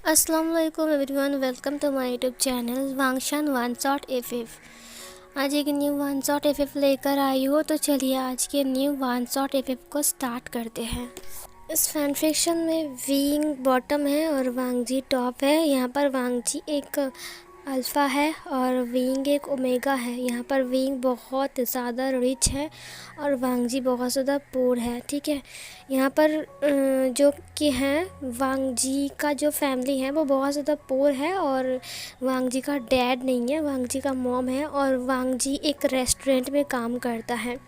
अस्सलाम वालेकुम everyone, welcome to my YouTube channel Wangshan one shot FF. आज एक न्यू वन शॉट एफएफ लेकर आई हो, तो चलिए आज के न्यू वन शॉट एफएफ को स्टार्ट करते हैं। इस फैन फिक्शन में विंग बॉटम है और वांगजी टॉप है। यहाँ पर वांगजी एक अल्फ़ा है और विंग एक ओमेगा है। यहाँ पर विंग बहुत ज़्यादा रिच है और वांगजी बहुत ज़्यादा पुअर है। ठीक है, यहाँ पर जो कि हैं वांगजी का जो फैमिली है वो बहुत ज़्यादा पुअर है और वांगजी का डैड नहीं है, वांगजी का मॉम है और वांगजी एक रेस्टोरेंट में काम करता है।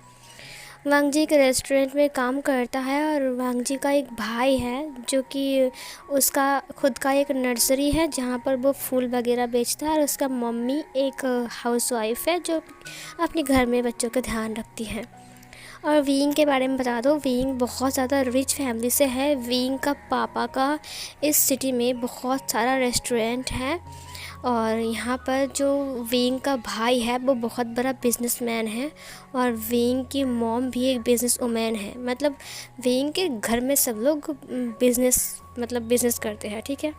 वांगजी एक रेस्टोरेंट में काम करता है और वांगजी का एक भाई है जो कि उसका खुद का एक नर्सरी है जहाँ पर वो फूल वगैरह बेचता है और उसका मम्मी एक हाउसवाइफ है जो अपने घर में बच्चों का ध्यान रखती है। और विंग के बारे में बता दो, विंग बहुत ज़्यादा रिच फैमिली से है। विंग का पापा का इस सिटी में बहुत सारा रेस्टोरेंट है और यहाँ पर जो विंग का भाई है वो बहुत बड़ा बिजनेसमैन है और विंग की मॉम भी एक बिज़नेस वुमेन है। मतलब विंग के घर में सब लोग बिज़नेस करते हैं। ठीक है,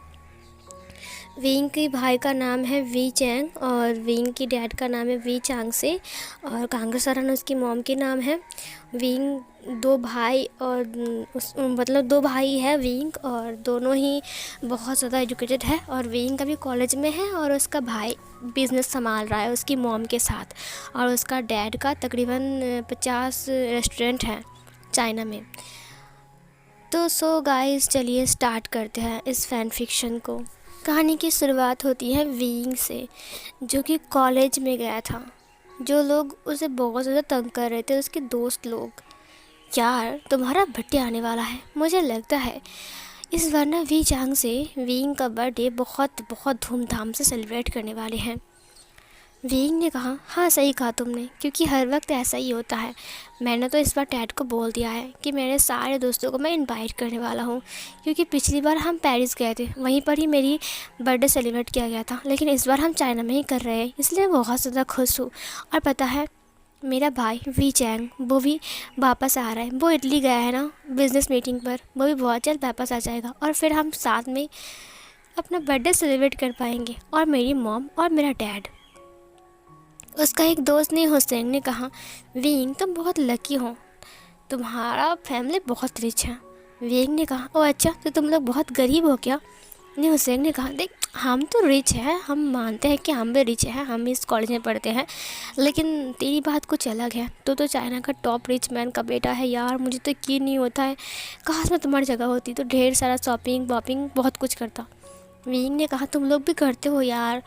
विंग के भाई का नाम है वी चैंग और विंग की डैड का नाम है वी चांग से और कांग्रेसरन उसकी मॉम के नाम है। विंग दो भाई और दो भाई है विंग और दोनों ही बहुत ज़्यादा एजुकेटेड है और विंग अभी कॉलेज में है और उसका भाई बिज़नेस संभाल रहा है उसकी मॉम के साथ और उसका डैड का तकरीबन 50 रेस्टोरेंट है चाइना में। तो सो गाइस, चलिए स्टार्ट करते हैं इस फैन फिक्शन को। कहानी की शुरुआत होती है विंग से, जो कि कॉलेज में गया था। जो लोग उसे बहुत ज़्यादा तंग कर रहे थे, उसके दोस्त लोग। यार, तुम्हारा बर्थडे आने वाला है, मुझे लगता है इस बार ना वी चांग से विंग का बर्थडे बहुत बहुत धूमधाम से सेलिब्रेट करने वाले हैं। विंग ने कहा, हाँ सही कहा तुमने, क्योंकि हर वक्त ऐसा ही होता है। मैंने तो इस बार डैड को बोल दिया है कि मेरे सारे दोस्तों को मैं इनवाइट करने वाला हूँ, क्योंकि पिछली बार हम पेरिस गए थे, वहीं पर ही मेरी बर्थडे सेलिब्रेट किया गया था, लेकिन इस बार हम चाइना में ही कर रहे हैं, इसलिए बहुत ज़्यादा खुश हूँ। और पता है, मेरा भाई वी चैंग वो भी वापस आ रहा है। वो इटली गया है ना बिज़नेस मीटिंग पर, वो भी बहुत जल्द वापस आ जाएगा और फिर हम साथ में अपना बर्थडे सेलिब्रेट कर पाएंगे, और मेरी मॉम और मेरा डैड। उसका एक दोस्त ने हुसैन ने कहा, विंग तुम बहुत लकी हो, तुम्हारा फैमिली बहुत रिच है। विंग ने कहा, ओ अच्छा, तो तुम लोग बहुत गरीब हो क्या? ने हुसैन ने कहा, देख हम तो रिच हैं, हम मानते हैं कि हम भी रिच हैं, हम इस कॉलेज में पढ़ते हैं, लेकिन तेरी बात कुछ अलग है। तो चाइना का टॉप रिच मैन का बेटा है यार, मुझे तो यकीन नहीं होता है, काश मैं तुम्हारी जगह होती तो ढेर सारा शॉपिंग वॉपिंग बहुत कुछ करता। विंग ने कहा, तुम लोग भी करते हो यार।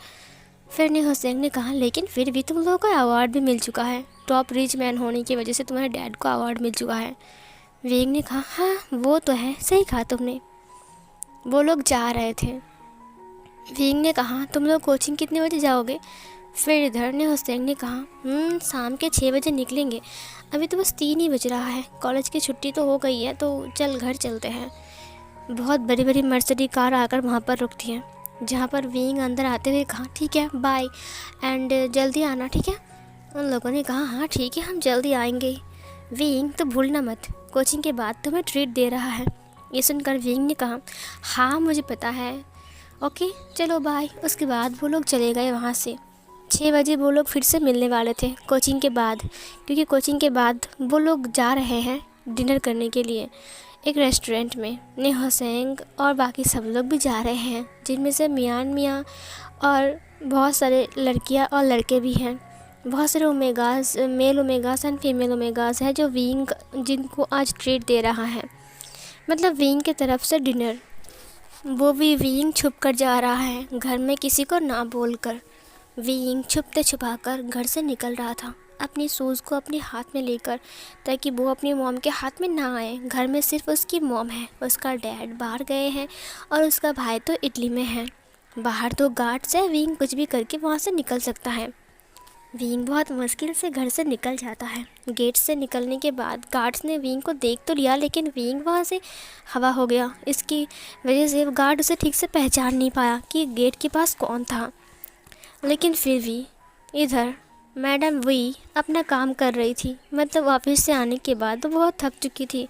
फिर ने हुसैन ने कहा, लेकिन फिर भी तुम लोगों को अवार्ड भी मिल चुका है, टॉप रिच मैन होने की वजह से तुम्हारे डैड को अवार्ड मिल चुका है। विंग ने कहा, हाँ वो तो है, सही कहा तुमने। वो लोग जा रहे थे। विंग ने कहा, तुम लोग कोचिंग कितने बजे जाओगे? फिर इधर ने हुसैन ने कहा, शाम के 6 बजे निकलेंगे, अभी तो बस 3 ही बज रहा है, कॉलेज की छुट्टी तो हो गई है, तो चल घर चलते हैं। बहुत बड़ी बड़ी मर्सिडी कार आकर वहाँ पर रुकती है, जहाँ पर विंग अंदर आते हुए कहा, ठीक है बाय एंड जल्दी आना, ठीक है। उन लोगों ने कहा, हाँ ठीक है, हम जल्दी आएंगे। विंग तो भूलना मत, कोचिंग के बाद तुम्हें ट्रीट दे रहा है। ये सुनकर विंग ने कहा, हाँ मुझे पता है, ओके चलो बाय। उसके बाद वो लोग चले गए वहाँ से। 6 बजे वो लोग फिर से मिलने वाले थे कोचिंग के बाद, क्योंकि कोचिंग के बाद वो लोग जा रहे हैं डिनर करने के लिए एक रेस्टोरेंट में। ने हुसैन और बाकी सब लोग भी जा रहे हैं, जिनमें से मियाँ और बहुत सारे लड़कियां और लड़के भी हैं। बहुत सारे ओमेगास, मेल ओमेगास एंड फीमेल ओमेगास है जो विंग जिनको आज ट्रीट दे रहा है, मतलब विंग की तरफ से डिनर। वो भी विंग छुप कर जा रहा है, घर में किसी को ना बोलकर। विंग छुपते छुपाकर घर से निकल रहा था, अपनी शूज़ को अपने हाथ में लेकर, ताकि वो अपनी मॉम के हाथ में ना आए। घर में सिर्फ उसकी मॉम है, उसका डैड बाहर गए हैं और उसका भाई तो इटली में है। बाहर 2 गार्ड्स है, विंग कुछ भी करके वहाँ से निकल सकता है। विंग बहुत मुश्किल से घर से निकल जाता है। गेट से निकलने के बाद गार्ड्स ने विंग को देख तो लिया, लेकिन विंग वहाँ से हवा हो गया। इसकी वजह से गार्ड उसे ठीक से पहचान नहीं पाया कि गेट के पास कौन था। लेकिन फिर भी इधर मैडम वी अपना काम कर रही थी, मतलब ऑफिस से आने के बाद वो बहुत थक चुकी थी,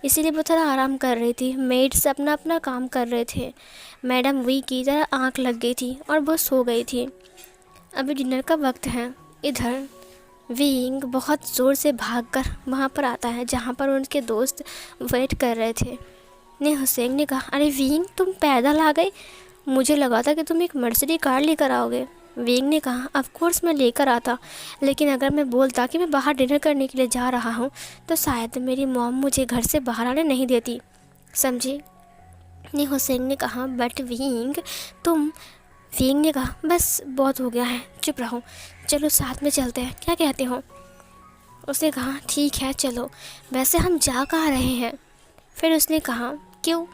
इसीलिए वो थोड़ा आराम कर रही थी। मेड्स अपना अपना काम कर रहे थे। मैडम वी की ज़रा आँख लग गई थी और वो सो गई थी। अभी डिनर का वक्त है। इधर विंग बहुत ज़ोर से भागकर वहाँ पर आता है जहाँ पर उनके दोस्त वेट कर रहे थे। ने हुसैन ने कहा, अरे विंग तुम पैदल आ गए, मुझे लगा था कि तुम एक मर्सिडीज कार लेकर आओगे। विंग ने कहा, ऑफ कोर्स मैं लेकर आता, लेकिन अगर मैं बोलता कि मैं बाहर डिनर करने के लिए जा रहा हूँ तो शायद मेरी मॉम मुझे घर से बाहर आने नहीं देती, समझी। ने हुसैन ने कहा, बट विंग तुम। विंग ने कहा, बस बहुत हो गया है, चुप रहो, चलो साथ में चलते हैं, क्या कहते हो। उसने कहा, ठीक है चलो, वैसे हम जा कहाँ रहे हैं। फिर उसने कहा, क्यों,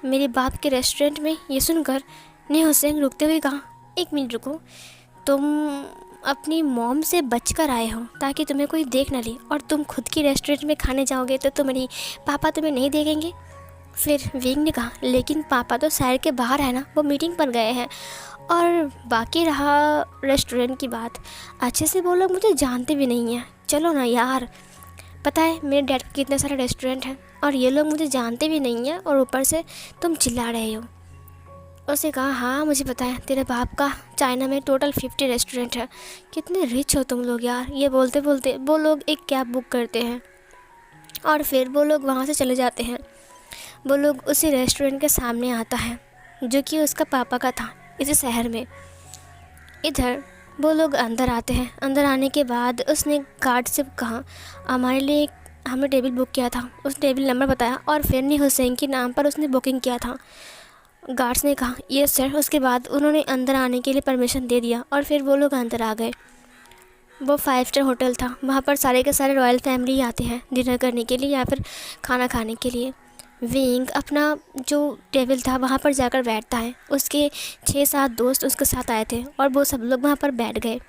मेरे बाप के रेस्टोरेंट में। ये सुनकर ने हुसैन रुकते हुए कहा, एक मिनट रुको, तुम अपनी मॉम से बचकर आए हो ताकि तुम्हें कोई देख ना ले, और तुम खुद की रेस्टोरेंट में खाने जाओगे तो तुम्हारी पापा तुम्हें नहीं देखेंगे। फिर विंग ने कहा, लेकिन पापा तो शहर के बाहर है ना, वो मीटिंग पर गए हैं। और बाकी रहा रेस्टोरेंट की बात, अच्छे से बोलो, मुझे जानते भी नहीं हैं, चलो ना यार। पता है मेरे डैड के कितने सारे रेस्टोरेंट हैं और ये लोग मुझे जानते भी नहीं हैं और ऊपर से तुम चिल्ला रहे हो। उसने कहा, हाँ मुझे पता है, तेरे बाप का चाइना में टोटल 50 रेस्टोरेंट है, कितने रिच हो तुम लोग यार। ये बोलते बोलते वो लोग एक कैब बुक करते हैं और फिर वो लोग वहाँ से चले जाते हैं। वो लोग उसी रेस्टोरेंट के सामने आता है जो कि उसका पापा का था, इसी शहर में। इधर वो लोग अंदर आते हैं। अंदर आने के बाद उसने गार्ड से कहा, हमारे लिए हमने टेबल बुक किया था। उस टेबल नंबर बताया और फिर ने हुसैन के नाम पर उसने बुकिंग किया था। गार्ड्स ने कहा, यस सर। उसके बाद उन्होंने अंदर आने के लिए परमिशन दे दिया और फिर वो लोग अंदर आ गए। वो 5 स्टार होटल था, वहाँ पर सारे के सारे रॉयल फैमिली आते हैं डिनर करने के लिए या फिर खाना खाने के लिए। विंग अपना जो टेबल था वहाँ पर जाकर बैठता है। उसके 6-7 दोस्त उसके साथ आए थे और वो सब लोग वहाँ पर बैठ गए।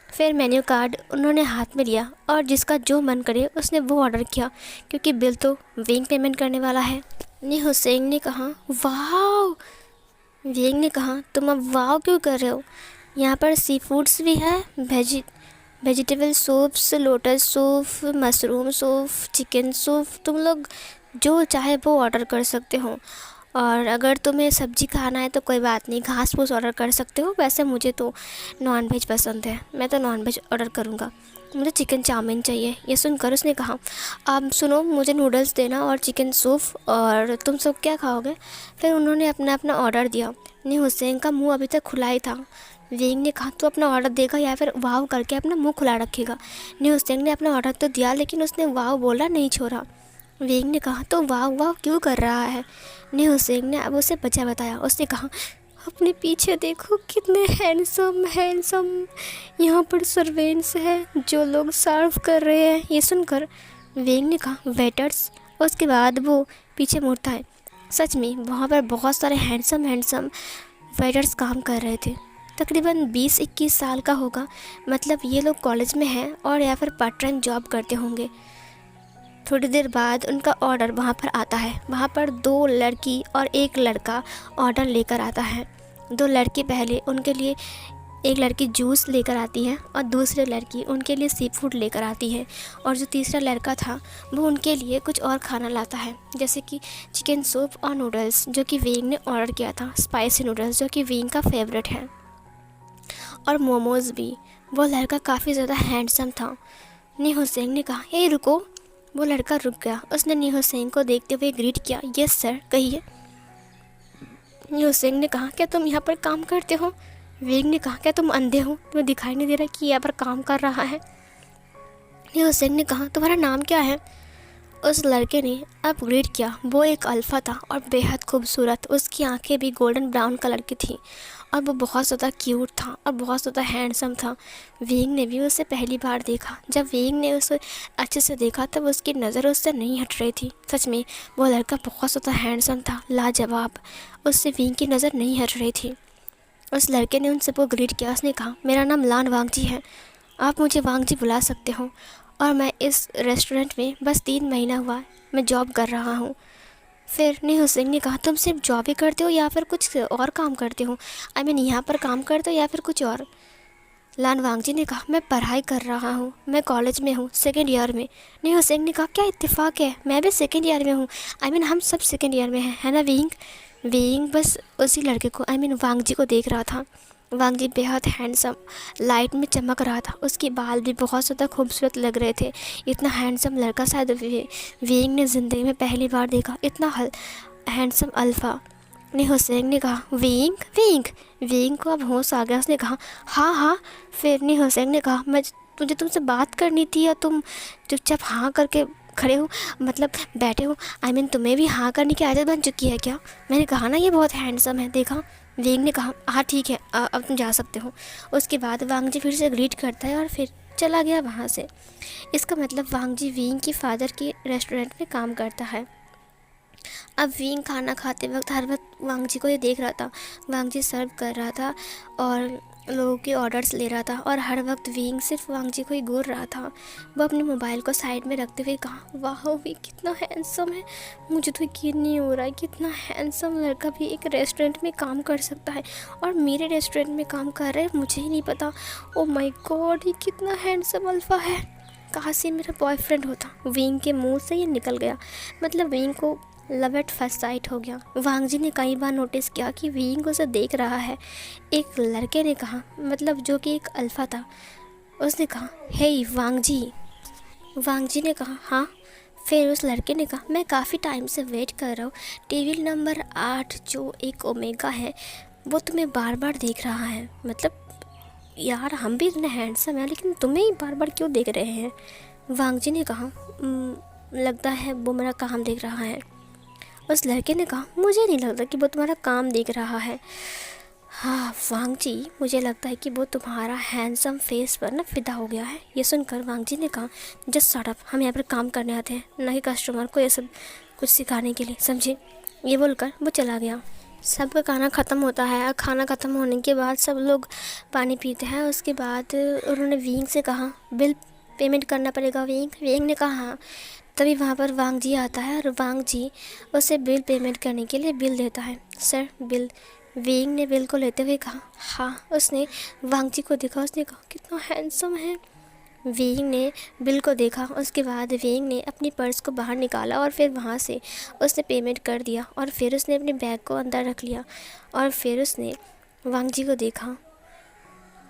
फिर मेन्यू कार्ड उन्होंने हाथ में लिया और जिसका जो मन करे उसने वो ऑर्डर किया, क्योंकि बिल तो विंग पेमेंट करने वाला है। ने हुसैन ने कहा, वाह। विंग ने कहा, तुम अब वाह क्यों कर रहे हो, यहाँ पर सी फूड्स भी है, vegetable soups, lotus soup, mushroom soup, chicken soup, तुम लोग जो चाहे वो ऑर्डर कर सकते हो। और अगर तुम्हें सब्ज़ी खाना है तो कोई बात नहीं, घास फूस ऑर्डर कर सकते हो। वैसे मुझे तो नॉन वेज पसंद है, मैं तो नॉन वेज ऑर्डर करूँगा, मुझे चिकन चाउमीन चाहिए। ये सुनकर उसने कहा, आप सुनो, मुझे नूडल्स देना और चिकन सूप, और तुम सब क्या खाओगे। फिर उन्होंने अपना अपना ऑर्डर दिया। ने हुसैन का मुंह अभी तक खुला ही था। विंग ने कहा, तो अपना ऑर्डर देगा या फिर वाव करके अपना मुंह खुला रखेगा। ने हुसैन ने अपना ऑर्डर तो दिया लेकिन उसने वाव बोला नहीं छोड़ा। विंग ने कहा, तो वाव वाव क्यों कर रहा है। ने हुसैन ने अब उसे बचा बताया। उसने कहा, अपने पीछे देखो कितने हैंडसम यहाँ पर सर्वेंट्स हैं जो लोग सर्व कर रहे हैं। ये सुनकर विंग ने कहा, वेटर्स। उसके बाद वो पीछे मुड़ता है। सच में वहाँ पर बहुत सारे हैंडसम वेटर्स काम कर रहे थे। तकरीबन 20-21 साल का होगा, मतलब ये लोग कॉलेज में हैं और या फिर पार्ट टाइम जॉब करते होंगे। थोड़ी देर बाद उनका ऑर्डर वहाँ पर आता है। वहाँ पर 2 लड़की और 1 लड़का ऑर्डर लेकर आता है। 2 लड़की पहले उनके लिए, एक लड़की जूस लेकर आती है और दूसरी लड़की उनके लिए सी फूड लेकर आती है, और जो तीसरा लड़का था वो उनके लिए कुछ और खाना लाता है, जैसे कि चिकन सूप और नूडल्स जो कि विंग ने ऑर्डर किया था, स्पाइसी नूडल्स जो कि विंग का फेवरेट है, और मोमोज़ भी। वो लड़का काफ़ी ज़्यादा हैंडसम था। ने हुसैन ने कहा, ये रुको। वो लड़का रुक गया। उसने ने हुसैन को देखते हुए ग्रीट किया, यस सर, कहिए। ने हुसैन ने कहा, क्या तुम यहाँ पर काम करते हो। विंग ने कहा, क्या तुम अंधे हो, तुम्हें दिखाई नहीं दे रहा कि यहाँ पर काम कर रहा है। ने हुसैन ने कहा, तुम्हारा नाम क्या है। उस लड़के ने अब ग्रीट किया। वो एक अल्फ़ा था और बेहद खूबसूरत। उसकी आंखें भी गोल्डन ब्राउन कलर की थी और वो बहुत ज़्यादा क्यूट था और बहुत ज़्यादा हैंडसम था। विंग ने भी उसे पहली बार देखा। जब विंग ने उसे अच्छे से देखा तब उसकी नज़र उससे नहीं हट रही थी। सच में वो लड़का बहुत ज़्यादा हैंडसम था, लाजवाब। उससे विंग की नज़र नहीं हट रही थी। उस लड़के ने उनसे वो ग्रीट किया। उसने कहा, मेरा नाम लान वांग जी है, आप मुझे वांग जी बुला सकते हो, और मैं इस रेस्टोरेंट में बस 3 महीना हुआ मैं जॉब कर रहा हूँ। फिर ने हुसैन ने कहा, तुम सिर्फ जॉब ही करते हो या फिर कुछ और काम करते हो। आई मीन यहाँ पर काम करते हो या फिर कुछ और। लान वांगजी ने कहा, मैं पढ़ाई कर रहा हूँ, मैं कॉलेज में हूँ, सेकेंड ईयर में। नहीं हुसैन ने कहा, क्या इत्तेफाक है, मैं भी सेकेंड ईयर में हूँ। हम सब सेकेंड ईयर में हैं, है ना विंग। विंग बस उसी लड़के को वांगजी को देख रहा था। वांगजी बेहद हैंडसम लाइट में चमक रहा था, उसके बाल भी बहुत ज़्यादा खूबसूरत लग रहे थे। इतना हैंडसम लड़का शायद विंग ने ज़िंदगी में पहली बार देखा, इतना हैंडसम अल्फ़ा। ने हुसैन ने कहा, विंग विंग। विंग को अब होश आ गया, उसने कहा, हाँ हाँ। फिर ने हुसैन ने कहा, मैं मुझे तुमसे बात करनी थी या तुम चुपचाप हाँ करके खड़े हो, मतलब बैठे हो। तुम्हें भी हाँ करने की आदत बन चुकी है क्या? मैंने कहा ना ये बहुत हैंडसम है, देखा। विंग ने कहा, हाँ ठीक है, अब तुम जा सकते हो। उसके बाद वांगजी फिर से ग्रीट करता है और फिर चला गया वहाँ से। इसका मतलब वांगजी विंग की फादर की रेस्टोरेंट में काम करता है। अब विंग खाना खाते वक्त हर वक्त वांगजी को ये देख रहा था। वांगजी सर्व कर रहा था और लोगों के ऑर्डर्स ले रहा था और हर वक्त विंग सिर्फ वांगजी को ही घूर रहा था। वो अपने मोबाइल को साइड में रखते हुए कहा, वाह विंग कितना हैंडसम है, मुझे तो यकीन नहीं हो रहा है कितना हैंडसम लड़का भी एक रेस्टोरेंट में काम कर सकता है और मेरे रेस्टोरेंट में काम कर रहा है, मुझे ही नहीं पता। ओ माय गॉड, ये कितना हैंडसम अल्फ़ा है, काश ये मेरा बॉयफ्रेंड होता। विंग के मुंह से ये निकल गया, मतलब विंग को लव एट फर्स्ट साइट हो गया। वांगजी ने कई बार नोटिस किया कि विंग उसे देख रहा है। एक लड़के ने कहा, मतलब जो कि एक अल्फ़ा था, उसने कहा, हे वांगजी। वांगजी ने कहा, हाँ। फिर उस लड़के ने कहा, मैं काफ़ी टाइम से वेट कर रहा हूँ, टेबल नंबर 8 जो एक ओमेगा है वो तुम्हें बार बार देख रहा है। मतलब यार हम भी इतने हैंडसम हैं लेकिन तुम्हें ही बार बार क्यों देख रहे हैं? वांगजी ने कहा, लगता है वो मेरा काम देख रहा है। उस लड़के ने कहा, मुझे नहीं लगता कि वो तुम्हारा काम देख रहा है। हाँ वांगजी, मुझे लगता है कि वो तुम्हारा हैंडसम फेस पर ना फिदा हो गया है। ये सुनकर वांगजी ने कहा, जस्ट शट अप, हम यहाँ पर काम करने आते हैं, ना कि कस्टमर को ये सब कुछ सिखाने के लिए, समझे। ये बोलकर वो चला गया। सबका खाना ख़त्म होता है और खाना ख़त्म होने के बाद सब लोग पानी पीते हैं। उसके बाद उन्होंने विंग से कहा, बिल पेमेंट करना पड़ेगा। विंग ने कहा, हाँ। तभी वहाँ पर वांगजी आता है और वांगजी उसे बिल पेमेंट करने के लिए बिल देता है। Sir bill. विंग ने बिल को लेते हुए कहा, हाँ। उसने वांगजी को देखा, उसने कहा, कितना हैंडसम है। विंग ने बिल को देखा, उसके बाद विंग ने अपनी पर्स को बाहर निकाला और फिर वहाँ से उसने पेमेंट कर दिया और फिर उसने अपने बैग को अंदर रख लिया और फिर उसने वांगजी को देखा।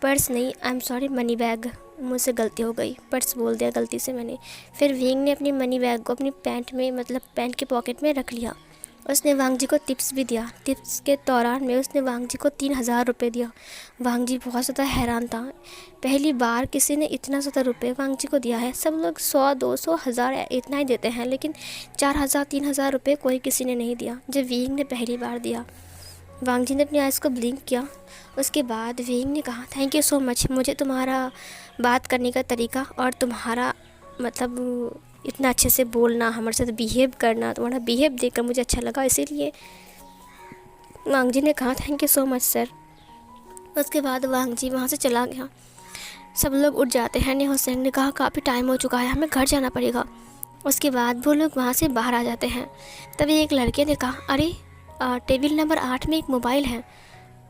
पर्स नहीं, I am sorry, money bag, मुझसे गलती हो गई, पर्स बोल दिया गलती से मैंने। फिर विंग ने अपनी मनी बैग को अपनी पैंट में, मतलब पैंट के पॉकेट में रख लिया। उसने वांगजी को टिप्स भी दिया। टिप्स के दौरान में उसने वांगजी को 3000 रुपये दिया। वांगजी बहुत ज़्यादा हैरान था, पहली बार किसी ने इतना ज़्यादा रुपये वांगजी को दिया है। सब लोग 100, 200, 1000 इतना ही देते हैं, लेकिन 4000, 3000 रुपये कोई किसी ने नहीं दिया। जब विंग ने पहली बार दिया, वांगजी ने अपनी आइज़ को ब्लिंक किया। उसके बाद विंग ने कहा, थैंक यू सो मच, मुझे तुम्हारा बात करने का तरीका और तुम्हारा मतलब इतना अच्छे से बोलना, हमारे साथ बिहेव करना, तुम्हारा बिहेव देखकर मुझे अच्छा लगा, इसीलिए। वांगजी ने कहा, thank you so much sir. उसके बाद वांगजी वहाँ से चला गया। सब लोग उठ जाते हैं। ने हुसैन ने कहा, काफ़ी टाइम हो चुका है, हमें घर जाना पड़ेगा। उसके बाद वो लोग वहाँ से बाहर आ जाते हैं। तभी एक लड़के ने कहा, अरे टेबल नंबर 8 में एक मोबाइल है।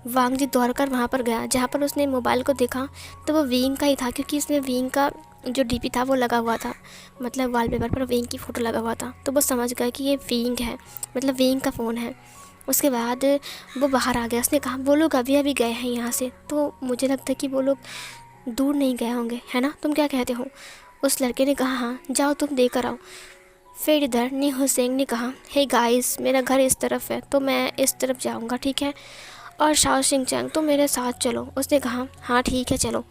वांगजी दौड़कर वहाँ पर गया, जहाँ पर उसने मोबाइल को देखा तो वो विंग का ही था, क्योंकि इसमें विंग का जो डीपी था वो लगा हुआ था, मतलब वॉलपेपर पर विंग की फ़ोटो लगा हुआ था। तो वो समझ गया कि ये विंग है, मतलब विंग का फ़ोन है। उसके बाद वो बाहर आ गया। उसने कहा, वो लोग अभी अभी गए हैं यहाँ से, तो मुझे लगता है कि वो लोग दूर नहीं गए होंगे, है ना, तुम क्या कहते हो? उस लड़के ने कहा, हाँ जाओ तुम देकर आओ। फिर इधर ने हुसैन ने कहा, हे गाइस, मेरा घर इस तरफ है तो मैं इस तरफ जाऊँगा, ठीक है, और शाओ सिंह चैंग तुम मेरे साथ चलो। उसने कहा, हाँ ठीक है चलो।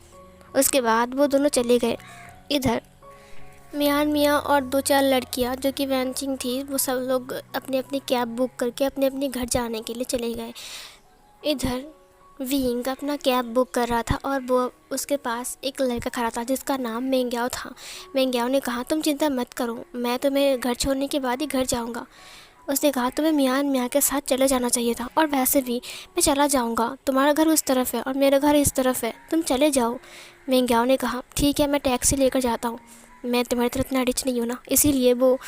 उसके बाद वो दोनों चले गए। इधर मियान मियाँ और 2-4 लड़कियाँ जो कि वैनचिंग थी, वो सब लोग अपनी अपनी कैब बुक करके अपने अपने घर जाने के लिए चले गए। इधर विंग अपना कैब बुक कर रहा था और वो उसके पास एक लड़का खड़ा था जिसका नाम मेंग्याओ था। मेंग्याओ ने कहा, तुम चिंता मत करो, मैं तुम्हें घर छोड़ने के बाद ही घर जाऊंगा। उसने कहा, तुम्हें मियान मियाँ के साथ चले जाना चाहिए था, और वैसे भी मैं चला जाऊंगा, तुम्हारा घर उस तरफ है और मेरा घर इस तरफ है, तुम चले जाओ। मेंग्याओ ने कहा, ठीक है, मैं टैक्सी लेकर जाता हूँ, मैं तुम्हारी तरह इतना रिच नहीं हूँ ना, इसीलिए वो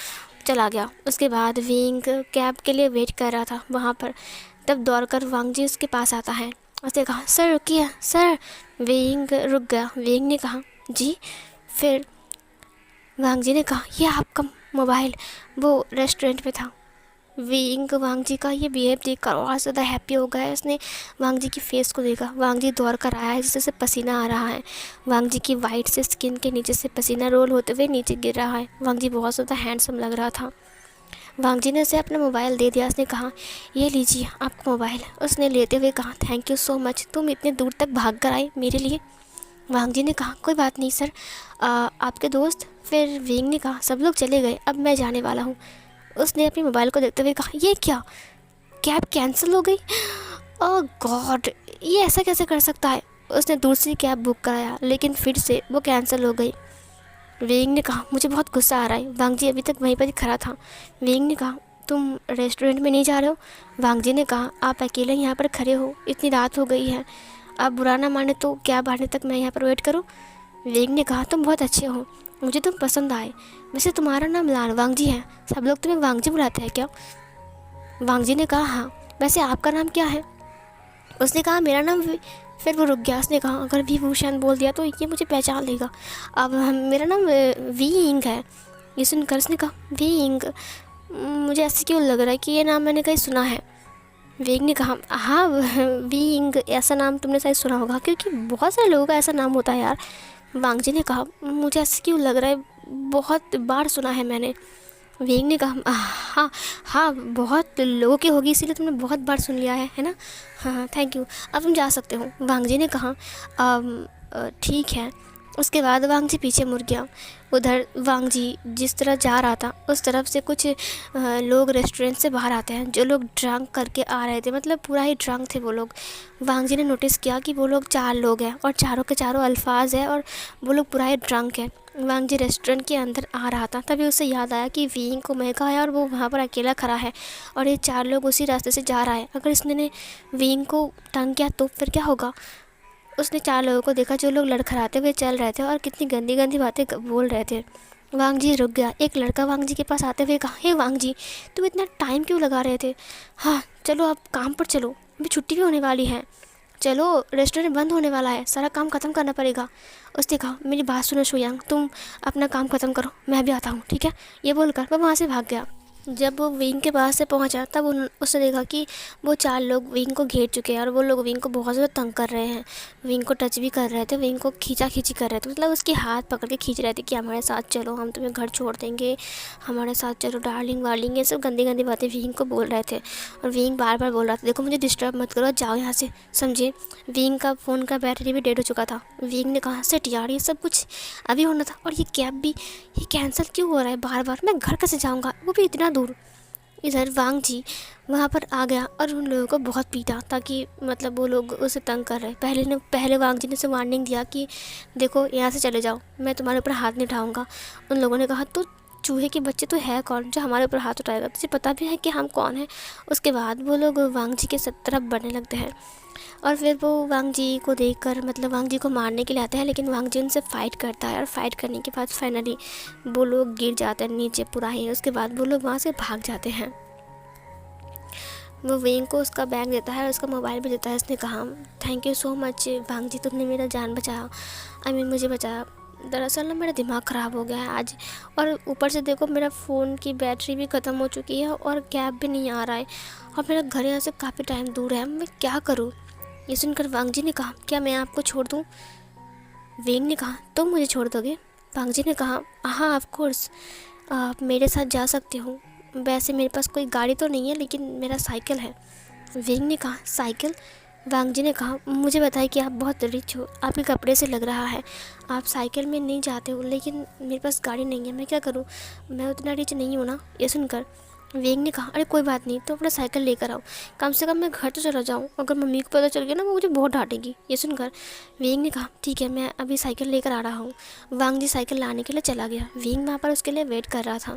चला गया। उसके बाद विंग कैब के लिए वेट कर रहा था वहाँ पर। तब दौड़कर वांगजी उसके पास आता है उसने कहा सर रुकिए सर। वेइंग रुक गया। वेइंग ने कहा जी। फिर वांग जी ने कहा ये आपका मोबाइल वो रेस्टोरेंट में था। वेइंग वांग जी का ये बिहेव देख कर और ज़्यादा हैप्पी हो गया है। उसने वांग जी की फेस को देखा। वांग जी दौड़ कर आया है जिससे से पसीना आ रहा है। वांग जी की वाइट से स्किन के नीचे से पसीना रोल होते हुए नीचे गिर रहा है। वांग जी बहुत ज़्यादा हैंडसम लग रहा था। वांग जी ने उसे अपना मोबाइल दे दिया। उसने कहा ये लीजिए आपका मोबाइल। उसने लेते हुए कहा थैंक यू सो मच, तुम इतने दूर तक भाग कर आए मेरे लिए। वांग जी ने कहा कोई बात नहीं सर। आपके दोस्त। फिर वेंग ने कहा सब लोग चले गए, अब मैं जाने वाला हूँ। उसने अपने मोबाइल को देखते हुए कहा ये क्या, कैब कैंसिल हो गई। ओह गॉड, ये ऐसा कैसे कर सकता है। उसने दूसरी कैब बुक कराया लेकिन फिर से वो कैंसिल हो गई। वेंग ने कहा मुझे बहुत गुस्सा आ रहा है। वांग जी अभी तक वहीं पर ही खड़ा था। वेंग ने कहा तुम रेस्टोरेंट में नहीं जा रहे हो। वांग जी ने कहा आप अकेले यहाँ पर खड़े हो, इतनी रात हो गई है, आप बुरा ना माने तो कैब आने तक मैं यहाँ पर वेट करूँ। वेंग ने कहा तुम बहुत अच्छे हो, मुझे तुम पसंद आए। वैसे तुम्हारा नाम लान वांग जी है, सब लोग तुम्हें वांग जी बुलाते हैं क्या। वांग जी ने कहा हाँ। वैसे आपका नाम क्या है। उसने कहा मेरा नाम फिर वो रुक गया। उसने कहा अगर विभूषण बोल दिया तो ये मुझे पहचान लेगा। अब मेरा नाम वी इंग है। ये सुनकर उसने कहा वी इंग, मुझे ऐसे क्यों लग रहा है कि ये नाम मैंने कहीं सुना है। वेग ने कहा हाँ वी इंग, ऐसा नाम तुमने शायद सुना होगा क्योंकि बहुत सारे लोगों का ऐसा नाम होता है यार। वांग जी ने कहा मुझे ऐसे क्यों लग रहा है, बहुत बार सुना है मैंने। वेग ने कहा हाँ हाँ, बहुत लोगों की होगी इसीलिए तुमने बहुत बार सुन लिया है ना। हाँ हाँ थैंक यू, अब तुम जा सकते हो। वांग जी ने कहा ठीक है। उसके बाद वांग जी पीछे मुड़ गया। उधर वांग जी जिस तरह जा रहा था उस तरफ से कुछ लोग रेस्टोरेंट से बाहर आते हैं, जो लोग ड्रंक करके आ रहे थे, मतलब पूरा ही ड्रंक थे वो लोग। वांग जी ने नोटिस किया कि वो लोग 4 लोग हैं और चारों के चारों अल्फाज है और वो लोग पूरा ही ड्रंक है। वांग जी रेस्टोरेंट के अंदर आ रहा था, तभी उसे याद आया कि वीइंग को महका है और वो वहाँ पर अकेला खड़ा है और ये 4 लोग उसी रास्ते से जा रहा है। अगर इसने वीइंग को टंग किया तो फिर क्या होगा। उसने 4 लोगों को देखा जो लोग लड़खड़ाते हुए चल रहे थे और कितनी गंदी गंदी बातें बोल रहे थे। वांग जी रुक गया। एक लड़का वांग जी के पास आते हुए कहा हे वांग जी, तुम इतना टाइम क्यों लगा रहे थे। हाँ चलो अब काम पर चलो, अभी छुट्टी भी होने वाली है, चलो रेस्टोरेंट बंद होने वाला है, सारा काम ख़त्म करना पड़ेगा। उसने कहा मेरी बात सुनो शुयांग, तुम अपना काम ख़त्म करो, मैं भी आता हूँ ठीक है। ये बोलकर वह वहाँ से भाग गया। जब वो विंग के पास से पहुंचा तब उसने देखा कि वो 4 लोग विंग को घेर चुके हैं और वो लोग विंग को बहुत ज़्यादा तंग कर रहे हैं। विंग को टच भी कर रहे थे, विंग को खींचा खींची कर रहे थे, मतलब उसके हाथ पकड़ के खींच रहे थे कि हमारे साथ चलो, हम तुम्हें घर छोड़ देंगे, हमारे साथ चलो डार्लिंग वार्लिंग, ये सब गंदी गंदी बातें विंग को बोल रहे थे। और विंग बार बार बोल रहा था देखो मुझे डिस्टर्ब मत करो, जाओ यहाँ से, समझे। विंग का फ़ोन का बैटरी भी डेड हो चुका था। विंग ने कहा सेट यार, ये सब कुछ अभी होना था और ये कैब भी ये कैंसिल क्यों हो रहा है बार बार, मैं घर कैसे जाऊँगा, वो भी इतना दूर। इधर वांग जी वहाँ पर आ गया और उन लोगों को बहुत पीटा ताकि मतलब वो लोग उसे तंग कर रहे। पहले वांग जी ने उसे वार्निंग दिया कि देखो यहाँ से चले जाओ, मैं तुम्हारे ऊपर हाथ नहीं उठाऊँगा। उन लोगों ने कहा तो चूहे के बच्चे तो है कौन जो हमारे ऊपर हाथ उठाएगा, तुझे पता भी है कि हम कौन हैं। उसके बाद वो लोग वांग जी के तरफ बढ़ने लगते हैं और फिर वो वांग जी को देखकर मतलब वांग जी को मारने के लिए आते हैं, लेकिन वांग जी उनसे फ़ाइट करता है और फाइट करने के बाद फाइनली वो लोग गिर जाते हैं नीचे पूरा ही। उसके बाद वो लोग वहाँ से भाग जाते हैं। वो वेंग को उसका बैग देता है और उसका मोबाइल भी देता है। उसने कहा थैंक यू सो मच वांग जी, तुमने मेरा जान बचाया, मुझे बचाया। दरअसल ना मेरा दिमाग ख़राब हो गया है आज, और ऊपर से देखो मेरा फ़ोन की बैटरी भी ख़त्म हो चुकी है और कैब भी नहीं आ रहा है और मेरा घर यहाँ से काफ़ी टाइम दूर है, मैं क्या करूँ। ये सुनकर वांग जी ने कहा क्या मैं आपको छोड़ दूँ। वेंग ने कहा तुम मुझे छोड़ दोगे। वांग जी ने कहा हाँ ऑफ कोर्स, आप मेरे साथ जा सकते हो, वैसे मेरे पास कोई गाड़ी तो नहीं है लेकिन मेरा साइकिल है। वेंग ने कहा साइकिल। वांग जी ने कहा मुझे बताइए कि आप बहुत रिच हो, आपके कपड़े से लग रहा है आप साइकिल में नहीं जाते हो, लेकिन मेरे पास गाड़ी नहीं है, मैं क्या करूं, मैं उतना रिच नहीं हूं ना। ये सुनकर वेंग ने कहा अरे कोई बात नहीं, तो अपना साइकिल लेकर आओ, कम से कम मैं घर तो चला जाऊँ, अगर मम्मी को पता चल गया ना वो मुझे बहुत डांटेगी। ये सुनकर वेंग ने कहा ठीक है मैं अभी साइकिल लेकर आ रहा हूँ। वांग जी साइकिल लाने के लिए चला गया। वेंग वहाँ पर उसके लिए वेट कर रहा था।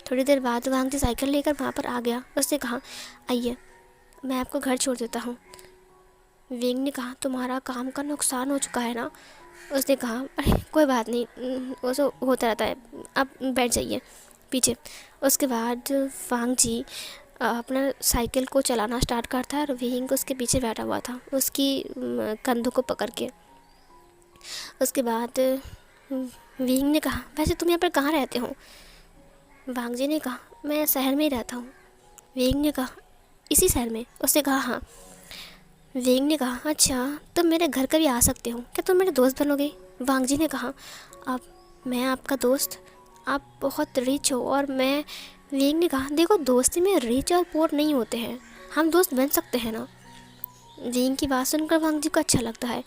थोड़ी देर बाद वांग जी साइकिल लेकर वहाँ पर आ गया। उसने कहा आइए मैं आपको घर छोड़ देता हूँ। वेंग ने कहा तुम्हारा काम का नुकसान हो चुका है ना। उसने कहा अरे कोई बात नहीं, वो तो होता रहता है, आप बैठ जाइए पीछे। उसके बाद वांग जी अपना साइकिल को चलाना स्टार्ट करता है और विंग उसके पीछे बैठा हुआ था उसकी कंधों को पकड़ के। उसके बाद विंग ने कहा, वैसे तुम यहाँ पर कहाँ रहते हो? वांग जी ने कहा, मैं शहर में ही रहता हूँ। विंग ने कहा, इसी शहर में? उसने कहा, हाँ। विंग ने कहा, अच्छा तुम मेरे घर कभी आ सकते हो, क्या तुम मेरे दोस्त बनोगे? वांग जी ने कहा, अब मैं आपका दोस्त? आप बहुत रिच हो और मैं। विंग ने कहा, देखो दोस्ती में रिच और पुअर नहीं होते हैं, हम दोस्त बन सकते हैं ना। विंग की बात सुनकर वांग जी को अच्छा लगता है।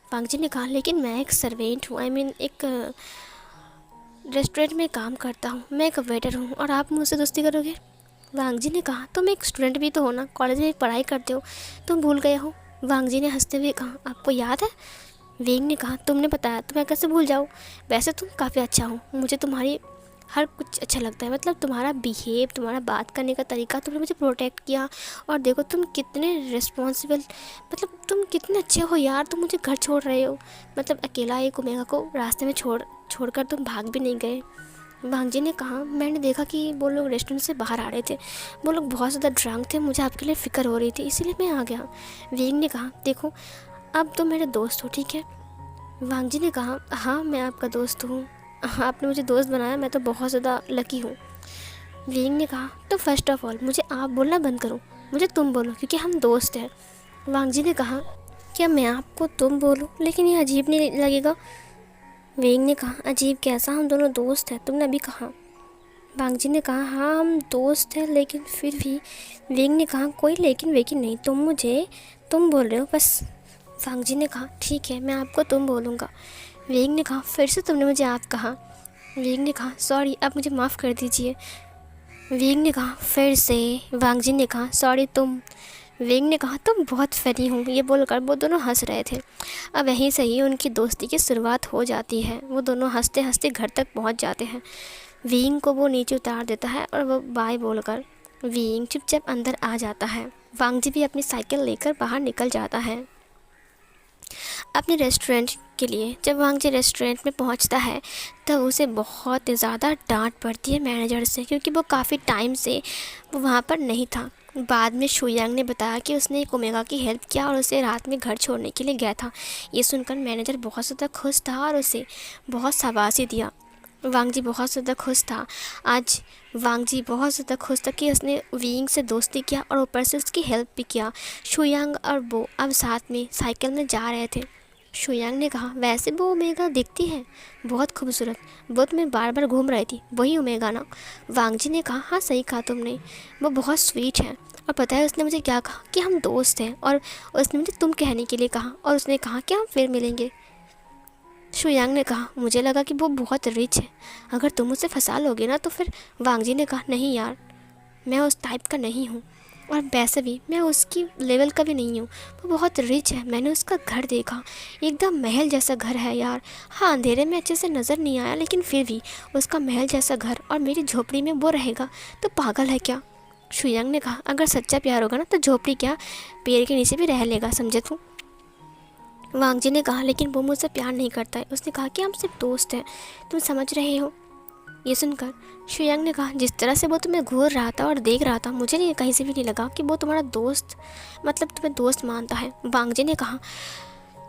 वांग जी ने कहा, लेकिन मैं एक सर्वेंट हूँ, एक रेस्टोरेंट में काम करता हूँ, मैं एक वेटर हूँ और आप मुझसे दोस्ती करोगे? वांग जी ने कहा, तुम एक स्टूडेंट भी तो हो ना, कॉलेज में पढ़ाई करते हो, तुम भूल गए हो? वांग जी ने हंसते हुए कहा, आपको याद है? विंग ने कहा, तुमने बताया तो मैं कैसे भूल जाऊँ। वैसे तुम काफ़ी अच्छा हो, मुझे तुम्हारी हर कुछ अच्छा लगता है, मतलब तुम्हारा बिहेव, तुम्हारा बात करने का तरीका, तुमने मुझे प्रोटेक्ट किया। और देखो तुम कितने रिस्पॉन्सिबल, मतलब तुम कितने अच्छे हो यार, तुम मुझे घर छोड़ रहे हो, मतलब अकेला एक ओमेगा को रास्ते में छोड़कर तुम भाग भी नहीं गए। वांग जी ने कहा, मैंने देखा कि वो लोग रेस्टोरेंट से बाहर आ रहे थे, वो लोग बहुत ज़्यादा ड्रंक थे, मुझे आपके लिए फ़िक्र हो रही थी, इसीलिए मैं आ गया। विंग ने कहा, देखो अब तुम मेरे दोस्त हो, ठीक है? वांग जी ने कहा, हाँ मैं आपका दोस्त हूँ, आपने मुझे दोस्त बनाया, मैं तो बहुत ज़्यादा लकी हूँ। विंग ने कहा, तो फर्स्ट ऑफ ऑल मुझे आप बोलना बंद करो, मुझे तुम बोलो, क्योंकि हम दोस्त हैं। वांग जी ने कहा, क्या मैं आपको तुम बोलूँ? लेकिन ये अजीब नहीं लगेगा? विंग ने कहा, अजीब कैसा, हम दोनों दोस्त हैं, तुमने अभी कहा। वांग जी ने कहा, हाँ हम दोस्त हैं, लेकिन फिर भी। विंग ने कहा, कोई लेकिन वेकिन नहीं, तुम मुझे तुम बोल रहे हो बस। वांग जी ने कहा, ठीक है मैं आपको तुम बोलूँगा। विंग ने कहा, फिर से तुमने मुझे आप कहा। विंग ने कहा, सॉरी आप मुझे माफ़ कर दीजिए। विंग ने कहा, फिर से। वांग जी ने कहा, सॉरी तुम। विंग ने कहा, तुम बहुत फनी हो। ये बोलकर वो दोनों हंस रहे थे। अब यहीं से ही उनकी दोस्ती की शुरुआत हो जाती है। वो दोनों हंसते हंसते घर तक पहुंच जाते हैं। विंग को वो नीचे उतार देता है और वो बाय बोलकर विंग चुपचाप अंदर आ जाता है। वांग जी भी अपनी साइकिल लेकर बाहर निकल जाता है अपने रेस्टोरेंट के लिए। जब वांग जी रेस्टोरेंट में पहुंचता है तब उसे बहुत ज़्यादा डांट पड़ती है मैनेजर से, क्योंकि वो काफ़ी टाइम से वो वहाँ पर नहीं था। बाद में शुयांग ने बताया कि उसने एक ओमेगा की हेल्प किया और उसे रात में घर छोड़ने के लिए गया था। ये सुनकर मैनेजर बहुत ज़्यादा खुश था और उसे बहुत शाबाशी दिया। वांग जी बहुत ज़्यादा खुश था। आज वांग जी बहुत ज़्यादा खुश था कि उसने विंग से दोस्ती किया और ऊपर से उसकी हेल्प भी किया। शुयांग और वो अब साथ में साइकिल में जा रहे थे। शुयांग ने कहा, वैसे वो ओमेगा दिखती है बहुत खूबसूरत, वो तो मैं बार बार घूम रही थी, वही ओमेगा ना? वांग जी ने कहा, हाँ सही कहा तुमने, वो बहुत स्वीट है। और पता है उसने मुझे क्या कहा? कि हम दोस्त हैं, और उसने मुझे तुम कहने के लिए कहा, और उसने कहा कि हम फिर मिलेंगे। शुयांग ने कहा, मुझे लगा कि वो बहुत रिच है, अगर तुम उसे फंसा लोगे ना तो फिर। वांग जी ने कहा, नहीं यार, मैं उस टाइप का नहीं हूँ, और वैसे भी मैं उसकी लेवल का भी नहीं हूँ। वो बहुत रिच है, मैंने उसका घर देखा, एकदम महल जैसा घर है यार। हाँ अंधेरे में अच्छे से नज़र नहीं आया, लेकिन फिर भी उसका महल जैसा घर, और मेरी झोपड़ी में वो रहेगा तो पागल है क्या? शुयांग ने कहा, अगर सच्चा प्यार होगा ना तो झोपड़ी क्या, पेड़ के नीचे भी रह लेगा, समझे तू? वांग जी ने कहा, लेकिन वो मुझसे प्यार नहीं करता है। उसने कहा कि हम सिर्फ दोस्त हैं, तुम समझ रहे हो? ये सुनकर शुयांग ने कहा, जिस तरह से वो तुम्हें घूर रहा था और देख रहा था, मुझे नहीं कहीं से भी नहीं लगा कि वो तुम्हारा दोस्त, मतलब तुम्हें दोस्त मानता है। वांग जी ने कहा,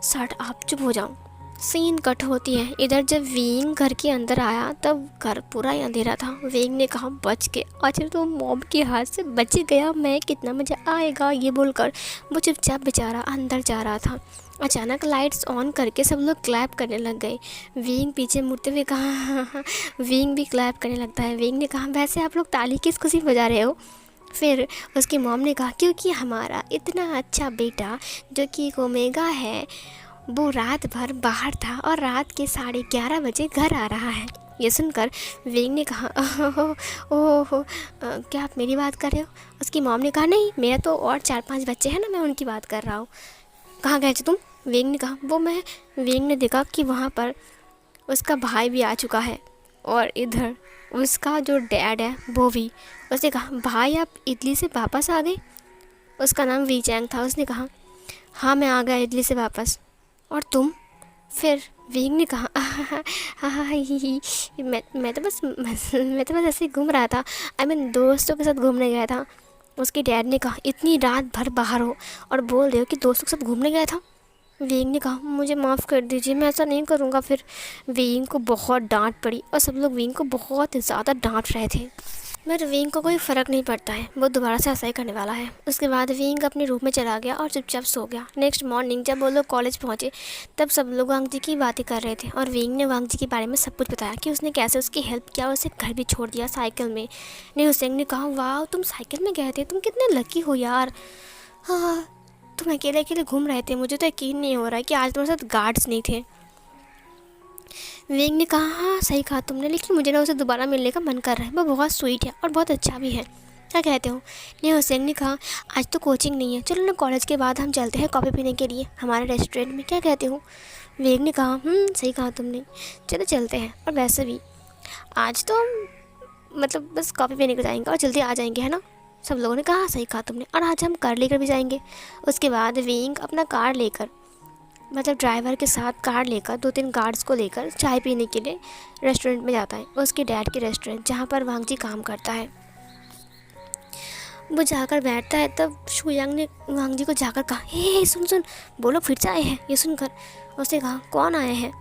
सट आप चुप हो जाओ। सीन कट होती है। इधर जब विंग घर के अंदर आया तब घर पूरा ही अंधेरा था। विंग ने कहा, बच के, अच्छा तो मॉब के हाथ से बच गया मैं, कितना मज़ा आएगा। ये बोलकर वो चुपचाप बेचारा अंदर जा रहा था। अचानक लाइट्स ऑन करके सब लोग क्लैप करने लग गए। विंग पीछे मुड़ते हुए कहा, हाँ हाँ। विंग भी क्लैप करने लगता है। विंग ने कहा, वैसे आप लोग ताली किस खुशी बजा रहे हो? फिर उसकी मॉम ने कहा, क्योंकि हमारा इतना अच्छा बेटा जो कि एक ओमेगा है, वो रात भर बाहर था और रात के 11:30 बजे घर आ रहा है। ये सुनकर विंग ने कहा, ओह क्या आप मेरी बात कर रहे हो? उसकी मॉम ने कहा, नहीं मेरा तो और 4-5 बच्चे हैं ना, मैं उनकी बात कर रहा हूँ। कहाँ गए थे तुम? विंग ने कहा, वो मैं। विंग ने देखा कि वहाँ पर उसका भाई भी आ चुका है और इधर उसका जो डैड है वो भी। उसने कहा, भाई आप इटली से वापस आ गए? उसका नाम वी चैंग था। उसने कहा, हाँ मैं आ गया इटली से वापस, और तुम? फिर विंग ने कहा, हाँ हाँ मैं तो बस ऐसे ही घूम रहा था, दोस्तों के साथ घूमने गया था। उसके डैड ने कहा, इतनी रात भर बाहर हो और बोल रहे हो कि दोस्तों के साथ घूमने गया था। वेइंग ने कहा, मुझे माफ़ कर दीजिए, मैं ऐसा नहीं करूँगा फिर। वेइंग को बहुत डांट पड़ी और सब लोग वेइंग को बहुत ज़्यादा डांट रहे थे, मगर वेइंग को कोई फ़र्क नहीं पड़ता है, वो दोबारा से ऐसा ही करने वाला है। उसके बाद वेइंग अपने रूम में चला गया और चुपचाप सो गया। नेक्स्ट मॉर्निंग जब वो लोग कॉलेज पहुँचे तब सब लोग वांग जी की बातें कर रहे थे और वेइंग ने वांग जी के बारे में सब कुछ बताया कि उसने कैसे उसकी हेल्प किया और उसे घर भी छोड़ दिया साइकिल में। नेहुसेंग ने कहा, वाह तुम साइकिल में गए थे, तुम कितने लकी हो यार। हाँ, तुम अकेले अकेले घूम रहे थे, मुझे तो यकीन नहीं हो रहा है कि आज तुम्हारे साथ गार्ड्स नहीं थे। वेइंग ने कहा, हाँ सही कहा तुमने, लेकिन मुझे ना उसे दोबारा मिलने का मन कर रहा है, वो बहुत स्वीट है और बहुत अच्छा भी है। क्या कहते हो? नेहुसेंग ने कहा, आज तो कोचिंग नहीं है, चलो ना कॉलेज के बाद हम चलते हैं कॉफ़ी पीने के लिए हमारे रेस्टोरेंट में, क्या कहते हो? वेइंग ने कहा, सही कहा तुमने, चलो चलते हैं। और वैसे भी आज तो हम मतलब बस कॉफ़ी पीने को जाएंगे और जल्दी आ जाएंगे, है ना? सब लोगों ने कहा, सही कहा तुमने, और आज हम कार लेकर भी जाएंगे। उसके बाद वेइंग अपना कार लेकर मतलब ड्राइवर के साथ कार लेकर 2-3 गार्ड्स को लेकर चाय पीने के लिए रेस्टोरेंट में जाता है, उसके डैड के रेस्टोरेंट जहाँ पर वांग जी काम करता है। वो जाकर बैठता है तब शुयांग ने वांग जी को जाकर कहा, हे सुन सुन, वो लोग फिर से आए हैं। ये सुनकर उसने कहा, कौन आए हैं?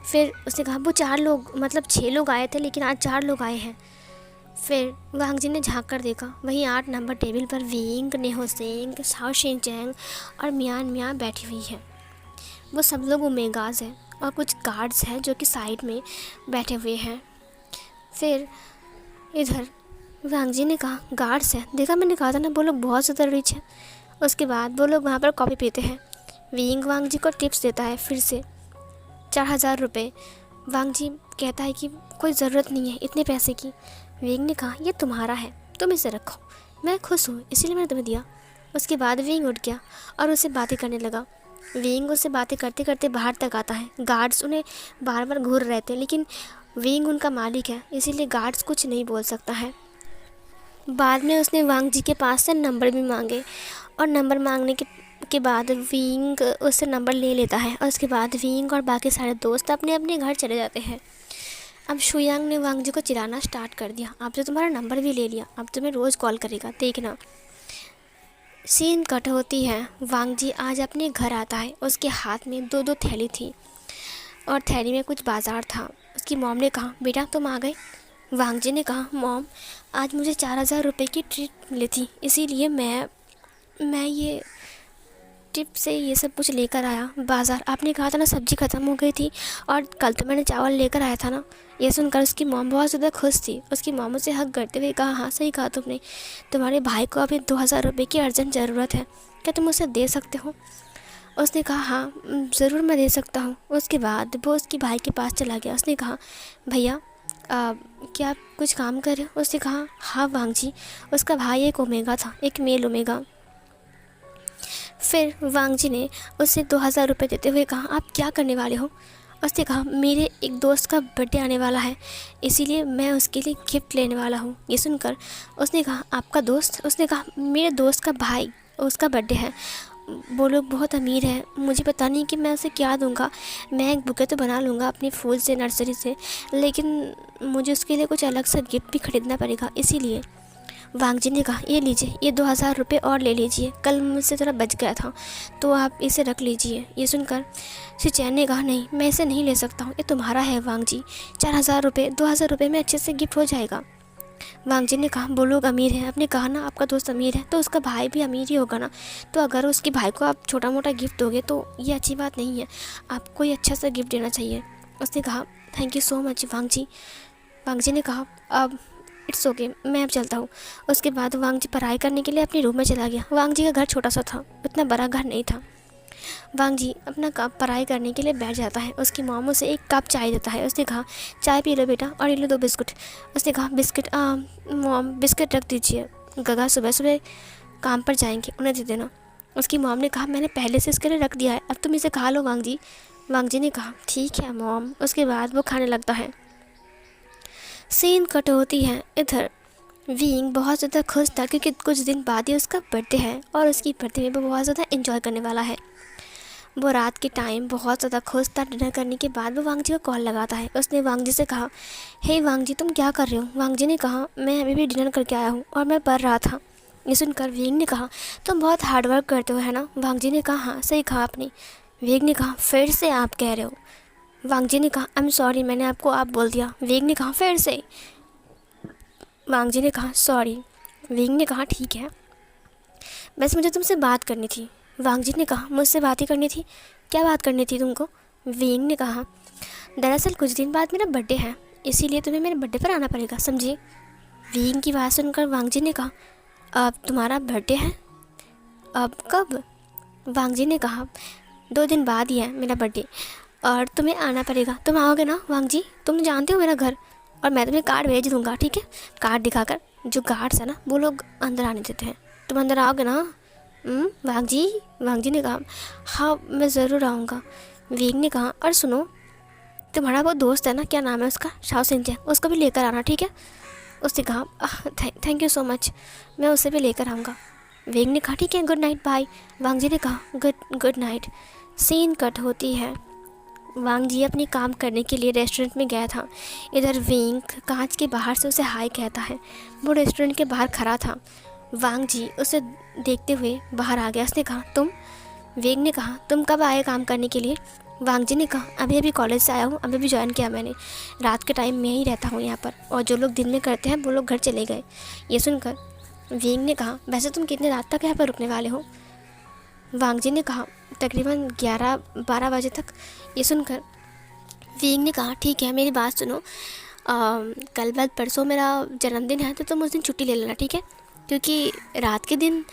फिर उसने कहा, वो 4 लोग मतलब 6 लोग आए थे लेकिन आज 4 लोग आए हैं। फिर वांग जी ने झाँक कर देखा, वहीं 8 नंबर टेबल पर वेइंग, नेहुसेंग, शाओ शिनचैंग और मियान मियाँ बैठी हुई है। वो सब लोग ओमेगाज हैं और कुछ गार्ड्स हैं जो कि साइड में बैठे हुए हैं। फिर इधर वांग जी ने कहा, गार्ड्स हैं, देखा मैंने कहा था ना वो लोग बहुत ज़्यादा रिच हैं। उसके बाद वो लोग वहाँ पर कॉफ़ी पीते हैं। वेइंग वांग जी को टिप्स देता है फिर से 4000 रुपये। वांग जी कहता है कि कोई ज़रूरत नहीं है इतने पैसे की। वेइंग ने कहा, ये तुम्हारा है, तुम इसे रखो, मैं खुश हूँ इसीलिए मैंने तुम्हें दिया। उसके बाद वेइंग उठ गया और उससे बातें करने लगा। वेइंग उससे बातें करते करते बाहर तक आता है। गार्ड्स उन्हें बार बार घूर रहे थे लेकिन वेइंग उनका मालिक है इसीलिए गार्ड्स कुछ नहीं बोल सकता है। बाद में उसने वांग जी के पास से नंबर भी मांगे और नंबर मांगने के बाद वेइंग उससे नंबर ले लेता है और उसके बाद वेइंग और बाकी सारे दोस्त अपने अपने घर चले जाते हैं। अब शुयांग ने वांग जी को चिढ़ाना स्टार्ट कर दिया, अब तो तुम्हारा नंबर भी ले लिया, अब तुम्हें रोज़ कॉल करेगा, देखना। सीन कट होती है। वांग जी आज अपने घर आता है, उसके हाथ में 2-2 थैली थी और थैली में कुछ बाजार था। उसकी मॉम ने कहा, बेटा तुम आ गए? वांग जी ने कहा, मॉम आज मुझे 4000 रुपये की ट्रीट मिली थी इसीलिए मैं ये टिप से ये सब कुछ लेकर आया बाज़ार। आपने कहा था ना सब्ज़ी ख़त्म हो गई थी और कल तो मैंने चावल लेकर आया था ना। ये सुनकर उसकी मॉम बहुत ज़्यादा खुश थी। उसकी मॉम उसे हक करते हुए कहा, हाँ सही कहा तुमने, तुम्हारे भाई को अभी 2000 रुपये की अर्जेंट ज़रूरत है, क्या तुम उसे दे सकते हो? उसने कहा, हाँ ज़रूर मैं दे सकता हूँ। उसके बाद वो उसके भाई के पास चला गया। उसने कहा, भैया क्या आप कुछ काम कर रहे हो? उसने कहा, हाँ वांग जी, उसका भाई एक ओमेगा था, एक मेल ओमेगा। फिर वांग जी ने उसे 2000 रुपये देते हुए कहा, आप क्या करने वाले हो? उसने कहा, मेरे एक दोस्त का बर्थडे आने वाला है इसीलिए मैं उसके लिए गिफ्ट लेने वाला हूँ। ये सुनकर उसने कहा, आपका दोस्त? उसने कहा, मेरे दोस्त का भाई, उसका बर्थडे है, वो लोग बहुत अमीर है, मुझे पता नहीं कि मैं उसे क्या दूंगा। मैं एक बुके तो बना लूँगा अपने फूल से, नर्सरी से, लेकिन मुझे उसके लिए कुछ अलग सा गिफ्ट भी खरीदना पड़ेगा। इसीलिए वांग जी ने कहा, ये लीजिए, ये 2000 रुपये और ले लीजिए, कल मुझसे थोड़ा बच गया था तो आप इसे रख लीजिए। ये सुनकर शिनचैन ने कहा, नहीं मैं इसे नहीं ले सकता हूँ, ये तुम्हारा है वांग जी, 4000 रुपये, 2000 रुपये में अच्छे से गिफ्ट हो जाएगा। वांग जी ने कहा, वो लोग अमीर हैं, आपने कहा ना आपका दोस्त अमीर है तो उसका भाई भी अमीर ही होगा ना, तो अगर उसके भाई को आप छोटा मोटा गिफ्ट दोगे तो ये अच्छी बात नहीं है, आपको ये अच्छा सा गिफ्ट देना चाहिए। उसने कहा, थैंक यू सो मच वांग जी। वांग जी ने कहा, अब इट्स ओके, मैं अब चलता हूँ। उसके बाद वांग जी पढ़ाई करने के लिए अपने रूम में चला गया। वांग जी का घर छोटा सा था, उतना बड़ा घर नहीं था। वांग जी अपना कप पढ़ाई करने के लिए बैठ जाता है। उसकी मॉम उसे एक कप चाय देता है। उसने कहा, चाय पी लो बेटा और ये लो 2 बिस्कुट। उसने कहा, बिस्किट मॉम बिस्किट रख दीजिए, गगा सुबह सुबह काम पर जाएंगे, उन्हें दे देना। उसकी मॉम ने कहा, मैंने पहले से इसके लिए रख दिया है, अब तुम इसे खा लो वांग जी। वांग जी ने कहा, ठीक है मॉम। उसके बाद वो खाने लगता है। सीन कट होती है। इधर विंग बहुत ज़्यादा खुश था क्योंकि कुछ दिन बाद ही उसका बर्थडे है और उसकी बर्थडे में वो बहुत ज़्यादा एंजॉय करने वाला है। वो रात के टाइम बहुत ज़्यादा खुश था। डिनर करने के बाद वो वांग जी को कॉल लगाता है। उसने वांग जी से कहा, हे वांग जी तुम क्या कर रहे हो? वांग जी ने कहा, मैं अभी भी डिनर करके आया हूँ और मैं पढ़ रहा था। ये सुनकर वेंग ने कहा, तुम बहुत हार्ड वर्क करते हो है ना? वांग जी ने कहा, हाँ सही कहा आपने। वेंग ने कहा, फिर से आप कह रहे हो? वांग जी ने कहा, आई एम सॉरी, मैंने आपको आप बोल दिया। वेंग ने कहा, फिर से? वांग जी ने कहा, सॉरी। वेंग ने कहा, ठीक है, बस मुझे तुमसे बात करनी थी। वांग जी ने कहा, मुझसे बात ही करनी थी? क्या बात करनी थी तुमको? वेंग ने कहा, दरअसल कुछ दिन बाद मेरा बर्थडे है, इसीलिए तुम्हें मेरे बर्थडे पर आना पड़ेगा, समझिए। वेंग की बात सुनकर वांग जी ने कहा, अब तुम्हारा बर्थडे है? अब कब? वांग जी ने कहा, 2 दिन बाद ही है मेरा बर्थडे और तुम्हें आना पड़ेगा। तुम आओगे ना वांग जी? तुम तो जानते हो मेरा घर, और मैं तुम्हें कार्ड भेज दूँगा, ठीक है? कार्ड दिखाकर जो गार्ड्स है ना वो लोग अंदर आने देते हैं। तुम अंदर आओगे ना वांग जी? वांग जी ने कहा, हाँ मैं ज़रूर आऊँगा। वेंग ने कहा, और सुनो, तुम्हारा वो दोस्त है ना, क्या नाम है उसका? शाओ सिंचे, उसको भी लेकर आना, ठीक है? उसने कहा, थैंक यू सो मच, मैं उसे भी लेकर आऊँगा। वेंग ने कहा, ठीक है, गुड नाइट, बाय। वांग जी ने कहा, गुड नाइट। सीन कट होती है। वांग जी अपनी काम करने के लिए रेस्टोरेंट में गया था। इधर वेंग कांच के बाहर से उसे हाय कहता है। वो रेस्टोरेंट के बाहर खड़ा था। वांग जी उसे देखते हुए बाहर आ गया। उसने कहा, तुम? वेंग ने कहा, तुम कब आए काम करने के लिए? वांग जी ने कहा, अभी अभी कॉलेज से आया हूँ, अभी ज्वाइन किया मैंने। रात के टाइम मैं ही रहता हूँ यहाँ पर, और जो लोग दिन में करते हैं वो लोग घर चले गए। ये सुनकर वेंग ने कहा, वैसे तुम कितने रात तक यहाँ पर रुकने वाले हो? वांग जी ने कहा, तकरीबन 11-12 बजे तक। ये सुनकर वेंग ने कहा, ठीक है, मेरी बात सुनो, कल बाद परसों मेरा जन्मदिन है, तो तुम उस दिन छुट्टी ले लेना, ठीक है? क्योंकि रात के दिन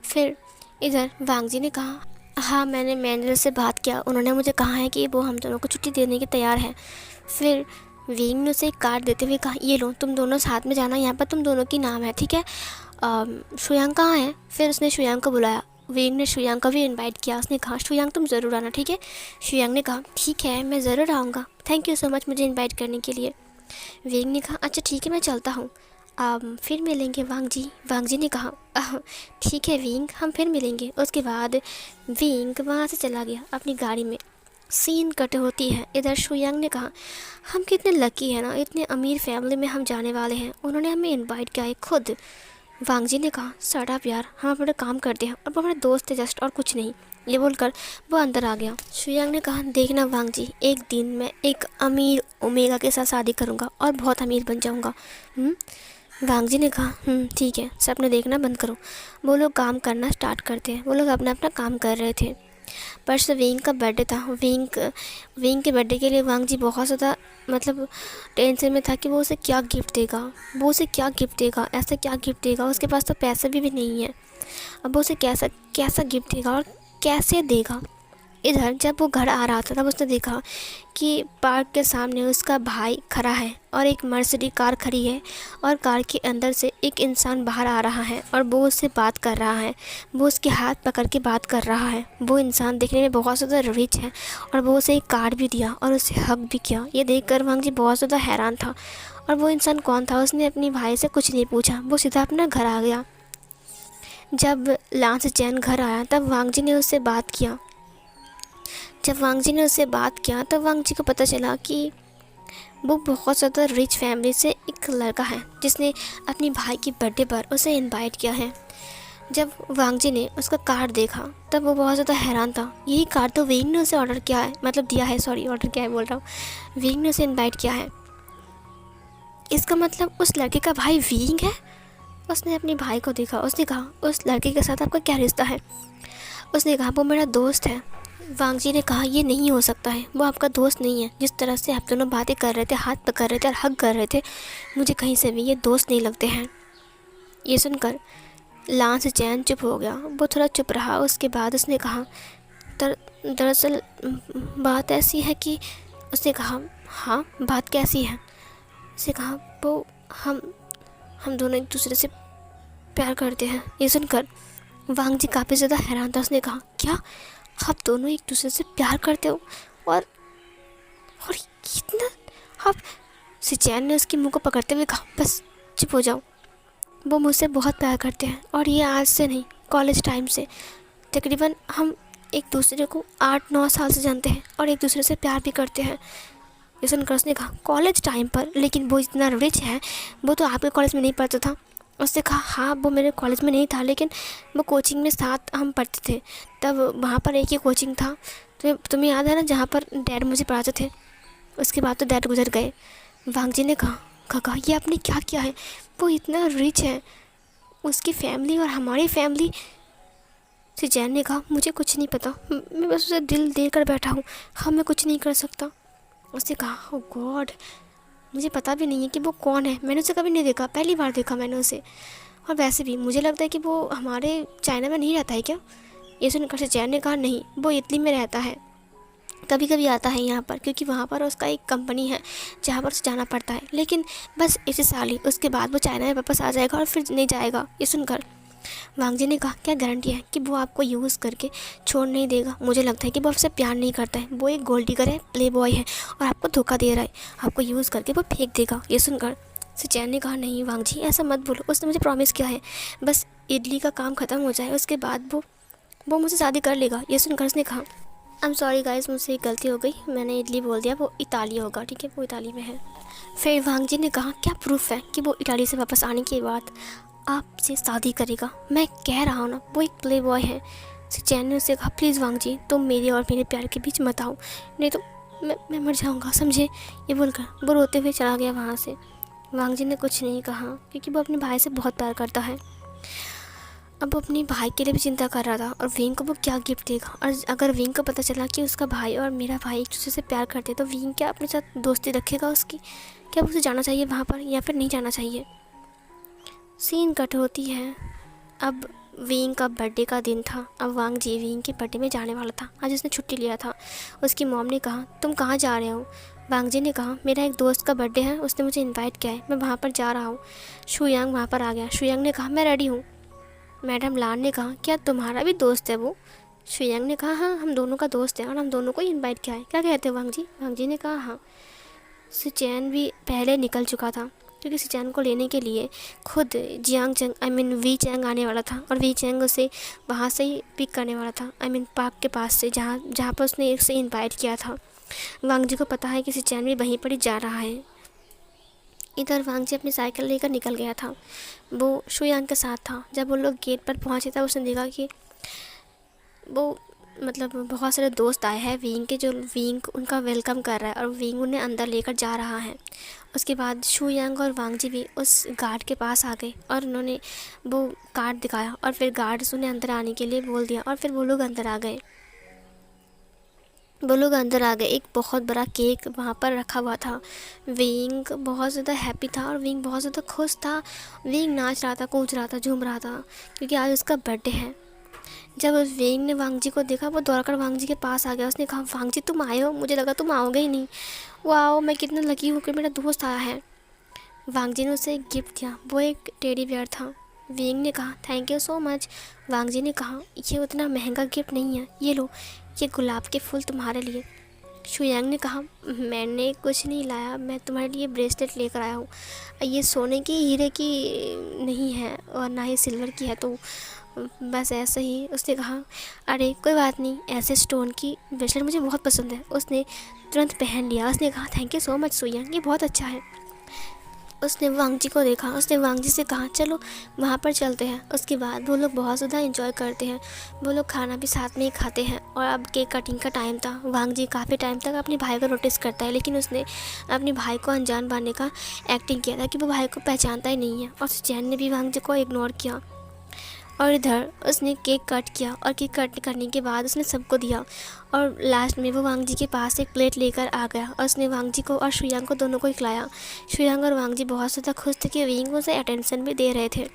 फिर। इधर वांग जी ने कहा, हाँ मैंने मैनेजर से बात किया, उन्होंने मुझे कहा है कि वो हम दोनों को छुट्टी देने के तैयार है। फिर वेंग ने उसे एक कार्ड देते हुए कहा, ये लो, तुम दोनों साथ में जाना, यहाँ पर तुम दोनों की नाम है, ठीक है? शुयांग कहाँ है? फिर उसने शुयांग को बुलाया। वेंग ने शुयांग को भी इनवाइट किया। उसने कहा, शुयांग तुम ज़रूर आना, ठीक है? शुयांग ने कहा, ठीक है, मैं ज़रूर आऊँगा, थैंक यू सो मच मुझे इनवाइट करने के लिए। वेंग ने कहा, अच्छा ठीक है, मैं चलता हूँ, फिर मिलेंगे वांग जी। वांग जी ने कहा, ठीक है वेंग, हम फिर मिलेंगे। उसके बाद वेंग वहाँ से चला गया अपनी गाड़ी में। सीन कट होती है। इधर शुयांग ने कहा, हम कितने लकी हैं ना, इतने अमीर फैमिली में हम जाने वाले हैं, उन्होंने हमें इनवाइट किया है खुद। वांग जी ने कहा, शट अप यार, हम अपना काम करते हैं और वो हमारे दोस्त थे जस्ट, और कुछ नहीं। ये बोलकर वो अंदर आ गया। शुयांग ने कहा, देखना वांग जी, एक दिन मैं एक अमीर ओमेगा के साथ शादी करूँगा और बहुत अमीर बन जाऊँगा। वांग जी ने कहा, ठीक है, सपने देखना बंद करो। वो लोग काम करना स्टार्ट करते हैं। वो लोग अपना अपना काम कर रहे थे। परसों वेंग का बर्थडे था। वेंग के बर्थडे के लिए वांग जी बहुत ज़्यादा मतलब टेंशन में था कि वो उसे क्या गिफ्ट देगा, वो उसे क्या गिफ्ट देगा, ऐसा क्या गिफ्ट देगा। उसके पास तो पैसे भी नहीं है, अब वो उसे कैसा कैसा गिफ्ट देगा और कैसे देगा। इधर जब वो घर आ रहा था तब उसने देखा कि पार्क के सामने उसका भाई खड़ा है और एक मर्सिडीज कार खड़ी है, और कार के अंदर से एक इंसान बाहर आ रहा है और वो उससे बात कर रहा है। वो उसके हाथ पकड़ के बात कर रहा है। वो इंसान देखने में बहुत ज़्यादा रिच है और वो उसे एक कार्ड भी दिया और उसे हक भी किया। ये देखकर वांग जी बहुत ज़्यादा हैरान था। और वो इंसान कौन था? उसने अपने भाई से कुछ नहीं पूछा, वो सीधा अपना घर आ गया। जब लांस चैन घर आया तब वांग जी ने उससे बात किया। तब वांग जी को पता चला कि वो बहुत ज़्यादा रिच फैमिली से एक लड़का है जिसने अपनी भाई की बर्थडे पर उसे इनवाइट किया है। जब वांग जी ने उसका कार्ड देखा तब वो बहुत ज़्यादा हैरान था। यही कार्ड तो वेंग ने उसे ऑर्डर किया है, मतलब दिया है, सॉरी ऑर्डर क्या है बोल रहा हूँ, वेंग ने उसे इनवाइट किया है। इसका मतलब उस लड़के का भाई वेंग है। उसने अपने भाई को देखा। उसने कहा, उस लड़के के साथ आपका क्या रिश्ता है? उसने कहा, वो मेरा दोस्त है। वांग जी ने कहा, ये नहीं हो सकता है, वो आपका दोस्त नहीं है। जिस तरह से आप दोनों बातें कर रहे थे, हाथ पकड़ रहे थे और हग कर रहे थे, मुझे कहीं से भी ये दोस्त नहीं लगते हैं। ये सुनकर लांस चैन चुप हो गया। वो थोड़ा चुप रहा। उसके बाद उसने कहा, दरअसल बात ऐसी है कि। उसने कहा, हाँ बात कैसी है? उसने कहा, वो हम दोनों एक दूसरे से प्यार करते हैं। ये सुनकर वांग जी काफ़ी ज़्यादा हैरान था। उसने कहा, क्या आप दोनों एक दूसरे से प्यार करते हो? और इतना आप? सिचैन ने उसके मुंह को पकड़ते हुए कहा, बस चुप हो जाओ। वो मुझसे बहुत प्यार करते हैं और ये आज से नहीं, कॉलेज टाइम से। तकरीबन हम एक दूसरे को 8-9 साल से जानते हैं और एक दूसरे से प्यार भी करते हैं। ये सुनकर उसने कहा, कॉलेज टाइम पर? लेकिन वो इतना रिच है, वो तो आपके कॉलेज में नहीं पढ़ता था। उसने कहा हाँ वो मेरे कॉलेज में नहीं था, लेकिन वो कोचिंग में साथ हम पढ़ते थे, तब वहाँ पर एक ही कोचिंग था। तो तुम्हें याद है ना जहाँ पर डैड मुझे पढ़ाते थे? उसके बाद तो डैड गुजर गए। वांग जी ने कहा काका ये आपने क्या किया है? वो इतना रिच है, उसकी फैमिली और हमारी फैमिली। सिचैन ने कहा मुझे कुछ नहीं पता, मैं बस उसे दिल दे कर बैठा हूँ, हाँ मैं कुछ नहीं कर सकता। उसने कहा ओह गॉड, मुझे पता भी नहीं है कि वो कौन है, मैंने उसे कभी नहीं देखा, पहली बार देखा मैंने उसे। और वैसे भी मुझे लगता है कि वो हमारे चाइना में नहीं रहता है क्या? ये सुनकर सिचैन ने कहा नहीं, वो इटली में रहता है, कभी कभी आता है यहाँ पर, क्योंकि वहाँ पर उसका एक कंपनी है जहाँ पर उसे जाना पड़ता है, लेकिन बस इसी साल ही, उसके बाद वो चाइना में वापस आ जाएगा और फिर नहीं जाएगा। ये सुनकर वांग जी ने कहा क्या गारंटी है कि वो आपको यूज़ करके छोड़ नहीं देगा? मुझे लगता है कि वो आपसे प्यार नहीं करता है, वो एक गोल्ड डिगर है, प्ले बॉय है और आपको धोखा दे रहा है, आपको यूज़ करके वो फेंक देगा। ये सुनकर सिचैन ने कहा नहीं वांग जी ऐसा मत बोलो, उसने मुझे प्रॉमिस किया है बस इडली का काम ख़त्म हो जाए उसके बाद वो मुझसे शादी कर लेगा। ये सुनकर उसने कहा आई एम सॉरी गाइस, मुझसे एक गलती हो गई, मैंने इडली बोल दिया, वो इताली होगा, ठीक है वो इताली में है। फिर वांग जी ने कहा क्या प्रूफ है कि वो इटाली से वापस आने के बाद आपसे शादी करेगा? मैं कह रहा हूँ ना वो एक प्ले बॉय है। सिचैन ने उससे कहा प्लीज़ वांग जी तुम मेरे और मेरे प्यार के बीच मत आओ, नहीं तो मैं मर जाऊँगा, समझे? ये बोलकर वो रोते हुए चला गया वहाँ से। वांग जी ने कुछ नहीं कहा क्योंकि वो अपने भाई से बहुत प्यार करता है। अब वो अपने भाई के लिए भी चिंता कर रहा था और विंग को वो क्या गिफ्ट देगा। और अगर विंग को पता चला कि उसका भाई और मेरा भाई एक दूसरे से प्यार करते तो विंग क्या अपने साथ दोस्ती रखेगा उसकी? क्या उसे जाना चाहिए वहाँ पर या फिर नहीं जाना चाहिए? सीन कट होती है। अब विंग का बर्थडे का दिन था। अब वांग जी विंग के बर्थडे में जाने वाला था, आज उसने छुट्टी लिया था। उसकी मॉम ने कहा तुम कहाँ जा रहे हो? वांग जी ने कहा मेरा एक दोस्त का बर्थडे है, उसने मुझे इनवाइट किया है, मैं वहाँ पर जा रहा हूँ। शुयांग वहाँ पर आ गया। शुयांग ने कहा मैं रेडी हूँ। मैडम लान ने कहा क्या तुम्हारा भी दोस्त है वो? शुयांग ने कहा हाँ हम दोनों का दोस्त है और हम दोनों को इनवाइट किया है, क्या कहते हो वांग जी? वांग जी ने कहा हाँ। सिचैन भी पहले निकल चुका था क्योंकि सिचैन को लेने के लिए खुद जियांग चैंग वी चैंग आने वाला था और वी चैंग उसे वहाँ से ही पिक करने वाला था, पार्क के पास से जहाँ जहाँ पर उसने एक से इनवाइट किया था। वांग जी को पता है कि सिचैन भी वहीं पर ही जा रहा है। इधर वांग जी अपनी साइकिल लेकर निकल गया था, वो शुयांग के साथ था। जब वो लोग गेट पर पहुँचे था उसने देखा कि वो बहुत सारे दोस्त आए हैं विंग के, जो विंग उनका वेलकम कर रहा है और विंग उन्हें अंदर लेकर जा रहा है। उसके बाद शुयांग और वांग जी भी उस गार्ड के पास आ गए और उन्होंने वो कार्ड दिखाया और फिर गार्ड्स उन्हें अंदर आने के लिए बोल दिया और फिर वो लोग अंदर आ गए। एक बहुत बड़ा केक वहाँ पर रखा हुआ था। विंग बहुत ज़्यादा हैप्पी था और विंग बहुत ज़्यादा खुश था। विंग नाच रहा था, कूद रहा था, झूम रहा था क्योंकि आज उसका बर्थडे है। जब उस विंग ने वांग जी को देखा वो दौड़कर वांग जी के पास आ गया। उसने कहा वांग जी तुम आए हो, मुझे लगा तुम आओगे ही नहीं। वाह मैं कितना लकी हूँ कि मेरा दोस्त आया है। वांग जी ने उसे एक गिफ्ट दिया, वो एक टेडी बियर था। विंग ने कहा थैंक यू सो मच। वांग जी ने कहा ये उतना महंगा गिफ्ट नहीं है, ये लो, ये गुलाब के फूल तुम्हारे लिए। शुयांग ने कहा मैंने कुछ नहीं लाया, मैं तुम्हारे लिए ब्रेसलेट लेकर आया हूँ, ये सोने की हीरे की नहीं है और ना ही सिल्वर की है, तो बस ऐसे ही। उसने कहा अरे कोई बात नहीं, ऐसे स्टोन की ब्रेसलेट मुझे बहुत पसंद है। उसने तुरंत पहन लिया। उसने कहा थैंक यू सो मच शुयांग, ये बहुत अच्छा है। उसने वांग जी को देखा, उसने वांग जी से कहा चलो वहाँ पर चलते हैं। उसके बाद वो लोग बहुत ज़्यादा एंजॉय करते हैं, वो लोग खाना भी साथ में ही खाते हैं। और अब केक कटिंग का टाइम था। वांग जी काफ़ी टाइम तक अपने भाई को नोटिस करता है, लेकिन उसने अपने भाई को अनजान मानने का एक्टिंग किया था कि वो भाई को पहचानता ही नहीं है। और चैन ने भी वांग जी को इग्नोर किया और इधर उसने केक कट किया और केक कट करने के बाद उसने सबको दिया और लास्ट में वो वांग जी के पास एक प्लेट लेकर आ गया और उसने वांग जी को और शुयांग को दोनों को खिलाया। शुयांग और वांग जी बहुत ज़्यादा खुश थे कि विंग उसे अटेंशन भी दे रहे थे।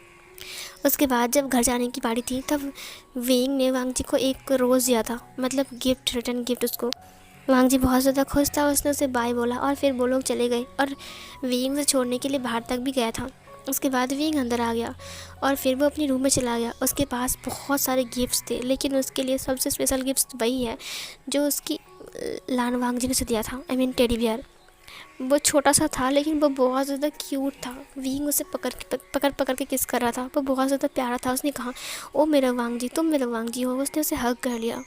उसके बाद जब घर जाने की बारी थी तब विंग ने वांग जी को एक रोज़ दिया था, गिफ्ट, रिटर्न गिफ्ट उसको। वांग जी बहुत ज़्यादा खुश था, उसने उसे बाय बोला और फिर वो लोग चले गए और विंग से छोड़ने के लिए बाहर तक भी गया था। उसके बाद विंग अंदर आ गया और फिर वो अपनी रूम में चला गया। उसके पास बहुत सारे गिफ्ट्स थे, लेकिन उसके लिए सबसे स्पेशल गिफ्ट वही है जो उसकी लान वांग जी ने उसे दिया था, टेडी बियर। वो छोटा सा था लेकिन वो बहुत ज़्यादा क्यूट था। विंग उसे पकड़ के किस कर रहा था, वो बहुत ज़्यादा प्यारा था। उसने कहा ओ मेरा वांग जी, तुम मेरा वांग जी हो। उसने उसे हग कर लिया।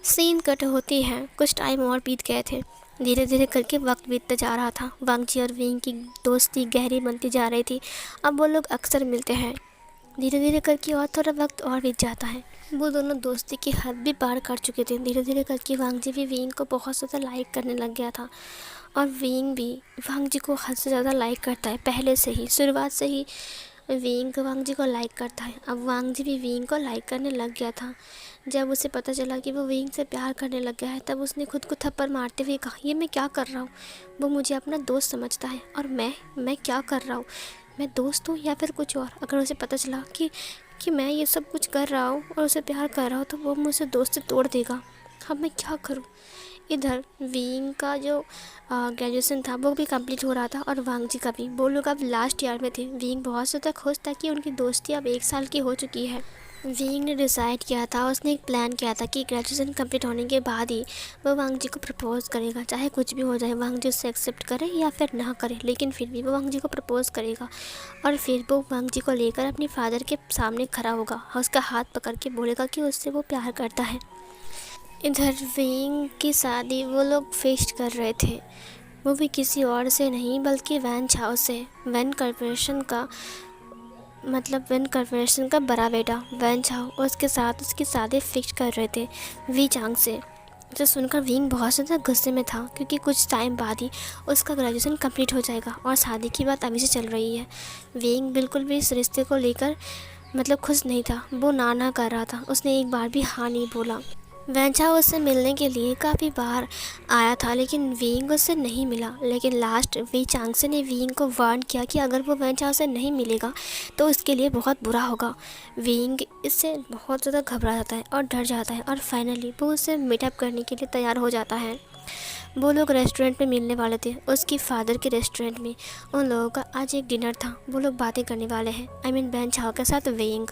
सीन कट होती है। कुछ टाइम और बीत गए थे। धीरे धीरे करके वक्त बीतता जा रहा था। वांग जी और विंग की दोस्ती गहरी बनती जा रही थी। अब वो लोग अक्सर मिलते हैं। धीरे धीरे करके और थोड़ा वक्त और बीत जाता है। वो दोनों दोस्ती की हद भी पार कर चुके थे। धीरे धीरे करके वांग जी भी विंग को बहुत ज़्यादा लाइक करने लग गया था और विंग भी वांग जी को हद से ज़्यादा लाइक करता है। पहले से ही, शुरुआत से ही विंग वांग जी को लाइक करता है। अब वांग जी भी विंग को लाइक करने लग गया था। जब उसे पता चला कि वो विंग से प्यार करने लग गया है, तब उसने खुद को थप्पड़ मारते हुए कहा, ये मैं क्या कर रहा हूँ? वो मुझे अपना दोस्त समझता है और मैं क्या कर रहा हूँ? मैं दोस्त हूँ या फिर कुछ और? अगर उसे पता चला कि मैं ये सब कुछ कर रहा हूँ और उसे प्यार कर रहा हूँ, तो वो मुझसे दोस्ती तोड़ देगा। अब मैं क्या करूँ? इधर विंग का जो ग्रेजुएशन था वो भी कंप्लीट हो रहा था और वांग जी का भी। वो लोग अब लास्ट ईयर में थे। विंग बहुत ज़्यादा खुश था कि उनकी दोस्ती अब 1 साल की हो चुकी है। विंग ने डिसाइड किया था, उसने एक प्लान किया था कि ग्रेजुएशन कंप्लीट होने के बाद ही वो वांग जी को प्रपोज़ करेगा। चाहे कुछ भी हो जाए, वांग जी उससे एक्सेप्ट करे या फिर ना करे, लेकिन फिर भी वो वांग जी को प्रपोज़ करेगा। और फिर वो वांग जी को लेकर अपने फादर के सामने खड़ा होगा और उसका हाथ पकड़ के बोलेगा कि उससे वो प्यार करता है। इधर विंग की शादी वो लोग फिक्स कर रहे थे। वो भी किसी और से नहीं बल्कि वैन झाओ से। वैन कॉर्पोरेशन का बड़ा बेटा वैन झाओ और उसके साथ उसकी शादी फिक्स कर रहे थे वी चांग से। जो सुनकर विंग बहुत ज़्यादा गुस्से में था, क्योंकि कुछ टाइम बाद ही उसका ग्रेजुएशन कंप्लीट हो जाएगा और शादी की बात अभी से चल रही है। विंग बिल्कुल भी इस रिश्ते को लेकर खुश नहीं था। वो ना कर रहा था। उसने एक बार भी हाँ नहीं बोला। वैंचा उससे मिलने के लिए काफ़ी बार आया था, लेकिन विंग उससे नहीं मिला। लेकिन लास्ट वी चांगसे ने विंग को वार्न किया कि अगर वो वैंचा से नहीं मिलेगा तो उसके लिए बहुत बुरा होगा। विंग इससे बहुत ज़्यादा घबरा जाता है और डर जाता है और फाइनली वो उससे मीटअप करने के लिए तैयार हो जाता है। वो लोग रेस्टोरेंट में मिलने वाले थे, उसकी फादर के रेस्टोरेंट में। उन लोगों का आज एक डिनर था। वो लोग बातें करने वाले हैं, वैंचाओ के साथ विंग।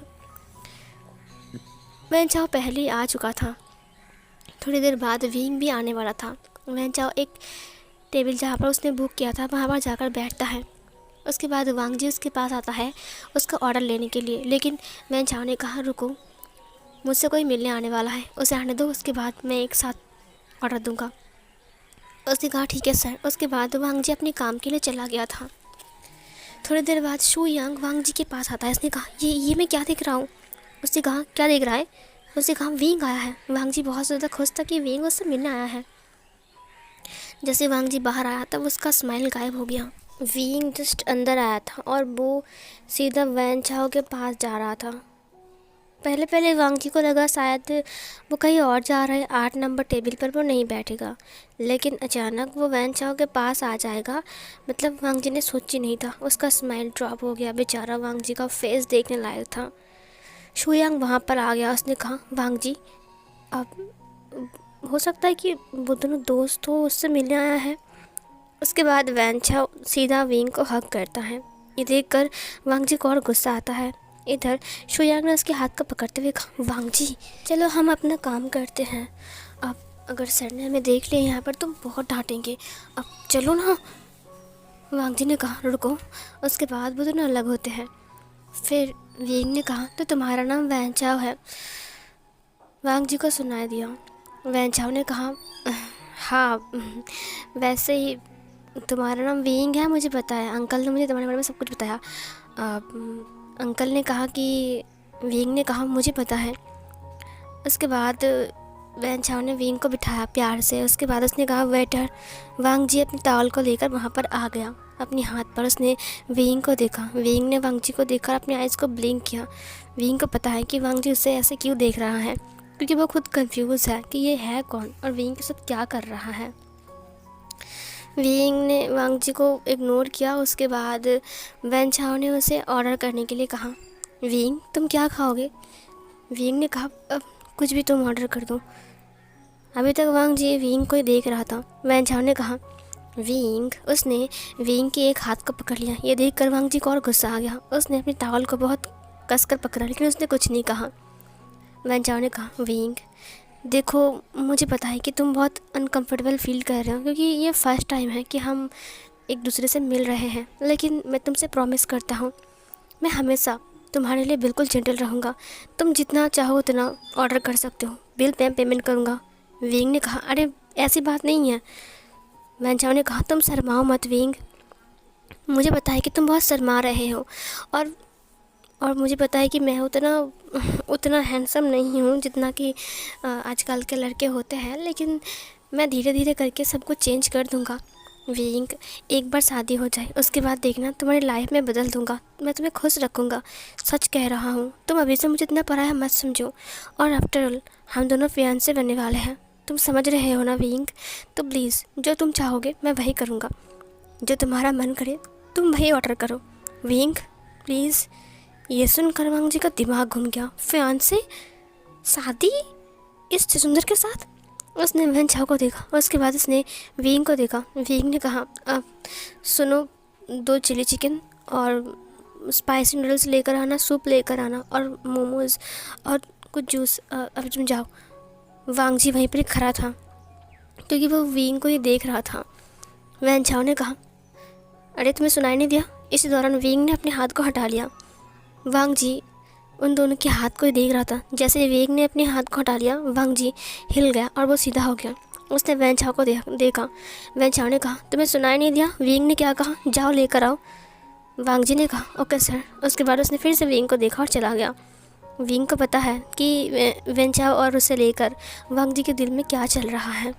वैंचाओ पहले ही आ चुका था। थोड़ी देर बाद विंग भी आने वाला था। वैंचाओ एक टेबल जहाँ पर उसने बुक किया था वहाँ पर जाकर बैठता है। उसके बाद वांग जी उसके पास आता है उसका ऑर्डर लेने के लिए, लेकिन वैंचाओ ने कहा, रुको, मुझसे कोई मिलने आने वाला है, उसे आने दो, उसके बाद मैं एक साथ ऑर्डर दूंगा। उसने कहा, ठीक है सर। उसके बाद वांग जी अपने काम के लिए चला गया था। थोड़ी देर बाद शू यांग वांग जी के पास आता है। उसने कहा, ये मैं क्या देख रहा हूँ? उसने कहा, क्या देख रहा है? उसने कहा, विंग आया है। वांग जी बहुत ज़्यादा खुश था कि विंग उससे मिलने आया है। जैसे वांग जी बाहर आया तब उसका स्माइल गायब हो गया। विंग जस्ट अंदर आया था और वो सीधा वैन चाओ के पास जा रहा था। पहले पहले वांग जी को लगा शायद वो कहीं और जा रहा है, 8 नंबर टेबल पर वो नहीं बैठेगा, लेकिन अचानक वो वैन चाओ के पास आ जाएगा। वांग जी ने सोची नहीं था। उसका स्माइल ड्रॉप हो गया। बेचारा वांग जी का फेस देखने लायक था। शू यांग वहाँ पर आ गया। उसने कहा, वांग जी, अब हो सकता है कि वो दोनों दोस्त हो, उससे मिलने आया है। उसके बाद वैंचा सीधा विंग को हक करता है। ये देखकर वांग जी को और गुस्सा आता है। इधर शू यांग ने उसके हाथ को पकड़ते हुए कहा, वांग जी, चलो हम अपना काम करते हैं। अब अगर सर ने हमें देख लिया यहाँ पर तो बहुत डांटेंगे। अब चलो ना। वांग जी ने कहा, रुको। उसके बाद वो दोनों अलग होते हैं। फिर विंग ने कहा, तो तुम्हारा नाम वैंचाओ है? वांग जी को सुनाई दिया। वैंचाओ ने कहा, हाँ, वैसे ही तुम्हारा नाम विंग है, मुझे पता है। अंकल ने मुझे तुम्हारे बारे में सब कुछ बताया। अंकल ने कहा कि विंग ने कहा, मुझे पता है। उसके बाद वैंचाओ ने विंग को बिठाया प्यार से। उसके बाद उसने कहा, वेटर। वांग जी अपनी टॉवल को लेकर वहाँ पर आ गया। अपने हाथ पर उसने विंग को देखा। विंग ने वांग जी को देखकर अपने आइज़ को ब्लिंक किया। विंग को पता है कि वांग जी उसे ऐसे क्यों देख रहा है, क्योंकि वो खुद कंफ्यूज है कि ये है कौन और विंग के साथ क्या कर रहा है। विंग ने वांग जी को इग्नोर किया। उसके बाद वैंचाओ ने उसे ऑर्डर करने के लिए कहा, विंग, तुम क्या खाओगे? विंग ने कहा, अब कुछ भी तुम ऑर्डर कर दो। अभी तक वांग जी विंग को ही देख रहा था। वैंचाओ ने कहा, विंग। उसने विंग के एक हाथ को पकड़ लिया। ये देखकर वांग जी को और गुस्सा आ गया। उसने अपनी टॉवल को बहुत कसकर पकड़ा, लेकिन उसने कुछ नहीं कहा। वैंचाओ ने कहा, विंग, देखो, मुझे पता है कि तुम बहुत अनकंफर्टेबल फील कर रहे हो, क्योंकि ये फर्स्ट टाइम है कि हम एक दूसरे से मिल रहे हैं, लेकिन मैं तुमसे प्रॉमिस करता हूँ, मैं हमेशा तुम्हारे लिए बिल्कुल जेंटल रहूँगा। तुम जितना चाहो उतना ऑर्डर कर सकते हो, बिल मैं पेमेंट करूँगा। विंग ने कहा, अरे ऐसी बात नहीं है, वैन चाओ ने कहा, तुम शर्माओ मत विंग, मुझे पता है कि तुम बहुत शर्मा रहे हो, और और मुझे पता है कि मैं उतना हैंडसम नहीं हूँ जितना कि आजकल के लड़के होते हैं, लेकिन मैं धीरे धीरे करके सब कुछ चेंज कर दूँगा। विंग, एक बार शादी हो जाए उसके बाद देखना, तुम्हारी लाइफ में बदल दूँगा, मैं तुम्हें खुश रखूँगा, सच कह रहा हूँ। तुम अभी से मुझे इतना पराया मत समझो, और आफ्टर ऑल हम दोनों फियांसे बनने वाले हैं, तुम समझ रहे हो ना विंग। तो प्लीज़ जो तुम चाहोगे मैं वही करूँगा, जो तुम्हारा मन करे तुम वही ऑर्डर करो। Wing please. ये सुनकर वांग जी का दिमाग घूम गया। फियांसे, शादी इस सुंदर के साथ? उसने वैन चाओ को देखा और उसके बाद उसने विंग को देखा। विंग ने कहा, अब सुनो, 2 चिली चिकन और स्पाइसी नूडल्स लेकर आना, सूप लेकर आना, और मोमोज़ और कुछ जूस। अब तुम जाओ। वांग जी वहीं पर खड़ा था क्योंकि वो विंग को ही देख रहा था। वैन चाओ ने कहा, अरे तुम्हें सुनाई नहीं दिया? इसी दौरान विंग ने अपने हाथ को हटा लिया। वांग जी उन दोनों के हाथ को ही देख रहा था। जैसे विंग ने अपने हाथ को हटा लिया, वांग जी हिल गया और वो सीधा हो गया। उसने वैन चाओ को देखा। वैन चाओ ने कहा, तुम्हें सुनाई नहीं दिया विंग ने क्या कहा? जाओ लेकर आओ। वांग जी ने कहा, ओके सर। उसके बाद उसने फिर से विंग को देखा और चला गया। विंग को पता है कि वैन चाओ और उसे लेकर वांग जी के दिल में क्या चल रहा है।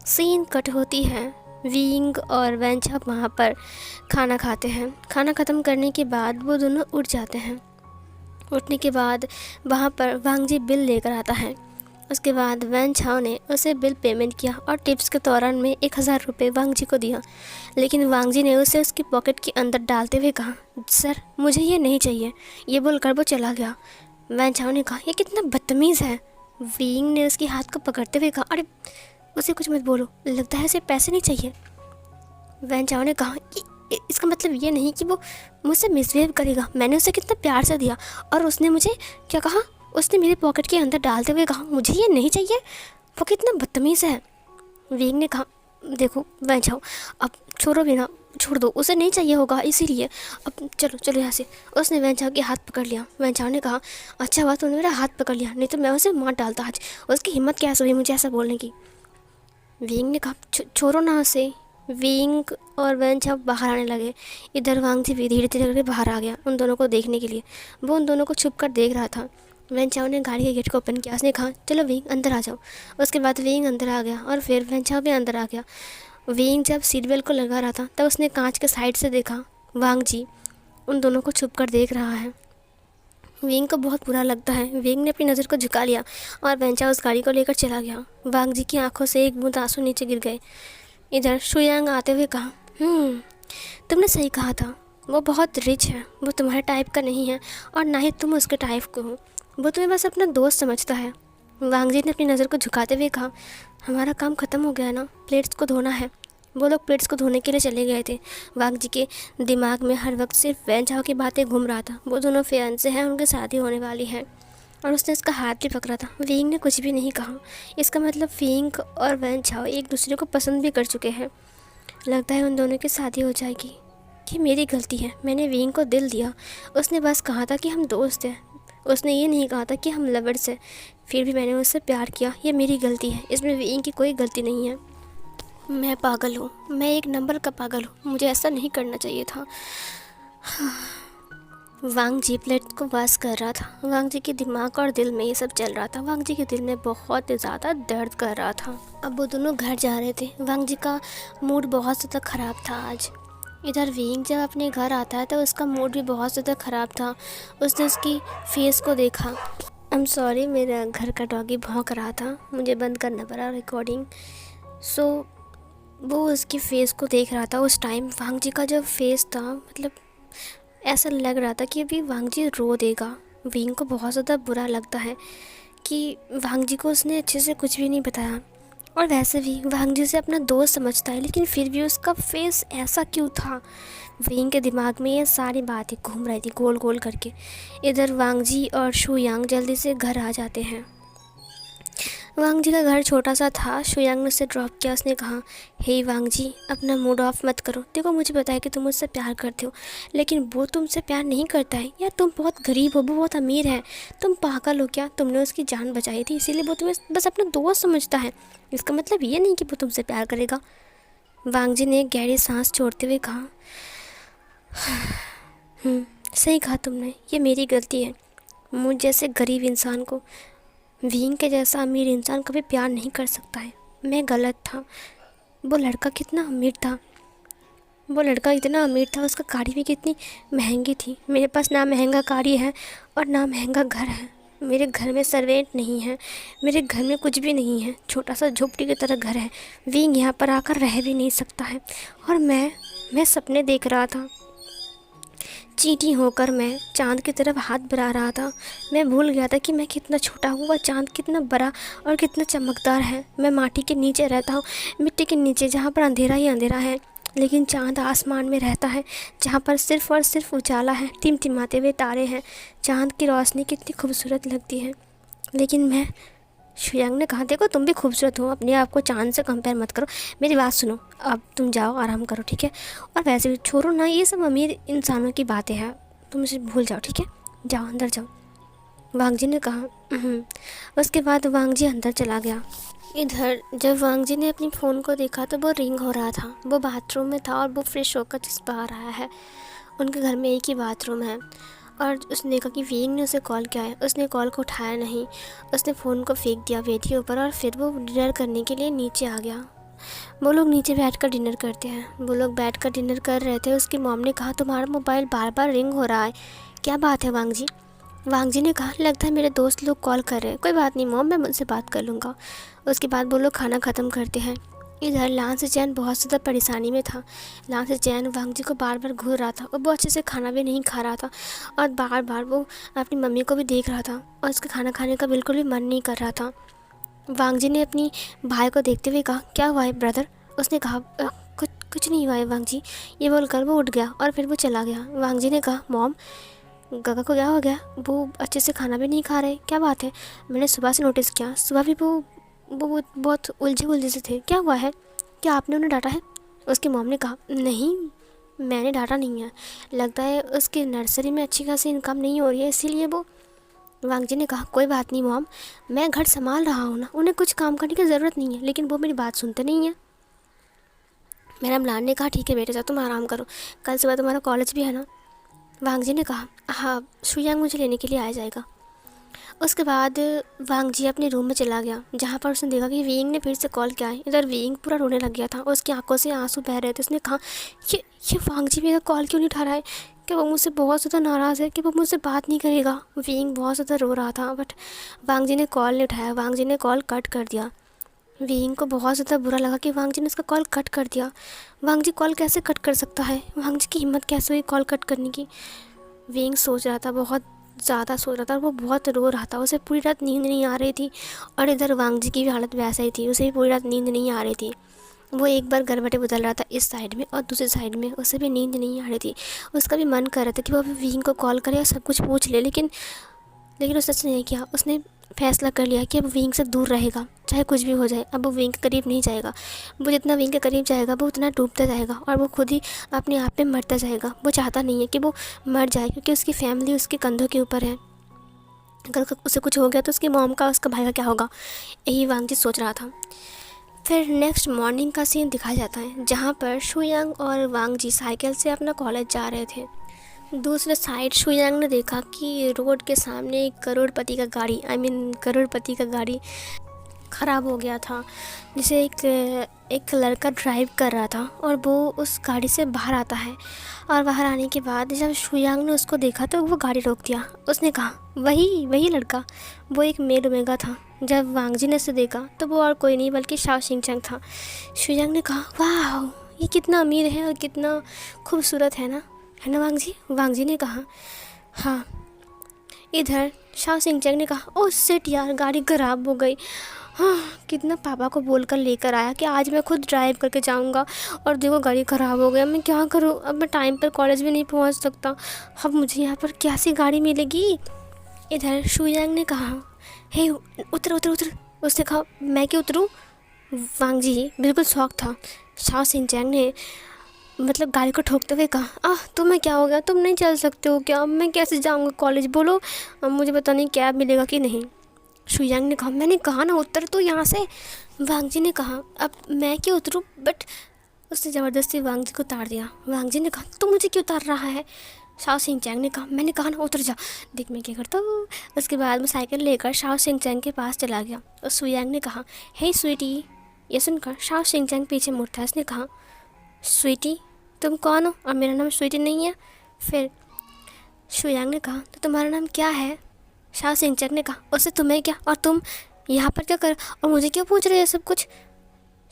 सीन कट होती है। विंग और वैन चाओ वहाँ पर खाना खाते हैं। खाना ख़त्म करने के बाद वो दोनों उठ जाते हैं। उठने के बाद वहाँ पर वांग जी बिल लेकर आता है। उसके बाद वैन चाओ ने उसे बिल पेमेंट किया और टिप्स के दौरान में 1000 रुपये वांग जी को दिया। लेकिन वांग जी ने उसे उसकी पॉकेट के अंदर डालते हुए कहा, सर मुझे ये नहीं चाहिए। ये बोलकर वो चला गया। वैन चाओ ने कहा, ये कितना बदतमीज़ है। विंग ने उसके हाथ को पकड़ते हुए कहा, अरे उसे कुछ मत बोलो, लगता है उसे पैसे नहीं चाहिए। वैन चाओ ने कहा, इसका मतलब ये नहीं कि वो मुझसे मिसबिहेव करेगा। मैंने उसे कितना प्यार से दिया और उसने मुझे क्या कहा? उसने मेरे पॉकेट के अंदर डालते हुए कहा, मुझे ये नहीं चाहिए। वो कितना बदतमीज़ है। विंग ने कहा, देखो वैन चाओ, अब छोड़ो भी ना, छोड़ दो, उसे नहीं चाहिए होगा इसीलिए। अब चलो चलो यहाँ से। उसने वैन चाओ के हाथ पकड़ लिया। वैन चाओ ने कहा, अच्छा हुआ तुमने मेरा हाथ पकड़ लिया, नहीं तो मैं उसे मार डालता आज। उसकी हिम्मत कैसे हुई मुझे ऐसा बोलने की। विंग ने कहा, छोड़ो ना उसे। विंग और वैन चाओ बाहर आने लगे। इधर वांग जी भी धीरे धीरे करके बाहर आ गया उन दोनों को देखने के लिए। वो उन दोनों को छुप कर देख रहा था। वैन चाओ ने गाड़ी के गेट को ओपन किया। उसने कहा, चलो विंग अंदर आ जाओ। उसके बाद विंग अंदर आ गया और फिर वैन चाओ भी अंदर आ गया। विंग जब सीट बेल्ट को लगा रहा था तब उसने कांच के साइड से देखा, वांग जी उन दोनों को छुप कर देख रहा है। विंग को बहुत बुरा लगता है। विंग ने अपनी नज़र को झुका लिया और वैन चाओ उस गाड़ी को लेकर चला गया। वांग जी की आंखों से एक बूंद आंसू नीचे गिर गए। इधर शुयांग आते हुए कहा, तुमने सही कहा था, वो बहुत रिच है, वो तुम्हारे टाइप का नहीं है और ना ही तुम उसके टाइप को हो। वो तुम्हें बस अपना दोस्त समझता है। वांग जी ने अपनी नज़र को झुकाते हुए कहा, हमारा काम ख़त्म हो गया ना, प्लेट्स को धोना है। वो लोग प्लेट्स को धोने के लिए चले गए थे। वांग जी के दिमाग में हर वक्त सिर्फ वैन चाओ की बातें घूम रहा था। वो दोनों फियांसे हैं, उनकी शादी होने वाली है, और उसने उसका हाथ भी पकड़ा था। विंग ने कुछ भी नहीं कहा। इसका मतलब विंग और वैन चाओ एक दूसरे को पसंद भी कर चुके हैं। लगता है उन दोनों की शादी हो जाएगी। कि मेरी गलती है, मैंने विंग को दिल दिया। उसने बस कहा था कि हम दोस्त हैं, उसने ये नहीं कहा था कि हम लवर्स हैं। फिर भी मैंने उससे प्यार किया, ये मेरी गलती है, इसमें विंग की कोई गलती नहीं है। मैं पागल हूँ, मैं एक नंबर का पागल हूँ, मुझे ऐसा नहीं करना चाहिए था। वांग जी प्लेट को वाश कर रहा था। वांग जी के दिमाग और दिल में ये सब चल रहा था। वांग जी के दिल में बहुत ज़्यादा दर्द कर रहा था। अब वो दोनों घर जा रहे थे। वांग जी का मूड बहुत ज़्यादा ख़राब था आज। इधर विंग जब अपने घर आता है तो उसका मूड भी बहुत ज़्यादा ख़राब था। उसने उसकी फेस को देखा। आई एम सॉरी, मेरा घर का डॉगी भौंक रहा था, मुझे बंद करना पड़ा रिकॉर्डिंग। सो वो उसकी फ़ेस को देख रहा था। उस टाइम वांग जी का जो फेस था, मतलब ऐसा लग रहा था कि अभी वांग जी रो देगा। विंग को बहुत ज़्यादा बुरा लगता है कि वांग जी को उसने अच्छे से कुछ भी नहीं बताया, और वैसे भी वांग जी से अपना दोस्त समझता है, लेकिन फिर भी उसका फेस ऐसा क्यों था। विंग के दिमाग में ये सारी बातें घूम रही थी गोल गोल करके। इधर वांग जी और शुयांग जल्दी से घर आ जाते हैं। वांग जी का घर छोटा सा था। शुयांग ने उसे ड्रॉप किया। उसने कहा, हे वांग जी, अपना मूड ऑफ मत करो। देखो मुझे पता है कि तुम मुझसे प्यार करते हो, लेकिन वो तुमसे प्यार नहीं करता है। यार तुम बहुत गरीब हो, वो बहुत अमीर है। तुम पागल हो क्या? तुमने उसकी जान बचाई थी, इसीलिए वो तुम्हें बस अपना दोस्त समझता है। इसका मतलब ये नहीं कि वो तुमसे प्यार करेगा। वांग जी ने गहरी सांस छोड़ते हुए कहा, सही कहा तुमने, ये मेरी गलती है। मुझ जैसे गरीब इंसान को विंग के जैसा अमीर इंसान कभी प्यार नहीं कर सकता है। मैं गलत था। वो लड़का कितना अमीर था, वो लड़का इतना अमीर था, उसका गाड़ी भी कितनी महंगी थी। मेरे पास ना महंगा गाड़ी है और ना महंगा घर है। मेरे घर में सर्वेंट नहीं है, मेरे घर में कुछ भी नहीं है। छोटा सा झोपड़ी की तरह घर है। विंग यहाँ पर आकर रह भी नहीं सकता है। और मैं सपने देख रहा था। चींटी होकर मैं चांद की तरफ हाथ बढ़ा रहा था। मैं भूल गया था कि मैं कितना छोटा हूँ और चांद कितना बड़ा और कितना चमकदार है। मैं माटी के नीचे रहता हूँ, मिट्टी के नीचे, जहाँ पर अंधेरा ही अंधेरा है। लेकिन चांद आसमान में रहता है, जहाँ पर सिर्फ़ और सिर्फ उजाला है, टिमटिमाते हुए तारे हैं। चांद की रोशनी कितनी खूबसूरत लगती है। लेकिन मैं, शुयांग ने कहा, देखो तुम भी खूबसूरत हो, अपने आप को चांद से कंपेयर मत करो। मेरी बात सुनो, अब तुम जाओ आराम करो, ठीक है। और वैसे भी छोड़ो ना, ये सब अमीर इंसानों की बातें हैं, तुम इसे भूल जाओ, ठीक है। जाओ अंदर जाओ, वांग जी ने कहा। उसके बाद वांग जी अंदर चला गया। इधर जब वांग जी ने अपनी फ़ोन को देखा तो वो रिंग हो रहा था। वो बाथरूम में था और वो फ्रेश होकर चिपका रहा है। उनके घर में एक ही बाथरूम है। और उसने देखा कि विंग ने उसे कॉल किया है। उसने कॉल को उठाया नहीं। उसने फ़ोन को फेंक दिया बेड के ऊपर और फिर वो डिनर करने के लिए नीचे आ गया। वो लोग नीचे बैठकर डिनर करते हैं। वो लोग बैठकर डिनर कर रहे थे। उसकी मॉम ने कहा, तुम्हारा मोबाइल बार बार रिंग हो रहा है, क्या बात है वांग जी? वांग जी ने कहा, लगता है मेरे दोस्त लोग कॉल कर रहे हैं। कोई बात नहीं मॉम, मैं उनसे बात कर लूँगा। उसके बाद वो लोग खाना ख़त्म करते हैं। इधर लांस चैन बहुत ज़्यादा परेशानी में था। लांस चैन वांग जी को बार बार घूर रहा था और वो अच्छे से खाना भी नहीं खा रहा था और बार बार वो अपनी मम्मी को भी देख रहा था और उसका खाना खाने का बिल्कुल भी मन नहीं कर रहा था। वांग जी ने अपनी भाई को देखते हुए कहा, क्या हुआ है ब्रदर? उसने कहा, कुछ नहीं हुआ है वांग जी। ये बोलकर वो उठ गया और फिर वो चला गया। वांग जी ने कहा, मॉम गगा को क्या हो गया? वो अच्छे से खाना भी नहीं खा रहे, क्या बात है? मैंने सुबह से नोटिस किया, सुबह भी वो बहुत उलझे से थे, क्या हुआ है? क्या आपने उन्हें डांटा है? उसकी मॉम ने कहा, नहीं मैंने डांटा नहीं है, लगता है उसकी नर्सरी में अच्छी खासी इनकम नहीं हो रही है इसीलिए वो। वांग जी ने कहा, कोई बात नहीं मॉम, मैं घर संभाल रहा हूँ ना, उन्हें कुछ काम करने की ज़रूरत नहीं है, लेकिन वो मेरी बात सुनते नहीं है। मेरा म्लान ने कहा, ठीक है बेटे, जाओ तुम आराम करो, कल सुबह तुम्हारा कॉलेज भी है ना। वांग जी ने कहा, हाँ शुयांग मुझे लेने के लिए आ जाएगा। उसके बाद वांग जी अपने रूम में चला गया, जहाँ पर उसने देखा कि विंग ने फिर से कॉल किया है। इधर विंग पूरा रोने लग गया था और उसकी आंखों से आंसू बह रहे थे। उसने कहा, ये वांग जी मेरा कॉल क्यों नहीं उठा रहा है? कि वो मुझसे बहुत ज़्यादा नाराज़ है, कि वो मुझसे बात नहीं करेगा। विंग बहुत ज़्यादा रो रहा था बट वांग जी ने कॉल नहीं उठाया। वांग जी ने कॉल कट कर दिया। विंग को बहुत ज़्यादा बुरा लगा कि वांग जी ने उसका कॉल कट कर दिया। वांग जी कॉल कैसे कट कर सकता है? वांग जी की हिम्मत कैसे हुई कॉल कट करने की? विंग सोच रहा था, बहुत ज़्यादा सोच रहा था और वो बहुत रो रहा था। उसे पूरी रात नींद नहीं आ रही थी और इधर वांग जी की भी हालत वैसा ही थी, उसे भी पूरी रात नींद नहीं आ रही थी। वो एक बार गरबटे बदल रहा था इस साइड में और दूसरी साइड में, उसे भी नींद नहीं आ रही थी। उसका भी मन कर रहा था कि वो अभी विंग को कॉल करे और सब कुछ पूछ ले, लेकिन उसने नहीं किया। उसने फैसला कर लिया कि अब विंग से दूर रहेगा, चाहे कुछ भी हो जाए। अब वो विंग के करीब नहीं जाएगा। वो जितना विंग के करीब जाएगा वो उतना डूबता जाएगा और वो खुद ही अपने आप में मरता जाएगा। वो चाहता नहीं है कि वो मर जाए, क्योंकि उसकी फैमिली उसके कंधों के ऊपर है। अगर उसे कुछ हो गया तो उसकी मॉम का, उसका भाई का क्या होगा? यही वांग जी सोच रहा था। फिर नेक्स्ट मॉर्निंग का सीन दिखाया जाता है, जहाँ पर शुयांग और वांग जी साइकिल से अपना कॉलेज जा रहे थे। दूसरे साइड शुयांग ने देखा कि रोड के सामने एक करोड़पति का गाड़ी ख़राब हो गया था, जिसे एक लड़का ड्राइव कर रहा था और वो उस गाड़ी से बाहर आता है। और बाहर आने के बाद जब शुयांग ने उसको देखा तो वो गाड़ी रोक दिया। उसने कहा, वही लड़का। वो एक मेल ओमेगा था। जब वांग जी ने उसे देखा तो वो और कोई नहीं बल्कि शाओ शिंगचैंग था। शुयांग ने कहा, वाह ये कितना अमीर है और कितना खूबसूरत है ना वांग जी? वांग जी ने कहा, हाँ। इधर शाओ शिंगचैंग ने कहा, ओह शिट यार, गाड़ी ख़राब हो गई। हाँ, कितना पापा को बोलकर लेकर आया कि आज मैं खुद ड्राइव करके जाऊंगा और देखो गाड़ी ख़राब हो गया। मैं क्या करूँ? अब मैं टाइम पर कॉलेज भी नहीं पहुंच सकता। अब मुझे यहाँ पर कैसी गाड़ी मिलेगी? इधर शुयांग ने कहा, हे उतर उतर उतर। उसने कहा, मैं क्यों उतरूँ? वांग जी बिल्कुल शौक था। शाओ शिंगचैंग ने गाड़ी को ठोकते हुए कहा, तुम्हें क्या हो गया? तुम नहीं चल सकते हो क्या? मैं कैसे जाऊँगा कॉलेज? बोलो, अब मुझे पता नहीं कैब मिलेगा कि नहीं। शुयांग ने कहा, मैंने कहा ना उतर तो यहाँ से। वांग जी ने कहा, अब मैं क्यों उतरूँ? बट उसने ज़बरदस्ती वांग जी को उतार दिया। वांग जी ने कहा तू मुझे क्यों उतार रहा है? शाओ सिंह चैंग ने कहा मैंने कहा ना उतर जा, देख मैं क्या करता हूँ। उसके बाद वो साइकिल लेकर शाओ सिंह चैंग के पास चला गया और सुयांग ने कहा हे स्वीटी। ये सुनकर शाओ सिंह चैंग पीछे मुड़ता, उसने कहा स्वीटी तुम कौन हो और मेरा नाम स्वीटी नहीं है? फिर शुयांग ने कहा तो तुम्हारा नाम क्या है? शाओ सिंह चैंग ने कहा उससे तुम्हें क्या, और तुम यहाँ पर क्या कर और मुझे क्यों पूछ रहे हो सब कुछ?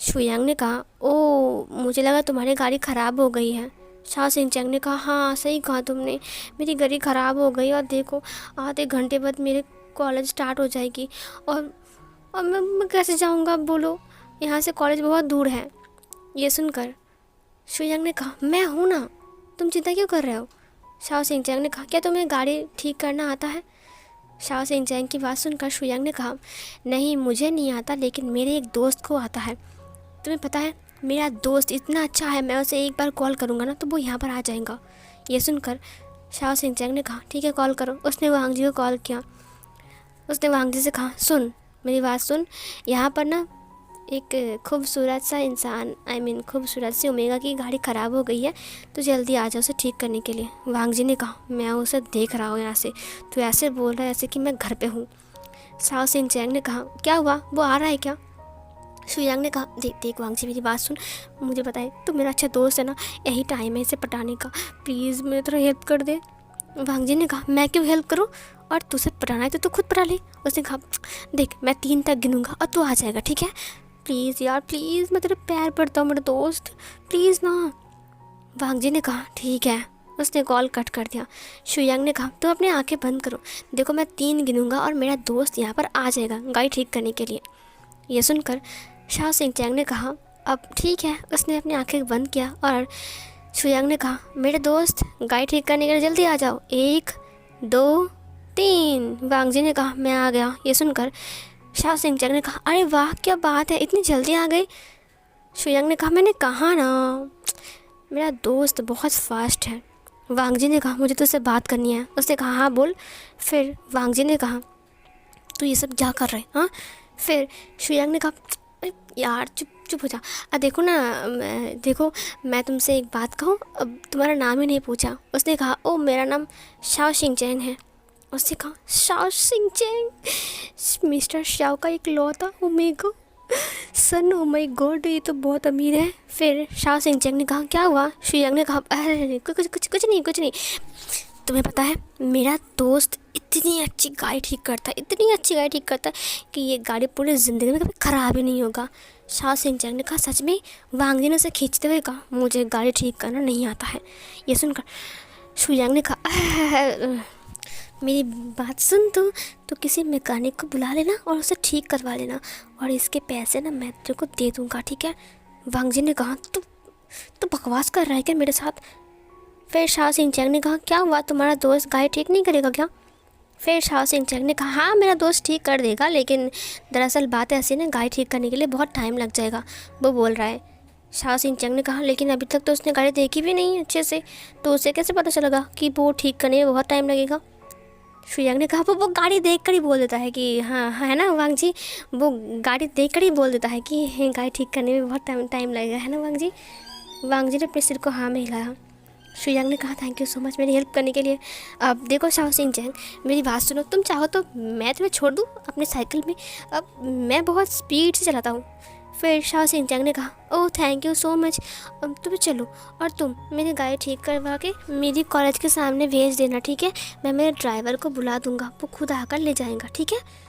शुयांग ने कहा ओ मुझे लगा तुम्हारी गाड़ी ख़राब हो गई है। शाओ सिंह चैंग ने कहा हाँ सही कहा तुमने, मेरी गाड़ी ख़राब हो गई और देखो आधे घंटे बाद मेरे कॉलेज स्टार्ट हो जाएगी और मैं कैसे जाऊँगा बोलो, यहाँ से कॉलेज बहुत दूर है। ये सुनकर शुयांग ने कहा मैं हूँ ना, तुम चिंता क्यों कर रहे हो? शाओ सिंह चैंग ने कहा क्या तुम्हें गाड़ी ठीक करना आता है? शाओ सिंह चैंग की बात सुनकर शुयांग ने कहा नहीं मुझे नहीं आता, लेकिन मेरे एक दोस्त को आता है। तुम्हें पता है मेरा दोस्त इतना अच्छा है, मैं उसे एक बार कॉल करूँगा ना तो वो यहाँ पर आ जाएगा। ये सुनकर शाओ सिंह चैंग ने कहा ठीक है कॉल करो। उसने वांग जी को कॉल किया। उसने वांग जी से कहा सुन मेरी बात सुन, यहाँ पर ना एक खूबसूरत सा इंसान खूबसूरत सी ओमेगा की गाड़ी ख़राब हो गई है, तो जल्दी आ जाओ उसे ठीक करने के लिए। वांग जी ने कहा मैं उसे देख रहा हूँ यहाँ से, तो ऐसे बोल रहा है ऐसे कि मैं घर पे हूँ। शाओ सिंह चैंग ने कहा क्या हुआ, वो आ रहा है क्या? शुयांग ने कहा देख देख वांग जी मेरी बात सुन, मुझे पता है तू मेरा अच्छा दोस्त है ना, यही टाइम है इसे पटाने का, प्लीज़ मेरी थोड़ा हेल्प कर दे। वांग जी ने कहा मैं क्यों हेल्प करूँ, और तुझे पटाना है तो तू खुद पटा ले। उसने कहा देख मैं 3 तक गिनूंगा और तू आ जाएगा ठीक है, प्लीज़ यार प्लीज़, मैं तेरे पैर पड़ता हूँ मेरे दोस्त, प्लीज़ ना। वांग जी ने कहा ठीक है। उसने कॉल कट कर दिया। शुयांग ने कहा तुम अपनी आंखें बंद करो, देखो मैं 3 गिनूंगा और मेरा दोस्त यहाँ पर आ जाएगा गाड़ी ठीक करने के लिए। ये सुनकर शाओ सिंह चैंग ने कहा अब ठीक है। उसने अपनी आंखें बंद किया और शुयांग ने कहा मेरे दोस्त गाड़ी ठीक करने के लिए जल्दी आ जाओ, 1 2 3। वांग जी ने कहा मैं आ गया। ये सुनकर शाओ सिंह चैंग ने कहा अरे वाह क्या बात है, इतनी जल्दी आ गई। शुयांग ने कहा मैंने कहा ना मेरा दोस्त बहुत फास्ट है। वांग जी ने कहा मुझे तुझसे बात करनी है। उसने कहा हाँ बोल। फिर वांग जी ने कहा तू ये सब क्या कर रहे हाँ? फिर शुयांग ने कहा अरे यार चुप चुप हो जा, देखो ना देखो मैं तुमसे एक बात कहूँ, अब तुम्हारा नाम ही नहीं पूछा। उसने कहा ओ मेरा नाम शाओ सिंह चैंग है। उसने कहा Shao Xing Chang, mister Shao का एक लौता omega son, oh my god ये तो बहुत अमीर है। फिर शाओ सिंह चैंग ने कहा क्या हुआ? शुयांग ने कहा अरे कुछ नहीं। तुम्हें पता है मेरा दोस्त इतनी अच्छी गाड़ी ठीक करता है, इतनी अच्छी गाड़ी ठीक करता है कि ये गाड़ी पूरी ज़िंदगी में कभी ख़राब ही नहीं होगा। शाओ सिंह चैंग ने कहा सच में? वांग जी ने उसे खींचते हुए कहा मुझे गाड़ी ठीक करना नहीं आता है। ये सुनकर शुयांग ने कहा मेरी बात सुन, तो किसी मैकेनिक को बुला लेना और उसे ठीक करवा लेना, और इसके पैसे ना मैं तेरे को दे दूँगा ठीक है। वांग जी ने कहा तो बकवास कर रहा है क्या मेरे साथ? फिर शाओ सिंह चैंग ने कहा क्या हुआ, तुम्हारा दोस्त गाड़ी ठीक नहीं करेगा क्या? फिर शाओ सिंह चैंग ने कहा हाँ मेरा दोस्त ठीक कर देगा, लेकिन दरअसल बात ऐसी ना गाड़ी ठीक करने के लिए बहुत टाइम लग जाएगा, वो बोल रहा है। शाओ सिंह चैंग ने कहा लेकिन अभी तक तो उसने गाड़ी देखी भी नहीं अच्छे से, तो उसे कैसे पता चलेगा कि वो ठीक करने में बहुत टाइम लगेगा? शुयांग ने कहा वो गाड़ी देख कर ही बोल देता है कि हाँ है ना वांग जी, वो गाड़ी देख कर ही बोल देता है कि गाड़ी ठीक करने में बहुत टाइम लगेगा, है ना वांग जी? वांग जी ने अपने सिर को हाँ में हिलाया। शुयांग ने कहा थैंक यू सो मच मेरी हेल्प करने के लिए। अब देखो शाओ सिंह चैंग मेरी बात सुनो, तुम चाहो तो मैं तुम्हें छोड़ दूँ अपने साइकिल में, अब मैं बहुत स्पीड से चलाता हूँ। फिर शाओ सिंह चैंग ने कहा oh thank you so much, अब तुम चलो और तुम मेरी गाड़ी ठीक करवा के मेरी कॉलेज के सामने भेज देना ठीक है, मैं मेरे ड्राइवर को बुला दूँगा, वो खुद आकर ले जाएगा ठीक है।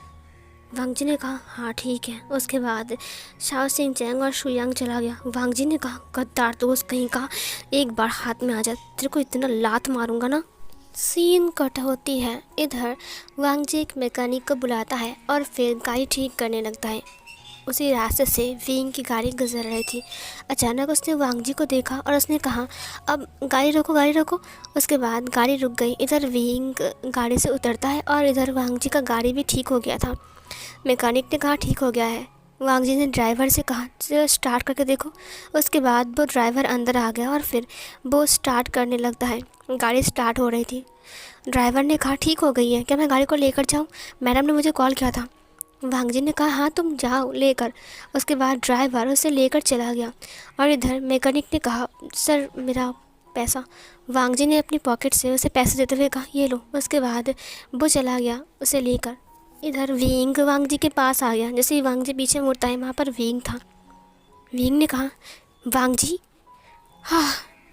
वांग जी ने कहा हाँ ठीक है। उसके बाद शाओ सिंह चैंग और शुयांग चला गया। वांग जी ने कहा गद्दार दोस्त कहीं का, एक बार हाथ में आ जा तेरे को इतना लात मारूंगा ना। सीन कट होती है। इधर वांग जी एक मैकेनिक को बुलाता है और फिर गाड़ी ठीक करने लगता है। उसी रास्ते से विंग की गाड़ी गुजर रही थी। अचानक उसने वांग जी को देखा और उसने कहा अब गाड़ी रोको। उसके बाद गाड़ी रुक गई। इधर विंग गाड़ी से उतरता है और इधर वांग जी का गाड़ी भी ठीक हो गया था। मैकेनिक ने कहा ठीक हो गया है। वांग जी ने ड्राइवर से कहा चलो स्टार्ट करके देखो। उसके बाद वो ड्राइवर अंदर आ गया और फिर वो स्टार्ट करने लगता है। गाड़ी स्टार्ट हो रही थी। ड्राइवर ने कहा ठीक हो गई है, क्या मैं गाड़ी को लेकर जाऊँ? मैडम ने मुझे कॉल किया था। वांग जी ने कहा हाँ तुम जाओ लेकर। उसके बाद ड्राइवर उसे लेकर चला गया और इधर मैकेनिक ने कहा सर मेरा पैसा। वांग जी ने अपनी पॉकेट से उसे पैसे देते हुए कहा ये लो। उसके बाद वो चला गया उसे लेकर। इधर विंग वांग जी के पास आ गया। जैसे ही वांग जी पीछे मुड़ता है वहाँ पर विंग था। विंग ने कहा वांग जी, हाँ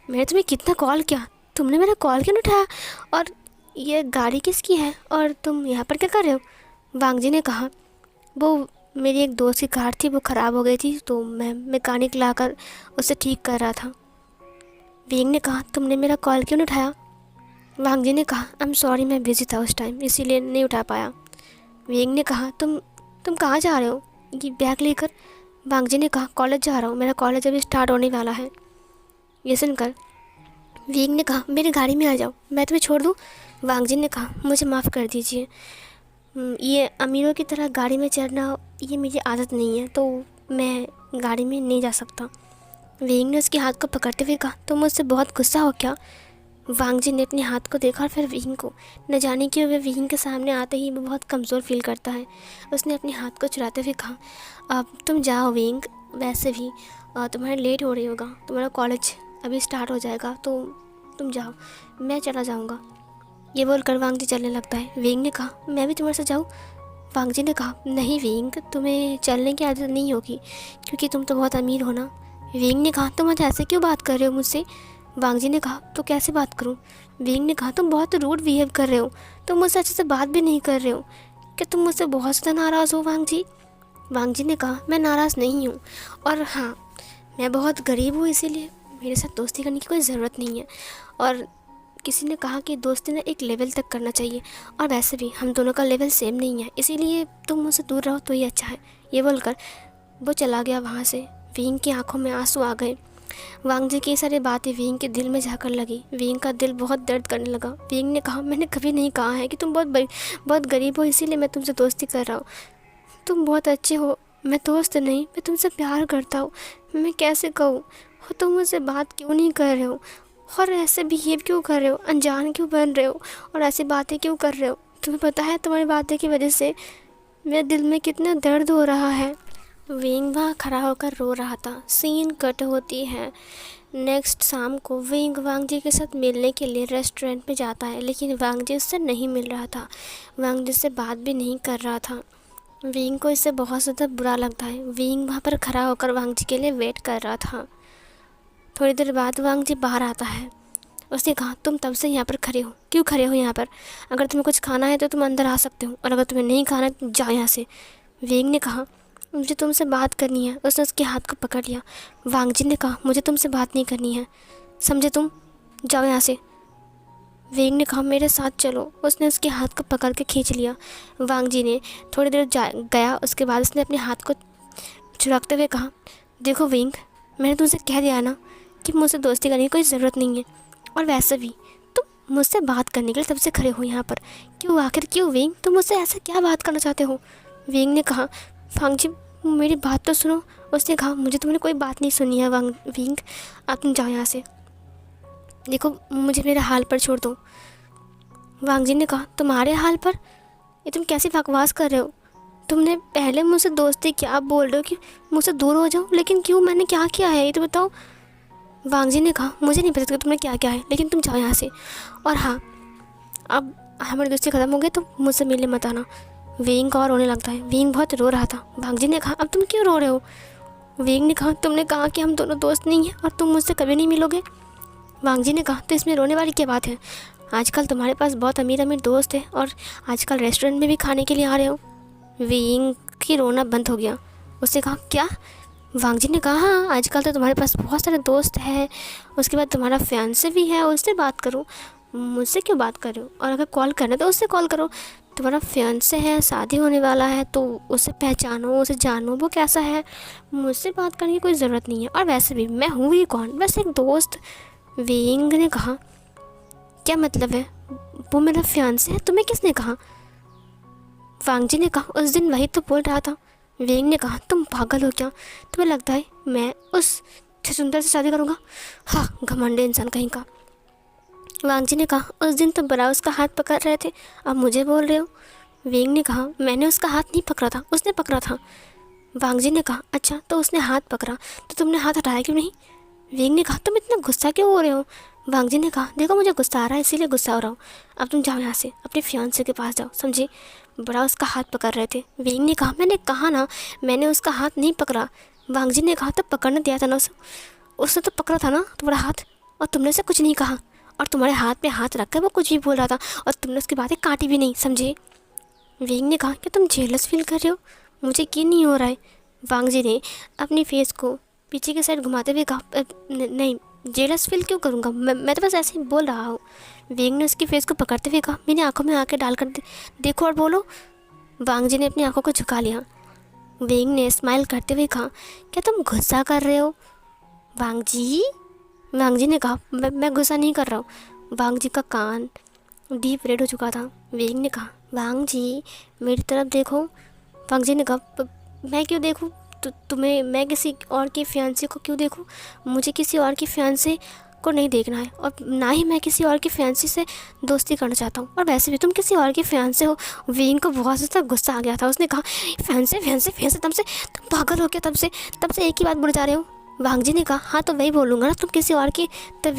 मैंने तुम्हें कितना कॉल किया, तुमने मेरा कॉल क्यों नहीं उठाया, और ये गाड़ी किसकी है और तुम यहाँ पर क्या कर रहे हो। वांग जी ने कहा वो मेरी एक दोस्त की कार थी, वो ख़राब हो गई थी तो मैं मैकेनिक लाकर उसे ठीक कर रहा था। विंग ने कहा तुमने मेरा कॉल क्यों नहीं उठाया। वांग जी ने कहा आई एम सॉरी मैं बिज़ी था उस टाइम इसीलिए नहीं उठा पाया। विंग ने कहा तुम कहाँ जा रहे हो ये बैग लेकर। वांग जी ने कहा कॉलेज जा रहा हूँ, मेरा कॉलेज अभी स्टार्ट होने वाला है। ये सुनकर विंग ने कहा मेरी गाड़ी में आ जाओ, मैं तुम्हें छोड़ दूँ। वांग जी ने कहा मुझे माफ़ कर दीजिए, ये अमीरों की तरह गाड़ी में चढ़ना ये मेरी आदत नहीं है तो मैं गाड़ी में नहीं जा सकता। विंग ने उसके हाथ को पकड़ते हुए कहा तुम मुझसे बहुत गुस्सा हो क्या। वांग जी ने अपने हाथ को देखा और फिर विंग को, न जाने क्यों वह विंग के सामने आते ही वो बहुत कमज़ोर फील करता है। उसने अपने हाथ को चुराते हुए कहा अब तुम जाओ विंग, वैसे भी तुम्हारा लेट हो रही होगा, तुम्हारा कॉलेज अभी स्टार्ट हो जाएगा तो तुम जाओ, मैं चला जाऊँगा। ये बोलकर वांग जी चलने लगता है। विंग ने कहा मैं भी तुम्हारे साथ जाऊँ। वांग जी ने कहा नहीं विंग, तुम्हें चलने की आदत नहीं होगी क्योंकि तुम तो बहुत अमीर हो ना। विंग ने कहा तुम आज ऐसे क्यों बात कर रहे हो मुझसे। वांग जी ने कहा तो कैसे बात करूं। विंग ने कहा तुम बहुत रूड बिहेव कर रहे हो, तुम मुझसे अच्छे से बात भी नहीं कर रहे हो, क्या तुम मुझसे बहुत ज़्यादा नाराज़ हो वांग जी। वांग जी ने कहा मैं नाराज़ नहीं हूँ, और हाँ मैं बहुत गरीब हूँ इसीलिए मेरे साथ दोस्ती करने की कोई ज़रूरत नहीं है, और किसी ने कहा कि दोस्ती ना एक लेवल तक करना चाहिए, और वैसे भी हम दोनों का लेवल सेम नहीं है इसीलिए तुम मुझसे दूर रहो तो ये अच्छा है। ये बोलकर वो चला गया वहाँ से। विंग की आंखों में आंसू आ गए। वांग जी की सारी बातें विंग के दिल में जाकर लगी। विंग का दिल बहुत दर्द करने लगा। विंग ने कहा मैंने कभी नहीं कहा है कि तुम बहुत गरीब हो इसीलिए मैं तुमसे दोस्ती कर रहा हूँ, तुम बहुत अच्छे हो, मैं दोस्त नहीं मैं तुमसे प्यार करता हूँ, मैं कैसे कहूँ, और तुम मुझसे बात क्यों नहीं कर रहे हो, और ऐसे बिहेव क्यों कर रहे हो, अनजान क्यों बन रहे हो, और ऐसी बातें क्यों कर रहे हो। तुम्हें पता है तुम्हारी बातें की वजह से मेरे दिल में कितना दर्द हो रहा है। विंग वहाँ खड़ा होकर रो रहा था। सीन कट होती है। नेक्स्ट शाम को विंग वांग जी के साथ मिलने के लिए रेस्टोरेंट में जाता है, लेकिन वांग जी उससे नहीं मिल रहा था। वांग जी से बात भी नहीं कर रहा था। विंग को इससे बहुत ज़्यादा बुरा लगता है। विंग वहाँ पर खड़ा होकर वांग जी के लिए वेट कर रहा था। थोड़ी देर बाद वांग जी बाहर आता है। उसने कहा तुम तब से यहाँ पर खड़े हो, क्यों खड़े हो यहाँ पर, अगर तुम्हें कुछ खाना है तो तुम अंदर आ सकते हो, और अगर तुम्हें नहीं खाना है तो जाओ यहाँ से। विंग ने कहा मुझे तुमसे बात करनी है। उसने उसके हाथ को पकड़ लिया। वांग जी ने कहा मुझे तुमसे बात नहीं करनी है, समझे तुम, जाओ यहाँ से। विंग ने कहा मेरे साथ चलो। उसने उसके हाथ को पकड़ के खींच लिया। वांग जी ने थोड़ी देर गया। उसके बाद उसने अपने हाथ को छुड़ाते हुए कहा देखो विंग, मैंने तुमसे कह दिया ना कि मुझसे दोस्ती करने की कोई ज़रूरत नहीं है, और वैसे भी तुम मुझसे बात करने के लिए तब से खड़े हो यहाँ पर, क्यों आखिर क्यों विंग, तुम मुझसे ऐसा क्या बात करना चाहते हो। विंग ने कहा वांग जी मेरी बात तो सुनो। उसने कहा मुझे तुमने कोई बात नहीं सुनी है विंग, आप तुम जाओ यहाँ से, देखो मुझे मेरे हाल पर छोड़ दो। वांग जी ने कहा तुम्हारे हाल पर, ये तुम कैसी बकवास कर रहे हो, तुमने पहले मुझसे दोस्ती क्या, आप बोल रहे हो कि मुझसे दूर हो जाओ, लेकिन क्यों, मैंने क्या किया है ये तो बताओ। वांग जी ने कहा मुझे नहीं पता कि तुमने क्या किया है, लेकिन तुम जाओ यहाँ से, और हाँ अब हमारी दोस्ती ख़त्म हो गई तो मुझसे मिलने मत आना। विंग और रोने लगता है। विंग बहुत रो रहा था। वांग जी ने कहा अब तुम क्यों रो रहे हो। विंग ने कहा तुमने कहा कि हम दोनों दोस्त नहीं हैं और तुम मुझसे कभी नहीं मिलोगे। वांग जी ने कहा तो इसमें रोने वाली क्या बात है, आजकल तुम्हारे पास बहुत अमीर अमीर दोस्त हैं और आजकल रेस्टोरेंट में भी खाने के लिए आ रहे हो। विंग की रोना बंद हो गया। उसने कहा क्या। वांग जी ने कहा हाँ आजकल तो तुम्हारे पास बहुत सारे दोस्त हैं, उसके बाद तुम्हारा फियांसे भी है, उससे बात करो, मुझसे क्यों बात कर रहे हो, और अगर कॉल करना तो उससे कॉल करो, तुम्हारा फियांसे है, शादी होने वाला है तो उसे पहचानो, उसे जानो वो कैसा है, मुझसे बात करने की कोई ज़रूरत नहीं है, और वैसे भी मैं हूँ ही कौन, बस एक दोस्त। विंग ने कहा क्या मतलब है, वो मेरा फियांसे है, तुम्हें किसने कहा। वांग जी ने कहा उस दिन वही तो बोल रहा था। विंग ने कहा तुम पागल हो क्या, तुम्हें लगता है मैं उस सुंदर से शादी करूँगा, हाँ घमंडे इंसान कहीं का। वांग जी ने कहा उस दिन तुम बड़ा उसका हाथ पकड़ रहे थे, अब मुझे बोल रहे हो। वेंग ने कहा, मैंने उसका हाथ नहीं पकड़ा था, उसने पकड़ा था। वांग जी ने कहा, अच्छा तो उसने हाथ पकड़ा तो तुमने हाथ हटाया क्यों नहीं? वेंग ने कहा, तुम इतना गुस्सा क्यों हो रहे हो? वांग जी ने कहा, देखो मुझे गुस्सा आ रहा है इसीलिए गुस्सा हो रहा हूँ। अब तुम जाओ यहाँ से, अपने फियांसे के पास जाओ, समझे? बड़ा उसका हाथ पकड़ रहे थे। वेंग ने कहा, मैंने कहा ना मैंने उसका हाथ नहीं पकड़ा। वांग जी ने कहा, तो पकड़ने दिया था ना उसने तो पकड़ा था ना तुम्हारा हाथ, और तुमने उसे कुछ नहीं कहा, और तुम्हारे हाथ में हाथ रख कर वो कुछ भी बोल रहा था और तुमने उसकी बातें काटी भी नहीं, समझे? वेंग ने कहा, क्या तुम जेलस फील कर रहे हो? मुझे यकीन नहीं हो रहा है। वांग जी ने अपनी फेस को पीछे की साइड घुमाते हुए कहा, नहीं जेलस फील क्यों करूँगा, मैं तो बस ऐसे ही बोल रहा हूँ। वेंग ने उसकी फेस को पकड़ते हुए कहा, मेरी आंखों में आंखें डालकर देखो और बोलो। वांग जी ने अपनी आंखों को झुका लिया। वेंग ने स्माइल करते हुए कहा, क्या तुम गुस्सा कर रहे हो? वांग जी ने कहा, मैं गुस्सा नहीं कर रहा हूँ। वांग जी का कान डीप रेड हो चुका था। वेंग ने कहा, वांग जी मेरी तरफ देखो। वांग जी ने कहा, मैं क्यों देखूँ? तुम्हें मैं किसी और के फियांसे को क्यों देखूँ? मुझे किसी और के फियांसे को नहीं देखना है, और ना ही मैं किसी और के फियांसे से दोस्ती करना चाहता हूँ, और वैसे भी तुम किसी और के फियांसे हो। वेंग को बहुत ज़्यादा गुस्सा आ गया था। उसने कहा, फियांसे फियांसे फियांसे, तब से तुम पागल हो क्या? तब से एक ही बात बोले जा रहे हो। वांग जी ने कहा, हाँ तो वही बोलूँगा ना, तुम किसी और की। तब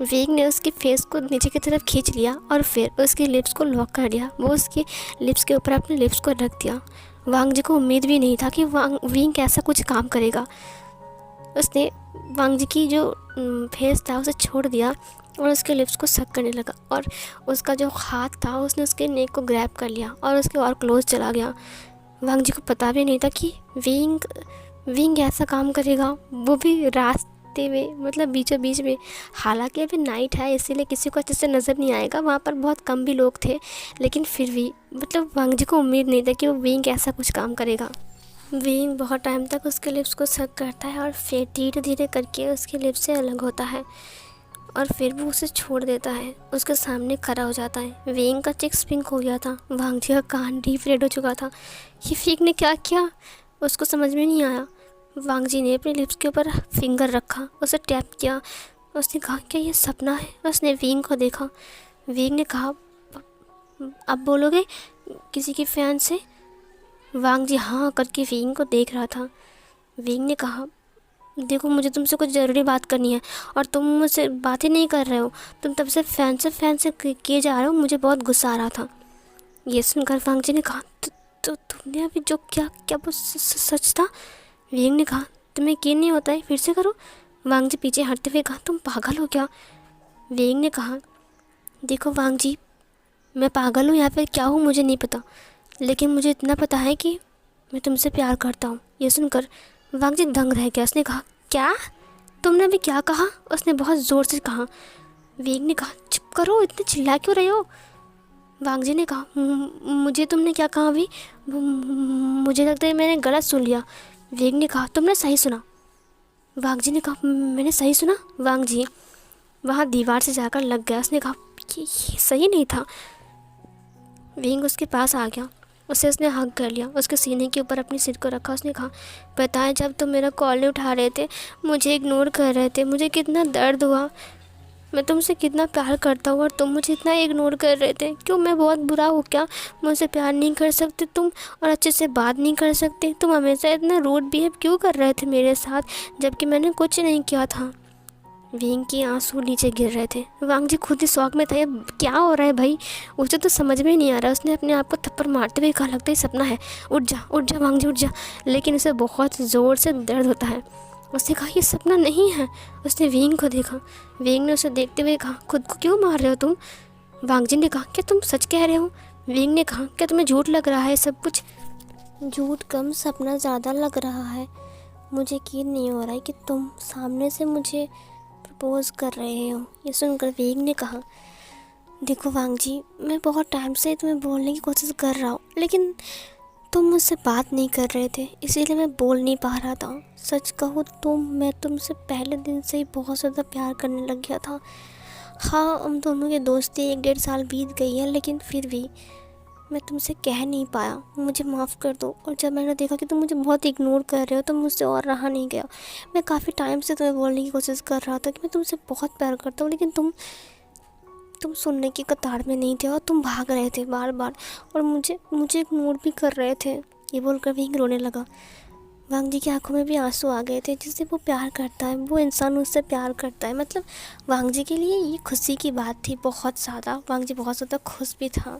वेग ने उसकी फेस को नीचे की तरफ खींच लिया और फिर उसकी लिप्स को लॉक कर दिया। वो उसकी लिप्स के ऊपर अपने लिप्स को रख दिया। वांग जी को उम्मीद भी नहीं था कि विंग ऐसा कुछ काम करेगा। उसने वांग जी की जो फेस था उसे छोड़ दिया और उसके लिप्स को सक करने लगा, और उसका जो हाथ था उसने उसके नेक को ग्रैब कर लिया और उसके और क्लोज चला गया। वांग जी को पता भी नहीं था कि विंग ऐसा काम करेगा, वो भी रास्ते में, मतलब बीचों बीच में। हालांकि अभी नाइट है इसीलिए किसी को अच्छे से नज़र नहीं आएगा, वहाँ पर बहुत कम भी लोग थे, लेकिन फिर भी मतलब वांग जी को उम्मीद नहीं था कि वो विंग ऐसा कुछ काम करेगा। विंग बहुत टाइम तक उसके लिप्स को सक करता है और फिर धीरे धीरे करके उसके लिप्स से अलग होता है, और फिर वो उसे छोड़ देता है, उसके सामने खड़ा हो जाता है। विंग का चिक्स पिंक हो गया था, वांग जी का कान डीप रेड हो चुका था। ये विंग ने क्या किया उसको समझ में नहीं आया। वांग जी ने अपने लिप्स के ऊपर फिंगर रखा, उसे टैप किया। उसने कहा, क्या ये सपना है? उसने विंग को देखा। विंग ने कहा, अब बोलोगे किसी की फैन से? वांग जी हाँ करके विंग को देख रहा था। विंग ने कहा, देखो मुझे तुमसे कुछ ज़रूरी बात करनी है और तुम मुझसे बात ही नहीं कर रहे हो, तुम तब से फैन से किए जा रहे हो, मुझे बहुत गुस्सा आ रहा था। ये सुनकर वांग जी ने कहा, तो तुमने अभी जो क्या क्या वो सच था? विंग ने कहा, तुम्हें यकीन नहीं होता है, फिर से करो। वांग जी पीछे हटते हुए कहा, तुम पागल हो क्या? विंग ने कहा, देखो वांग जी, मैं पागल हूँ या फिर क्या हूँ मुझे नहीं पता, लेकिन मुझे इतना पता है कि मैं तुमसे प्यार करता हूँ। ये सुनकर वांग जी दंग रह गया। उसने कहा, क्या? तुमने अभी क्या कहा? उसने बहुत ज़ोर से कहा। विंग ने कहा, चुप करो, इतने चिल्ला क्यों रहे हो? वांग जी ने कहा, मुझे तुमने क्या कहा अभी? मुझे लगता है मैंने गलत सुन लिया। विंग ने कहा, तुमने सही सुना। वांग जी ने कहा, मैंने सही सुना? वांग जी वहाँ दीवार से जाकर लग गया। उसने कहा, ये सही नहीं था। विंग उसके पास आ गया, उसने हग कर लिया, उसके सीने के ऊपर अपनी सिर को रखा। उसने कहा, पता है जब तुम मेरा कॉल नहीं उठा रहे थे, मुझे इग्नोर कर रहे थे, मुझे कितना दर्द हुआ। मैं तुमसे कितना प्यार करता हूँ और तुम मुझे इतना इग्नोर कर रहे थे। क्यों मैं बहुत बुरा हूँ क्या? मुझसे प्यार नहीं कर सकते तुम और अच्छे से बात नहीं कर सकते? तुम हमेशा इतना रूड बिहेव क्यों कर रहे थे मेरे साथ, जबकि मैंने कुछ नहीं किया था। विंग के आंसू नीचे गिर रहे थे। वांग जी खुद ही शौक में था, ये क्या हो रहा है भाई, उसे तो समझ में नहीं आ रहा। उसने अपने आप को थप्पड़ मारते हुए कहा, लगता है सपना है, उठ जा वांग जी उठ जा। लेकिन उसे बहुत ज़ोर से दर्द होता है। उसने कहा, ये सपना नहीं है। उसने विंग को देखा। विंग ने उसे देखते हुए कहा, खुद को क्यों मार रहे हो तुम? वांग जी ने कहा, क्या तुम सच कह रहे हो? विंग ने कहा, क्या तुम्हें झूठ लग रहा है सब कुछ? झूठ कम, सपना ज़्यादा लग रहा है। मुझे यकीन नहीं हो रहा है कि तुम सामने से मुझे प्रपोज कर रहे हो। ये सुनकर विंग ने कहा, देखो वांग जी, मैं बहुत टाइम से तुम्हें बोलने की कोशिश कर रहा हूँ, लेकिन तुम मुझसे बात नहीं कर रहे थे, इसीलिए मैं बोल नहीं पा रहा था। सच कहूँ तो मैं तुमसे पहले दिन से ही बहुत ज़्यादा प्यार करने लग गया था। हाँ, हम दोनों की दोस्ती 1-1.5 साल बीत गई है, लेकिन फिर भी मैं तुमसे कह नहीं पाया, मुझे माफ़ कर दो। और जब मैंने देखा कि तुम मुझे बहुत इग्नोर कर रहे हो तो मुझसे और रहा नहीं गया। मैं काफ़ी टाइम से तुम्हें बोलने की कोशिश कर रहा था कि मैं तुमसे बहुत प्यार करता हूँ, लेकिन तुम तुम सुनने की कतार में नहीं थे और तुम भाग रहे थे बार बार और मुझे इग्नोर भी कर रहे थे। ये बोलकर विंग रोने लगा। वांग जी की आंखों में भी आंसू आ गए थे। जिससे वो प्यार करता है, वो इंसान उससे प्यार करता है, मतलब वांग जी के लिए ये खुशी की बात थी बहुत ज़्यादा। वांग जी बहुत ज़्यादा खुश भी था।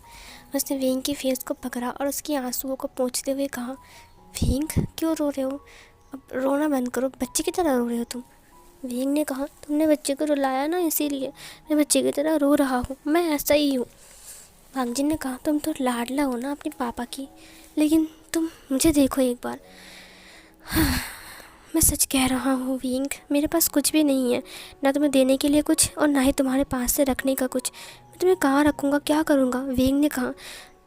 उसने विंग की फेस को पकड़ा और उसकी आंसुओं को पोंछते हुए कहा, विंग क्यों रो रहे हो? अब रोना बंद करो, बच्चे की तरह रो रहे हो तुम। विंग ने कहा, तुमने बच्चे को रुलाया ना, इसीलिए मैं बच्चे की तरह रो रहा हूँ, मैं ऐसा ही हूँ। वांग जी ने कहा, तुम तो लाडला हो ना अपने पापा की, लेकिन तुम मुझे देखो एक बार। मैं सच कह रहा हूँ विंग, मेरे पास कुछ भी नहीं है, ना तुम्हें देने के लिए कुछ और ना ही तुम्हारे पास से रखने का कुछ। मैं तुम्हें कहाँ रखूँगा, क्या करूँगा? विंग ने कहा,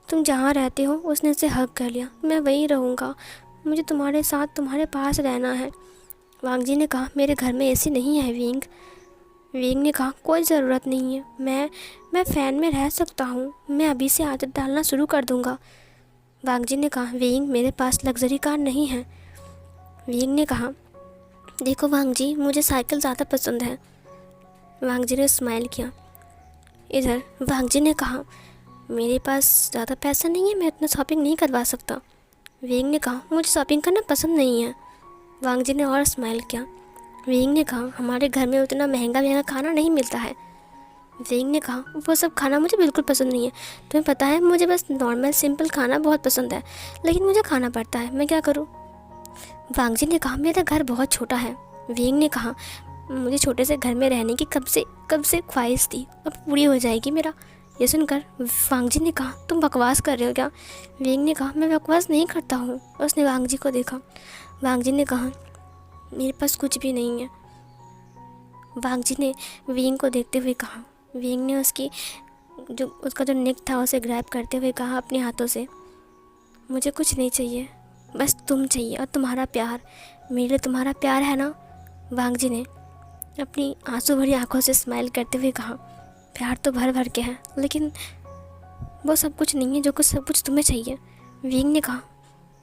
तुम जहाँ रहते हो। उसने उसे हग कर लिया। मैं वहीं रहूँगा, मुझे तुम्हारे साथ तुम्हारे पास रहना है। वांग जी ने कहा, मेरे घर में एसी नहीं है विंग। विंग ने कहा, कोई ज़रूरत नहीं है, मैं फ़ैन में रह सकता हूँ, मैं अभी से आदत डालना शुरू कर दूँगा। वांग जी ने कहा, विंग मेरे पास लग्जरी कार नहीं है। विंग ने कहा, देखो वांग जी, मुझे साइकिल ज़्यादा पसंद है। वांग जी ने स्माइल किया। इधर वांग जी ने कहा, मेरे पास ज़्यादा पैसा नहीं है, मैं इतना शॉपिंग नहीं करवा सकता। विंग ने कहा, मुझे शॉपिंग करना पसंद नहीं है। वांग जी ने और स्माइल किया। विंग ने कहा, हमारे घर में उतना महंगा खाना नहीं मिलता है। विंग ने कहा, वो सब खाना मुझे बिल्कुल पसंद नहीं है। तुम्हें पता है, मुझे बस नॉर्मल सिंपल खाना बहुत पसंद है, लेकिन मुझे खाना पड़ता है, मैं क्या करूँ? वांग जी ने कहा, मेरा घर बहुत छोटा है। विंग ने कहा, मुझे छोटे से घर में रहने की कब से ख्वाहिश थी, अब पूरी हो जाएगी मेरा। ये सुनकर वांग जी ने कहा, तुम बकवास कर रहे हो क्या? विंग ने कहा, मैं बकवास नहीं करता हूँ। उसने वांग जी को देखा। वांग जी ने कहा, मेरे पास कुछ भी नहीं है। वांग जी ने विंग को देखते हुए कहा। विंग ने उसका जो नेक था उसे ग्रैब करते हुए कहा अपने हाथों से, मुझे कुछ नहीं चाहिए, बस तुम चाहिए और तुम्हारा प्यार। मेरे लिए तुम्हारा प्यार है ना? वांग जी ने अपनी आंसू भरी आंखों से स्माइल करते हुए कहा, प्यार तो भर भर के है, लेकिन वो सब कुछ नहीं है जो सब कुछ तुम्हें चाहिए। विंग ने कहा,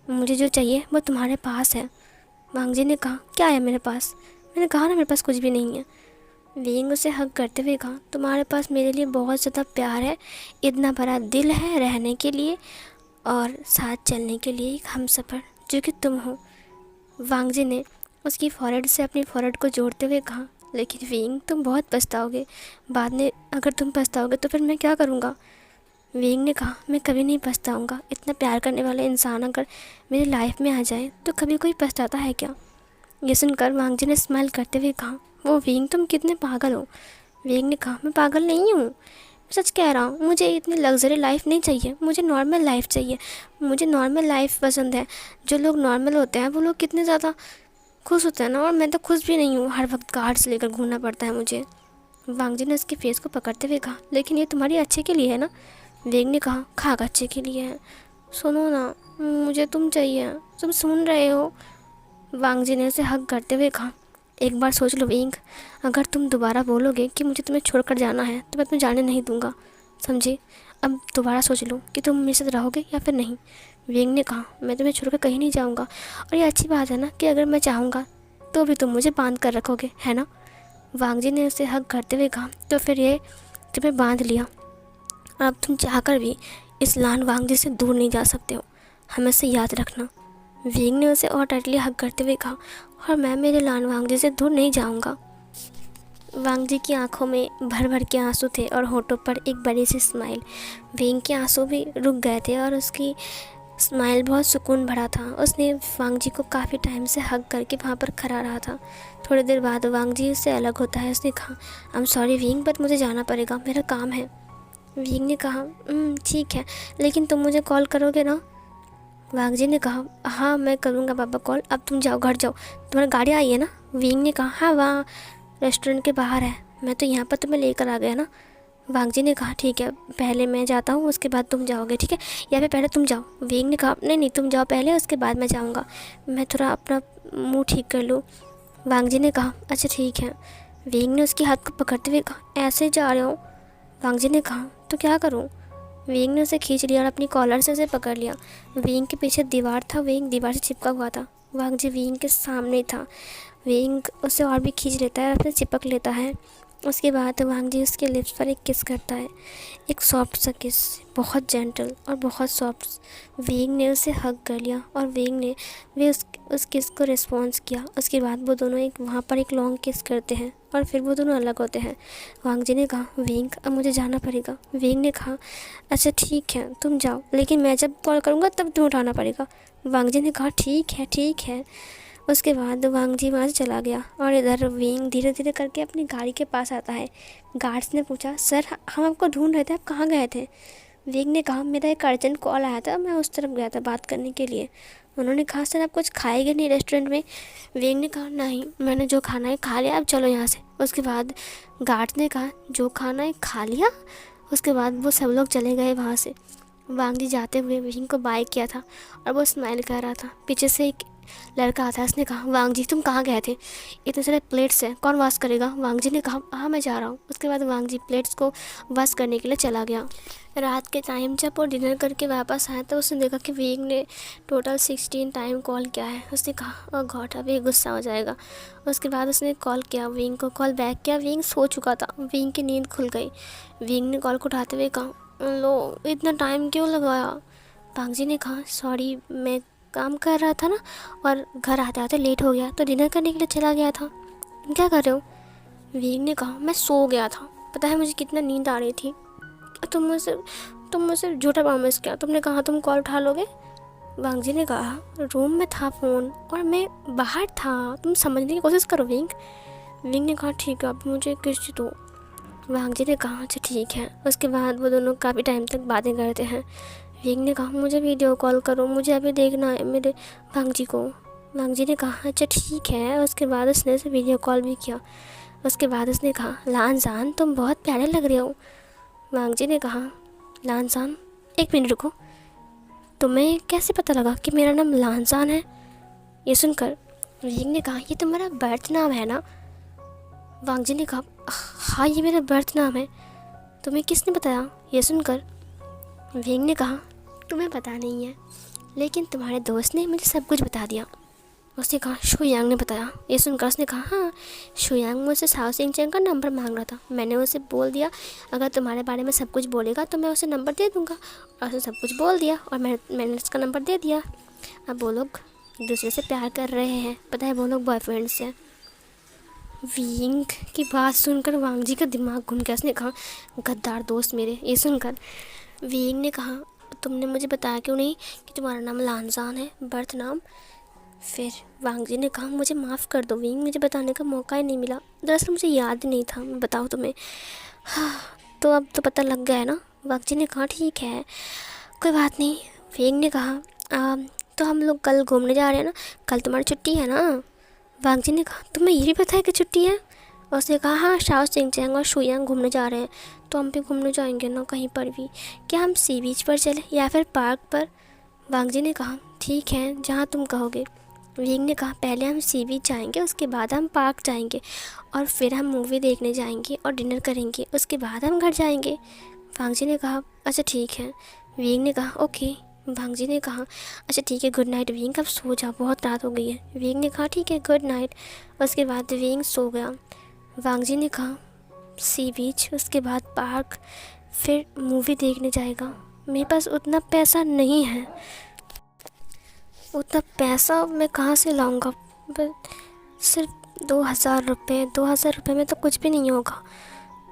मुझे जो चाहिए वो तुम्हारे पास है। वांग जी ने कहा, क्या है मेरे पास? मैंने कहा ना, मेरे पास कुछ भी नहीं है। विंग उसे हग करते हुए कहा, तुम्हारे पास मेरे लिए बहुत ज़्यादा प्यार है, इतना बड़ा दिल है रहने के लिए और साथ चलने के लिए एक हमसफ़र जो कि तुम हो। वांग जी ने उसकी फॉरहेड से अपनी फॉरहेड को जोड़ते हुए कहा, लेकिन विंग तुम बहुत पछताओगे, बाद में अगर तुम पछताओगे तो फिर मैं क्या करूँगा? विंग ने कहा, मैं कभी नहीं पछताऊँगा। इतना प्यार करने वाला इंसान अगर मेरी लाइफ में आ जाए तो कभी कोई पछताता है क्या? ये सुनकर वांग जी ने स्माइल करते हुए कहा, वो विंग तुम कितने पागल हो। विंग ने कहा, मैं पागल नहीं हूँ, सच कह रहा हूँ, मुझे इतनी लग्जरी लाइफ नहीं चाहिए, मुझे नॉर्मल लाइफ चाहिए। मुझे नॉर्मल लाइफ पसंद है। जो लोग नॉर्मल होते हैं वो लोग कितने ज़्यादा खुश होते हैं ना, और मैं तो खुश भी नहीं हूँ, हर वक्त कार्ड्स लेकर घूमना पड़ता है मुझे। वांग जी ने उसके फेस को पकड़ते हुए कहा, लेकिन ये तुम्हारे अच्छे के लिए है ना? विंग ने कहा, खाक अच्छे के लिए है, सुनो ना, मुझे तुम चाहिए, तुम सुन रहे हो? वांग जी ने उसे हग करते हुए कहा, एक बार सोच लो विंग, अगर तुम दोबारा बोलोगे कि मुझे तुम्हें छोड़कर जाना है तो मैं तुम्हें जाने नहीं दूंगा, समझे? अब दोबारा सोच लो कि तुम मेरे साथ रहोगे या फिर नहीं। विंग ने कहा, मैं तुम्हें छोड़कर कहीं नहीं जाऊंगा, और ये अच्छी बात है ना कि अगर मैं चाहूँगा तो भी तुम मुझे बांध कर रखोगे, है ना? वांग जी ने उसे हग करते हुए कहा, तो फिर ये तुम्हें बांध लिया, और अब तुम चाहकर भी इस लान वांग जी से दूर नहीं जा सकते हो, हमेशा याद रखना। विंग ने उसे और टाइटली हग करते हुए कहा, और मैं मेरे लान वांग जी से दूर नहीं जाऊंगा। वांग जी की आंखों में भर भर के आंसू थे और होठों पर एक बड़ी सी स्माइल। विंग के आंसू भी रुक गए थे और उसकी स्माइल बहुत सुकून भरा था। उसने वांग जी को काफ़ी टाइम से हग करके वहाँ पर खड़ा रहा था। थोड़ी देर बाद वांग जी उससे अलग होता है। उसने कहा, I am sorry wing, but मुझे जाना पड़ेगा, मेरा काम है। विंग ने कहा, ठीक है, लेकिन तुम मुझे कॉल करोगे ना? वांग जी ने कहा, हाँ मैं करूँगा पापा कॉल, अब तुम जाओ, घर जाओ, तुम्हारी गाड़ी आई है ना? विंग ने कहा, हाँ वहाँ रेस्टोरेंट के बाहर है, मैं तो यहाँ पर तुम्हें लेकर आ गया ना। वांग जी ने कहा, ठीक है, पहले मैं जाता हूँ, उसके बाद तुम जाओगे, ठीक है? या फिर पहले तुम जाओ? विंग ने कहा, नहीं तुम जाओ पहले, उसके बाद मैं जाऊँगा, मैं थोड़ा अपना मुँह ठीक कर लूँ। वांग जी ने कहा, अच्छा ठीक है। विंग ने उसके हाथ को पकड़ते हुए कहा, ऐसे जा रहे हो? वांग जी ने कहा, तो क्या करूँ? विंग ने उसे खींच लिया और अपनी कॉलर से उसे पकड़ लिया। विंग के पीछे दीवार था, विंग दीवार से चिपका हुआ था। वांग जी विंग के सामने था। विंग उसे और भी खींच लेता है, अपने चिपक लेता है। उसके बाद वांग जी उसके लिप्स पर एक किस करता है, एक सॉफ्ट सा किस, बहुत जेंटल और बहुत सॉफ्ट। वेंग ने उसे हग कर लिया और वेंग ने भी उस किस को रिस्पॉन्स किया। उसके बाद वो दोनों एक वहाँ पर एक लॉन्ग किस करते हैं और फिर वो दोनों अलग होते हैं। वांग जी ने कहा, वेंग अब मुझे जाना पड़ेगा। वेंग ने कहा, अच्छा ठीक है तुम जाओ, लेकिन मैं जब कॉल करूँगा तब तुम्हें उठाना पड़ेगा। वांग जी ने कहा, ठीक है ठीक है। उसके बाद वांग जी वहाँ से चला गया और इधर वेंग धीरे धीरे करके अपनी गाड़ी के पास आता है। गार्ड्स ने पूछा, सर हम आपको ढूंढ रहे थे, आप कहाँ गए थे? वेंग ने कहा, मेरा एक अर्जेंट कॉल आया था, मैं उस तरफ गया था बात करने के लिए। उन्होंने कहा, सर आप कुछ खाएंगे नहीं रेस्टोरेंट में? वेंग ने कहा, नहीं मैंने जो खाना है खा लिया, अब चलो यहाँ से। उसके बाद गार्ड्स ने कहा, जो खाना है खा लिया? उसके बाद वो सब लोग चले गए वहाँ से। वांग जी जाते हुए वेंग को बाय किया था और वो स्माइल कर रहा था। पीछे से एक लड़का आता है, उसने कहा, वांग जी तुम कहाँ गए थे? इतने सारे प्लेट्स हैं, कौन वॉश करेगा? वांग जी ने कहा, हाँ मैं जा रहा हूँ। उसके बाद वांग जी प्लेट्स को वॉश करने के लिए चला गया। रात के टाइम जब वो डिनर करके वापस आया तो उसने देखा कि वेंग ने टोटल 16 टाइम कॉल किया है। उसने कहा, ओह गॉड अभी गुस्सा हो जाएगा। उसके बाद उसने कॉल किया, वेंग को कॉल बैक किया। वेंग सो चुका था, वेंग की नींद खुल गई। वेंग ने कॉल को उठाते हुए कहा, लो इतना टाइम क्यों लगाया? वांग जी ने कहा, सॉरी मैं काम कर रहा था ना और घर आते आते लेट हो गया तो डिनर करने के लिए चला गया था। तुम क्या कर रहे हो? वेंग ने कहा, मैं सो गया था, पता है मुझे कितना नींद आ रही थी। तुम मुझसे झूठा प्रॉमिस किया, तुमने कहा तुम कॉल उठा लोगे। वांग जी ने कहा, रूम में था फ़ोन और मैं बाहर था, तुम समझने की कोशिश करो वेंग। वेंग ने कहा, ठीक है अब मुझे किस्त दो। वांग जी ने कहा, अच्छा ठीक है। उसके बाद वो दोनों काफ़ी टाइम तक बातें करते हैं। वेंग ने कहा, मुझे वीडियो कॉल करो, मुझे अभी देखना है मेरे वांग जी को। वांग जी ने कहा, अच्छा ठीक है। उसके बाद उसने उसे वीडियो कॉल भी किया। उसके बाद उसने कहा, लानजान तुम बहुत प्यारे लग रहे हो। वांग जी ने कहा, लानजान एक मिनट रुको, तुम्हें कैसे पता लगा कि मेरा नाम लानजान है? ये सुनकर वेंग ने कहा, ये तुम्हारा बर्थ नाम है ना? वांग जी ने कहा, हाँ ये मेरा बर्थ नाम है। तुम्हें किसने बताया? ये सुनकर वेंग ने कहा, तुम्हें पता नहीं है लेकिन तुम्हारे दोस्त ने मुझे सब कुछ बता दिया। उसने कहा, शुयांग ने बताया? ये सुनकर उसने कहा, हाँ शुयांग मुझसे साओ सिंह चैन का नंबर मांग रहा था, मैंने उसे बोल दिया अगर तुम्हारे बारे में सब कुछ बोलेगा तो मैं उसे नंबर दे दूँगा। और उसने सब कुछ बोल दिया और मैंने उसका नंबर दे दिया। अब वो लोग एक दूसरे से प्यार कर रहे हैं, पता है वो लोग बॉयफ्रेंड्स हैं। वेंग की बात सुनकर वांग जी का दिमाग घूम गया। उसने कहा, गद्दार दोस्त मेरे। ये सुनकर वेंग ने कहा, तुमने मुझे बताया क्यों नहीं कि तुम्हारा नाम लानजान है, बर्थ नाम? फिर वांग जी ने कहा, मुझे माफ़ कर दो वेंग, मुझे बताने का मौका ही नहीं मिला, दरअसल मुझे याद ही नहीं था, मैं बताऊँ तुम्हें। हाँ तो अब तो पता लग गया है ना? वांग जी ने कहा, ठीक है कोई बात नहीं। वेंग ने कहा, तो हम लोग कल घूमने जा रहे हैं ना, कल तुम्हारी छुट्टी है ना? वांग जी ने कहा, तुम्हें ये भी पता है कि छुट्टी है? और उसने कहा, हाँ शाओ सिंह चैंग और शुयांग घूमने जा रहे हैं तो हम भी घूमने जाएंगे ना कहीं पर भी। क्या हम सी बीच पर चले या फिर पार्क पर? वांग जी ने कहा, ठीक है जहाँ तुम कहोगे। वेंग ने कहा, पहले हम सी बीच जाएंगे, उसके बाद हम पार्क जाएंगे और फिर हम मूवी देखने जाएंगे और डिनर करेंगे, उसके बाद हम घर जाएंगे। वांग जी ने कहा, अच्छा ठीक है। वेंग ने कहा, ओके। वांग जी ने कहा, अच्छा ठीक है गुड नाइट वेंग, अब सो जा बहुत रात हो गई है। वेंग ने कहा, ठीक है गुड नाइट। उसके बाद वेंग सो गया। वांग जी ने कहा, सी बीच, उसके बाद पार्क, फिर मूवी देखने जाएगा। मेरे पास उतना पैसा नहीं है, उतना पैसा मैं कहाँ से लाऊंगा? सिर्फ 2000 रुपये, 2000 रुपये में तो कुछ भी नहीं होगा।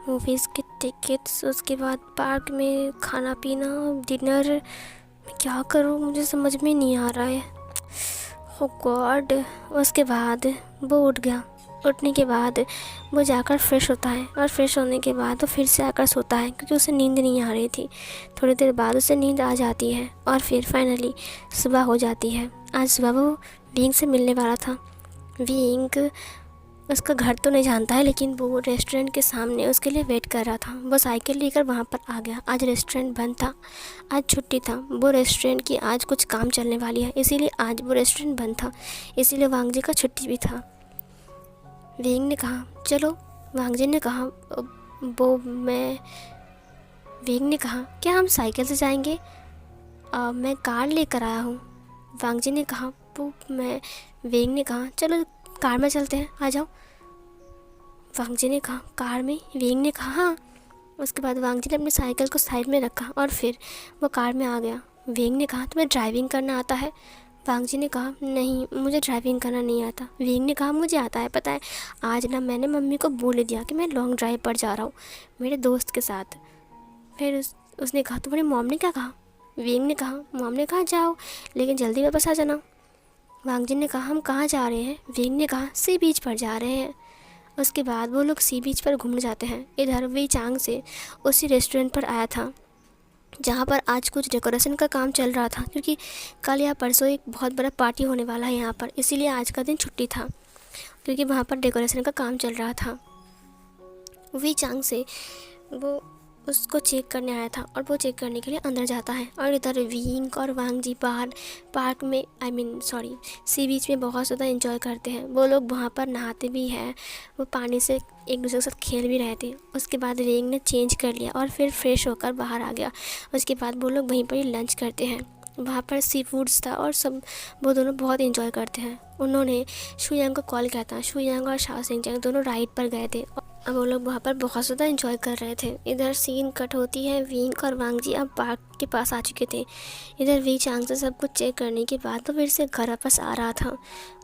मूवीज़ की टिकट्स, उसके बाद पार्क में खाना पीना, डिनर, मैं क्या करूँ मुझे समझ में नहीं आ रहा है। ओ गॉड। उसके बाद वो उठ गया। उठने के बाद वो जाकर फ्रेश होता है और फ्रेश होने के बाद वो फिर से आकर सोता है क्योंकि उसे नींद नहीं आ रही थी। थोड़ी देर बाद उसे नींद आ जाती है और फिर फाइनली सुबह हो जाती है। आज सुबह वो वेंग से मिलने वाला था। वेंग उसका घर तो नहीं जानता है लेकिन वो रेस्टोरेंट के सामने उसके लिए वेट कर रहा था। वो साइकिल लेकर वहाँ पर आ गया। आज रेस्टोरेंट बंद था, आज छुट्टी था। वो रेस्टोरेंट की आज कुछ काम चलने वाली है इसीलिए आज वो रेस्टोरेंट बंद था, इसीलिए वांग जी का छुट्टी भी था। वेंग ने कहा, चलो। वांग जी ने कहा, वो मैं वेंग ने कहा, क्या हम साइकिल से जाएंगे? मैं कार लेकर आया हूँ। वांग जी ने कहा, वो मैं वेंग ने कहा, चलो कार में चलते हैं, आ जाओ। वांग जी ने कहा कार में? वेंग ने कहा हाँ। उसके बाद वांग जी ने अपनी साइकिल को साइड में रखा और फिर वो कार में आ गया। वेंग ने कहा तुम्हें ड्राइविंग करना आता है? वांग जी ने कहा नहीं, मुझे ड्राइविंग करना नहीं आता। वेंग ने कहा मुझे आता है, पता है आज ना मैंने मम्मी को बोल दिया कि मैं लॉन्ग ड्राइव पर जा रहा हूँ मेरे दोस्त के साथ। फिर उसने कहा तुम्हारी मॉम ने क्या कहा? वेंग ने कहा मॉम ने कहा जाओ लेकिन जल्दी वापस आ जाना। वांग जी ने कहा हम कहाँ जा रहे हैं? वेंग ने कहा सी बीच पर जा रहे हैं। उसके बाद वो लोग सी बीच पर घूमने जाते हैं। इधर वी चांग से उसी रेस्टोरेंट पर आया था जहाँ पर आज कुछ डेकोरेशन का काम चल रहा था, क्योंकि कल या परसों एक बहुत बड़ा पार्टी होने वाला है यहाँ पर, इसीलिए आज का दिन छुट्टी था क्योंकि वहाँ पर डेकोरेशन का काम चल रहा था। वी चांग से वो उसको चेक करने आया था और वो चेक करने के लिए अंदर जाता है। और इधर विंग और वांग जी बाहर पार्क में सी बीच में बहुत ज़्यादा एंजॉय करते हैं। वो लोग वहाँ पर नहाते भी हैं, वो पानी से एक दूसरे के साथ खेल भी रहे थे। उसके बाद विंग ने चेंज कर लिया और फिर फ्रेश होकर बाहर आ गया। उसके बाद वो लोग वहीं पर ही लंच करते हैं। वहाँ पर सी फूड्स था और सब वो दोनों बहुत एंजॉय करते हैं। उन्होंने शुयांग को कॉल किया था। शुयांग और शाओ सिंह दोनों राइड पर गए थे। अब वो लोग वहाँ पर बहुत ज़्यादा एंजॉय कर रहे थे। इधर सीन कट होती है, विंग और वांग जी अब पार्क के पास आ चुके थे। इधर वी चांग से सब कुछ चेक करने के बाद तो फिर से घर वापस आ रहा था।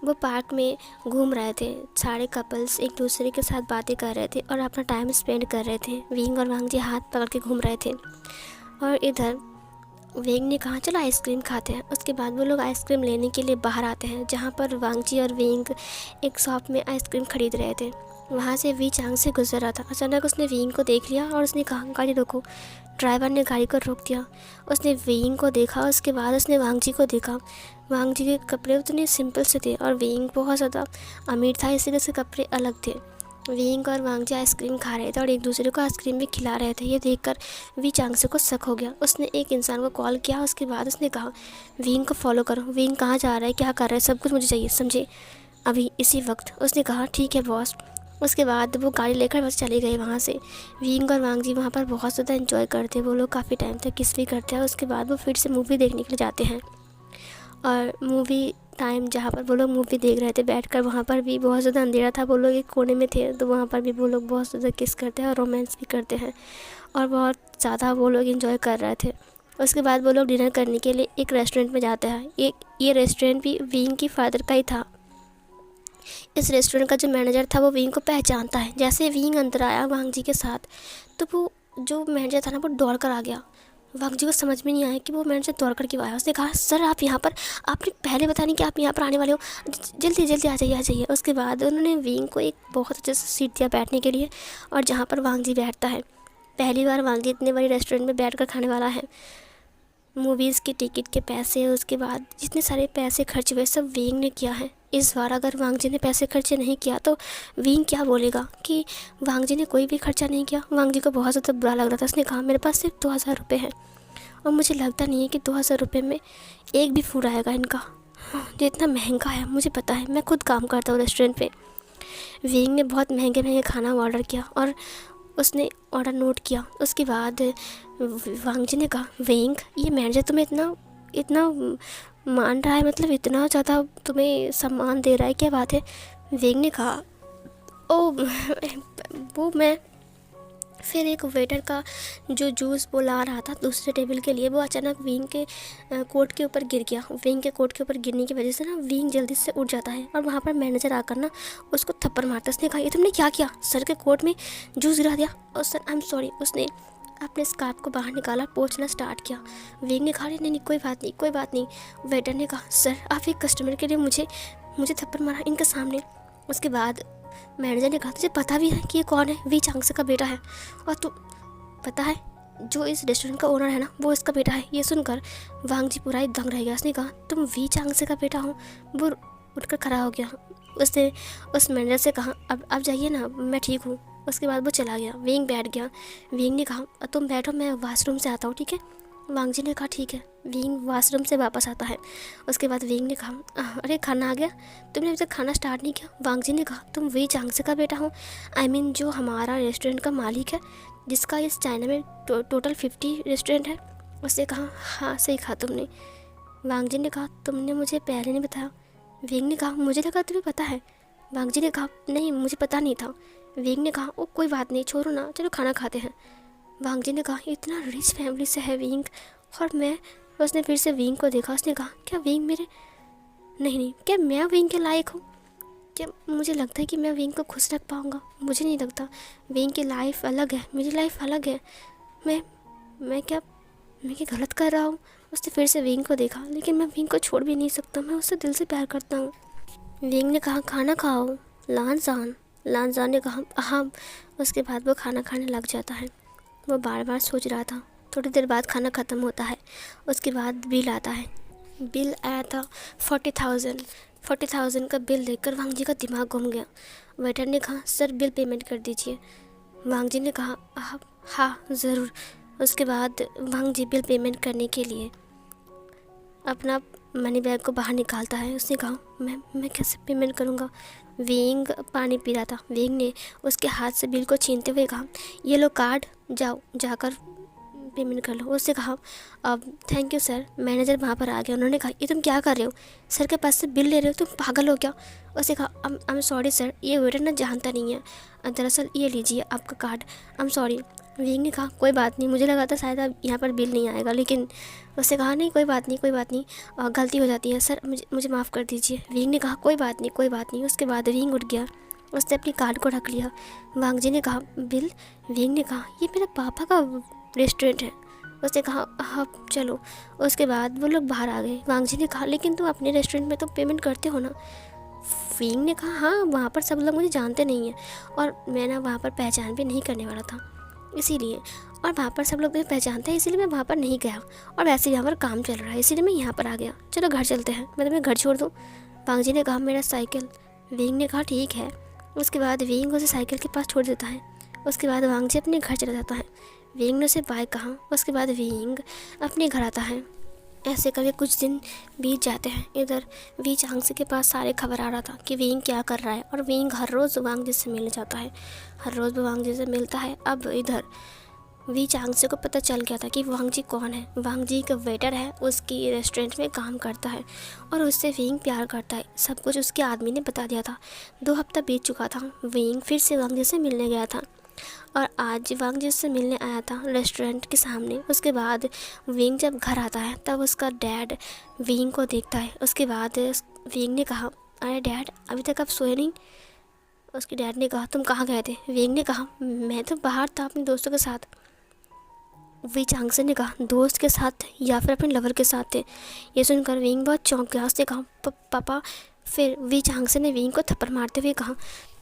वो पार्क में घूम रहे थे, सारे कपल्स एक दूसरे के साथ बातें कर रहे थे और अपना टाइम स्पेंड कर रहे थे। विंग और वांग जी हाथ पकड़ के घूम रहे थे। और इधर वेंग ने कहा चलो आइसक्रीम खाते हैं। उसके बाद वो लोग आइसक्रीम लेने के लिए बाहर आते हैं, जहाँ पर वांग जी और वेंग एक शॉप में आइसक्रीम खरीद रहे थे। वहाँ से वी चांग से गुजर रहा था। अचानक उसने वेंग को देख लिया और उसने कहा गाड़ी रोको। ड्राइवर ने गाड़ी को रोक दिया। उसने वेंग को देखा, उसके बाद उसने वांग जी को देखा। वांग जी के कपड़े उतने सिंपल से थे और वेंग बहुत ज़्यादा अमीर था, इसीलिए उसके कपड़े अलग थे। विंग और वांग जी आइसक्रीम खा रहे थे और एक दूसरे को आइसक्रीम भी खिला रहे थे। ये देखकर वी चांग से को शक हो गया। उसने एक इंसान को कॉल किया। उसके बाद उसने कहा विंग को फॉलो करो। विंग कहाँ जा रहा है, क्या कर रहा है, सब कुछ मुझे चाहिए, समझे अभी इसी वक्त। उसने कहा ठीक है बॉस। उसके बाद वो गाड़ी लेकर बस चले गए वहाँ से। विंग और वांग जी वहाँ पर बहुत ज़्यादा एंजॉय करते हैं। वो लोग काफ़ी टाइम तक किस भी करते हैं। उसके बाद वो फिर से मूवी देखने के लिए जाते हैं। और मूवी टाइम जहाँ पर वो लोग मूवी देख रहे थे बैठकर, वहाँ पर भी बहुत ज़्यादा अंधेरा था। वो लोग एक कोने में थे, तो वहाँ पर भी वो लोग बहुत ज़्यादा किस करते हैं और रोमांस भी करते हैं और बहुत ज़्यादा वो लोग एंजॉय कर रहे थे। उसके बाद वो लोग डिनर करने के लिए एक रेस्टोरेंट में जाते हैं। ये रेस्टोरेंट भी विंग की फादर का ही था। इस रेस्टोरेंट का जो मैनेजर था वो विंग को पहचानता है। जैसे विंग अंदर आया वांग जी के साथ, तो वो जो मैनेजर था ना वो दौड़ कर आ गया। वांग जी को समझ में नहीं आया कि वो मैनेजर दौड़ कर क्यों आया। उसने कहा सर आप यहाँ पर, आपने पहले बताया नहीं कि आप यहाँ पर आने वाले हो, जल्दी जल्दी आ जाइए। उसके बाद उन्होंने विंग को एक बहुत अच्छे से सीट दिया बैठने के लिए, और जहाँ पर वांग जी बैठता है। पहली बार वांग जी इतने बड़े रेस्टोरेंट में बैठ कर खाने वाला है। मूवीज़ की टिकट के पैसे, उसके बाद जितने सारे पैसे खर्च हुए सब विंग ने किया है। इस बार अगर वांग जी ने पैसे खर्चे नहीं किया तो विंग क्या बोलेगा कि वांग जी ने कोई भी खर्चा नहीं किया। वांग जी को बहुत ज़्यादा बुरा लग रहा था। उसने कहा मेरे पास सिर्फ 2000 रुपये हैं और मुझे लगता नहीं है कि 2000 रुपये में एक भी फूड आएगा इनका। जो इतना महंगा है मुझे पता है, मैं खुद काम करता हूँ रेस्टोरेंट पे। विंग ने बहुत महंगे महंगे खाना ऑर्डर किया और उसने ऑर्डर नोट किया। उसके बाद वांग जी ने कहा विंग ये मैनेजर तुम्हें इतना मान रहा है, मतलब इतना ज़्यादा तुम्हें सम्मान दे रहा है, क्या बात है? विंग ने कहा ओ वो मैं फिर एक वेटर का जो जूस वो ला रहा था दूसरे टेबल के लिए, वो अचानक विंग के कोट के ऊपर गिर गया। विंग के कोट के ऊपर गिरने की वजह से ना विंग जल्दी से उठ जाता है और वहाँ पर मैनेजर आकर ना उसको थप्पड़ मारता। उसने कहा ये तुमने क्या किया, सर के कोट में जूस गिरा दिया। और सर आई एम सॉरी। उसने अपने स्कार्फ को बाहर निकाला, पोंछना स्टार्ट किया। विंग ने कहा नहीं कोई बात नहीं। वेटर ने कहा सर आप एक कस्टमर के लिए मुझे थप्पड़ मारा इनके सामने। उसके बाद मैनेजर ने कहा तुझे पता भी है कि ये कौन है? वी चांगसे का बेटा है। और तू पता है जो इस रेस्टोरेंट का ओनर है ना वो इसका बेटा है। ये सुनकर वांग जी पूरा ही दंग रह गया। उसने कहा तुम वी चांगसे का बेटा हो? वो उठकर खड़ा हो गया। उसने उस मैनेजर से कहा अब जाइए ना, मैं ठीक हूँ। उसके बाद वो चला गया। विंग बैठ गया। विंग ने कहा तुम बैठो, मैं वॉशरूम से आता हूँ, ठीक है? वांग जी ने कहा ठीक है। विंग वॉशरूम से वापस आता है। उसके बाद विंग ने कहा अरे खाना आ गया, तुमने अभी तक खाना स्टार्ट नहीं किया। वांग जी ने कहा तुम वी चांगसे का बेटा हो? जो हमारा रेस्टोरेंट का मालिक है, जिसका इस चाइना में टोटल 50 रेस्टोरेंट है। उसने कहा हाँ सही कहा तुमने। वांग जी ने कहा तुमने मुझे पहले नहीं बताया। विंग ने कहा मुझे लगा तुम्हें पता है। वांग जी ने कहा नहीं मुझे पता नहीं था। विंग ने कहा, ओ कोई बात नहीं, छोड़ो ना, चलो खाना खाते हैं। वांग जी ने कहा, इतना रिच फैमिली से है विंग, और मैं। उसने फिर से विंग को देखा। उसने कहा, क्या विंग मेरे, नहीं, क्या मैं विंग के लायक हूँ? क्या मुझे लगता है कि मैं विंग को खुश रख पाऊँगा? मुझे नहीं लगता। विंग की लाइफ अलग है, मेरी लाइफ अलग है। मैं मैं क्या गलत कर रहा हूँ? उसने फिर से विंग को देखा, लेकिन मैं विंग को छोड़ भी नहीं सकता, मैं उससे दिल से प्यार करता हूँ। विंग ने कहा, खाना खाओ लानजान। लानजान ने कहा, हाँ। उसके बाद वो खाना खाने लग जाता है। वो बार बार सोच रहा था। थोड़ी देर बाद खाना ख़त्म होता है। उसके बाद बिल आता है। बिल आया था 40,000। 40,000 का बिल देखकर वांग जी का दिमाग घूम गया। वेटर ने कहा, सर बिल पेमेंट कर दीजिए। वांग जी ने कहा, हाँ ज़रूर। उसके बाद वांग जी बिल पेमेंट करने के लिए अपना मनी बैग को बाहर निकालता है। उसने कहा, मैं कैसे पेमेंट करूँगा? विंग पानी पी रहा था। विंग ने उसके हाथ से बिल को छीनते हुए कहा, ये लो कार्ड, जाओ जाकर पेमेंट कर लो। उसने कहा, अब थैंक यू सर। मैनेजर वहाँ पर आ गया। उन्होंने कहा, ये तुम क्या कर रहे हो? सर के पास से बिल ले रहे हो, तुम पागल हो क्या? उसने कहा, आई एम सॉरी सर, ये वेटर ना जानता नहीं है, दरअसल ये लीजिए आपका card, I am sorry. Wing ने कहा, कोई बात नहीं, मुझे लगा था शायद अब यहाँ पर बिल नहीं आएगा, लेकिन उसने कहा, नहीं कोई बात नहीं, कोई बात नहीं, गलती हो जाती है सर, मुझे माफ़ कर दीजिए। विंग ने कहा, कोई बात नहीं, कोई बात नहीं। उसके बाद विंग उठ गया। उसने अपनी कार्ड को रख लिया। वांग जी ने कहा, बिल? विंग ने कहा, ये मेरे पापा का रेस्टोरेंट है। उसने कहा, हाँ चलो। उसके बाद वो लोग बाहर आ गए। वांग जी ने कहा, लेकिन तुम अपने रेस्टोरेंट में तो पेमेंट करते हो ना? विंग ने कहा, हाँ वहाँ पर सब लोग मुझे जानते नहीं हैं, और मैं ना वहाँ पर पहचान भी नहीं करने वाला था, इसीलिए। और वहाँ पर सब लोग मुझे पहचानते हैं, इसीलिए मैं वहाँ पर नहीं गया, और वैसे भी यहाँ पर काम चल रहा है, इसीलिए मैं यहाँ पर आ गया। चलो घर चलते हैं, मैं तुम्हें घर छोड़ दूँ। वांग जी ने कहा, मेरा साइकिल। विंग ने कहा, ठीक है। उसके बाद विंग उसे साइकिल के पास छोड़ देता है। उसके बाद वांग जी अपने घर चला जाता है। विंग ने उसे बाय कहा। उसके बाद विंग अपने घर आता है। ऐसे करके कुछ दिन बीत जाते हैं। इधर वी चांगसे के पास सारे खबर आ रहा था कि विंग क्या कर रहा है, और विंग हर रोज़ वांग जी से मिलने जाता है, हर रोज़ वांग जी से मिलता है। अब इधर वी चांगसे को पता चल गया था कि वांग जी कौन है। वांग जी का वेटर है, उसकी रेस्टोरेंट में काम करता है, और उससे विंग प्यार करता है। सब कुछ उसके आदमी ने बता दिया था। 2 हफ्ता बीत चुका था। विंग फिर से वांग जी से मिलने गया था, और आज वांग जिससे मिलने आया था रेस्टोरेंट के सामने। उसके बाद विंग जब घर आता है तब उसका डैड विंग को देखता है। उसके बाद विंग ने कहा, अरे डैड, अभी तक आप सोए नहीं? उसके डैड ने कहा, तुम कहाँ गए थे? विंग ने कहा, मैं तो बाहर था अपने दोस्तों के साथ। वी चांगसे ने कहा, दोस्त के साथ या फिर अपने लवर के साथ थे? ये सुनकर विंग बहुत चौंक गया। उसने कहा, पापा। फिर वी चांगसे ने विंग को थप्पड़ मारते हुए कहा,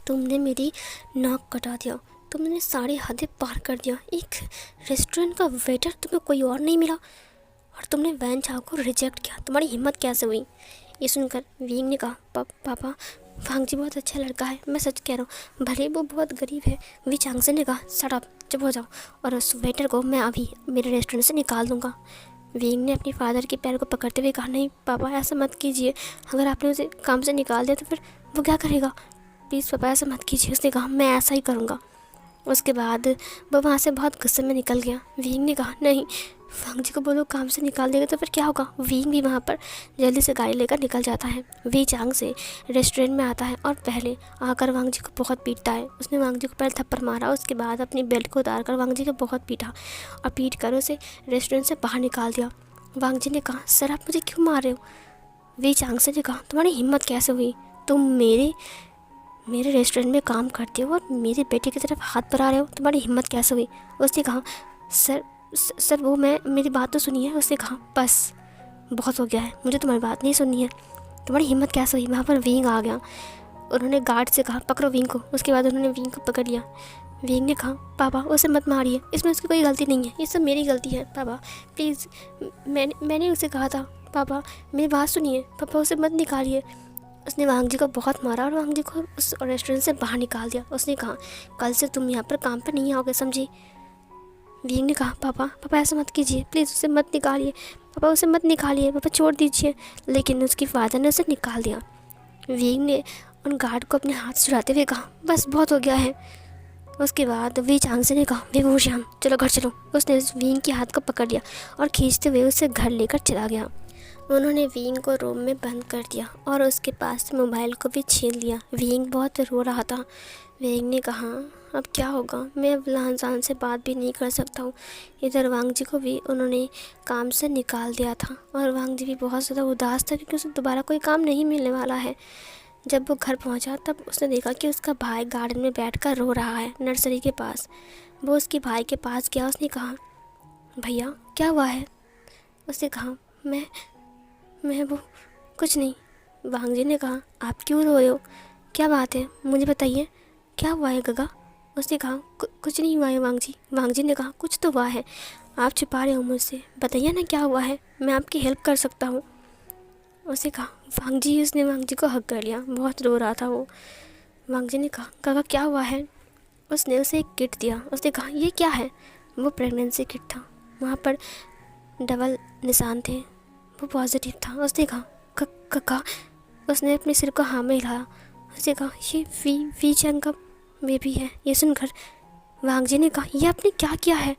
तुमने मेरी नाक कटा दिया, तुमने सारी हदें पार कर दिया। एक रेस्टोरेंट का वेटर तुम्हें कोई और नहीं मिला, और तुमने वैन चाव को रिजेक्ट किया, तुम्हारी हिम्मत कैसे हुई? ये सुनकर विंग ने कहा, पापा, वांग जी बहुत अच्छा लड़का है, मैं सच कह रहा हूँ, भले वो बहुत गरीब है। वी चांगसे ने कहा, शट अप, चुप हो जाओ, और उस वेटर को मैं अभी मेरे रेस्टोरेंट से निकाल दूँगा। विंग ने अपने फादर के पैर को पकड़ते हुए कहा, नहीं पापा, ऐसा मत कीजिए, अगर आपने उसे काम से निकाल दिया तो फिर वो क्या करेगा? प्लीज़ पापा, ऐसा मत कीजिए। उसने कहा, मैं ऐसा ही करूँगा। उसके बाद वो वहाँ से बहुत गुस्से में निकल गया। विंग ने कहा, नहीं, वांग जी को बोलो काम से निकाल देगा तो फिर क्या होगा? विंग भी वहाँ पर जल्दी से गाड़ी लेकर निकल जाता है। वी चांग से रेस्टोरेंट में आता है और पहले आकर वांग जी को बहुत पीटता है। उसने वांग जी को पहले थप्पड़ मारा, उसके बाद अपनी बेल्ट को उतार कर वांग जी को बहुत पीटा, और पीट कर उसे रेस्टोरेंट से बाहर निकाल दिया। वांग जी ने कहा, सर आप मुझे क्यों मार रहे हो? वी चांग से ने कहा, तुम्हारी हिम्मत कैसे हुई? तुम मेरे रेस्टोरेंट में काम करते हो और मेरे बेटे की तरफ हाथ बढ़ा रहे हो, तुम्हारी हिम्मत कैसे हुई? उसने कहा, सर वो मेरी बात तो सुनिए। उसने कहा, बस बहुत हो गया है, मुझे तुम्हारी बात नहीं सुननी है, तुम्हारी हिम्मत कैसे हुई? वहाँ पर विंग आ गया। उन्होंने गार्ड से कहा, पकड़ो विंग को। उसके बाद उन्होंने विंग को पकड़ लिया। विंग ने कहा, पापा उसे मत मारिए, इसमें उसकी कोई गलती नहीं है, ये सब मेरी गलती है। पापा प्लीज़, मैंने उसे कहा था, पापा मेरी बात सुनिए, पापा उसे मत निकालिए। उसने वांग जी को बहुत मारा और वांग जी को उस रेस्टोरेंट से बाहर निकाल दिया। उसने कहा, कल से तुम यहाँ पर काम पर नहीं आओगे, समझी? विंग ने कहा, पापा ऐसा मत कीजिए, प्लीज़ उसे मत निकालिए, पापा उसे मत निकालिए, पापा छोड़ दीजिए। लेकिन उसकी फादर ने उसे निकाल दिया। विंग ने उन गार्ड को अपने हाथ से छुड़ाते हुए कहा, बस बहुत हो गया है। उसके बाद वी चांगसे ने कहा, विभूषण चलो घर चलो। उसने विंग के हाथ को पकड़ लिया और खींचते हुए उसे घर लेकर चला गया। उन्होंने विंग को रूम में बंद कर दिया और उसके पास से मोबाइल को भी छीन लिया। विंग बहुत रो रहा था। वेंग ने कहा, अब क्या होगा, मैं अब लहनसान से बात भी नहीं कर सकता हूँ। इधर वांग जी को भी उन्होंने काम से निकाल दिया था और वांग जी भी बहुत ज़्यादा उदास था क्योंकि उसे दोबारा कोई काम नहीं मिलने वाला है। जब वो घर पहुंचा तब उसने देखा कि उसका भाई गार्डन में बैठकर रो रहा है नर्सरी के पास। वो उसके भाई के पास गया। उसने कहा, भैया क्या हुआ है? उसने कहा, मैं वो कुछ नहीं। वांग जी ने कहा, आप क्यों रो रहे हो, क्या बात है, मुझे बताइए, क्या हुआ है गगा? उसने कहा, कुछ नहीं हुआ है वांग जी। वांग जी ने कहा, कुछ तो हुआ है, आप छुपा रहे हो मुझसे, बताइए ना क्या हुआ है, मैं आपकी हेल्प कर सकता हूँ। उसने कहा, वांग जी। उसने वांग जी को हक कर लिया, बहुत रो रहा था वो। वांग जी ने कहा, गगा क्या हुआ है? उसने उसे एक किट दिया। उसने कहा, ये क्या है? वो प्रेगनेंसी किट था, वहाँ पर डबल निशान थे, वो पॉजिटिव था। उसने कहा, कक्का। उसने अपने सिर को हाँ में हिलाया। उसने कहा, ये वी चैंग का बेबी है। ये सुनकर वांग जी ने कहा, ये आपने क्या किया है?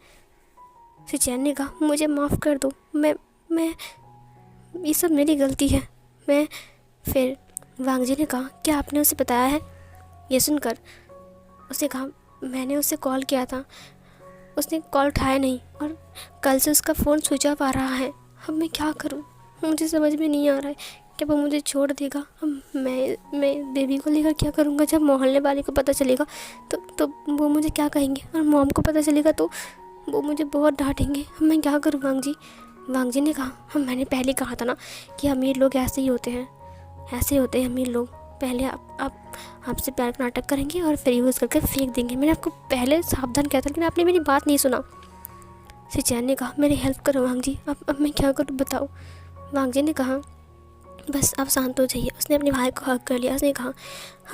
सिचैन ने कहा, मुझे माफ़ कर दो, मैं ये सब मेरी गलती है। मैं फिर वांग जी ने कहा, क्या आपने उसे बताया है? ये सुनकर उसने कहा, मैंने उसे कॉल किया था, उसने कॉल उठाया नहीं और कल से उसका फ़ोन स्विच ऑफ आ रहा है। अब मैं क्या करूं, मुझे समझ में नहीं आ रहा है। क्या वो मुझे छोड़ देगा? अब मैं बेबी को लेकर क्या करूंगा? जब मोहल्ले वाले को पता चलेगा तो वो मुझे क्या कहेंगे, और मॉम को पता चलेगा तो वो मुझे बहुत डांटेंगे। अब मैं क्या करूँ वांग जी? वांग जी ने कहा, मैंने पहले कहा था ना कि अमीर लोग ऐसे ही होते हैं, ऐसे ही होते हैं अमीर लोग। पहले आप आपसे प्यार का नाटक करेंगे और फिर यूज़ करके फेंक देंगे। मैंने आपको पहले सावधान किया था लेकिन आपने मेरी बात नहीं सुना। सिचैन ने कहा, मेरी हेल्प करो वांग जी, अब मैं क्या करूँ बताओ। वांग जी ने कहा, बस आप शांत हो जाइए। उसने अपने भाई को हक कर लिया। उसने कहा,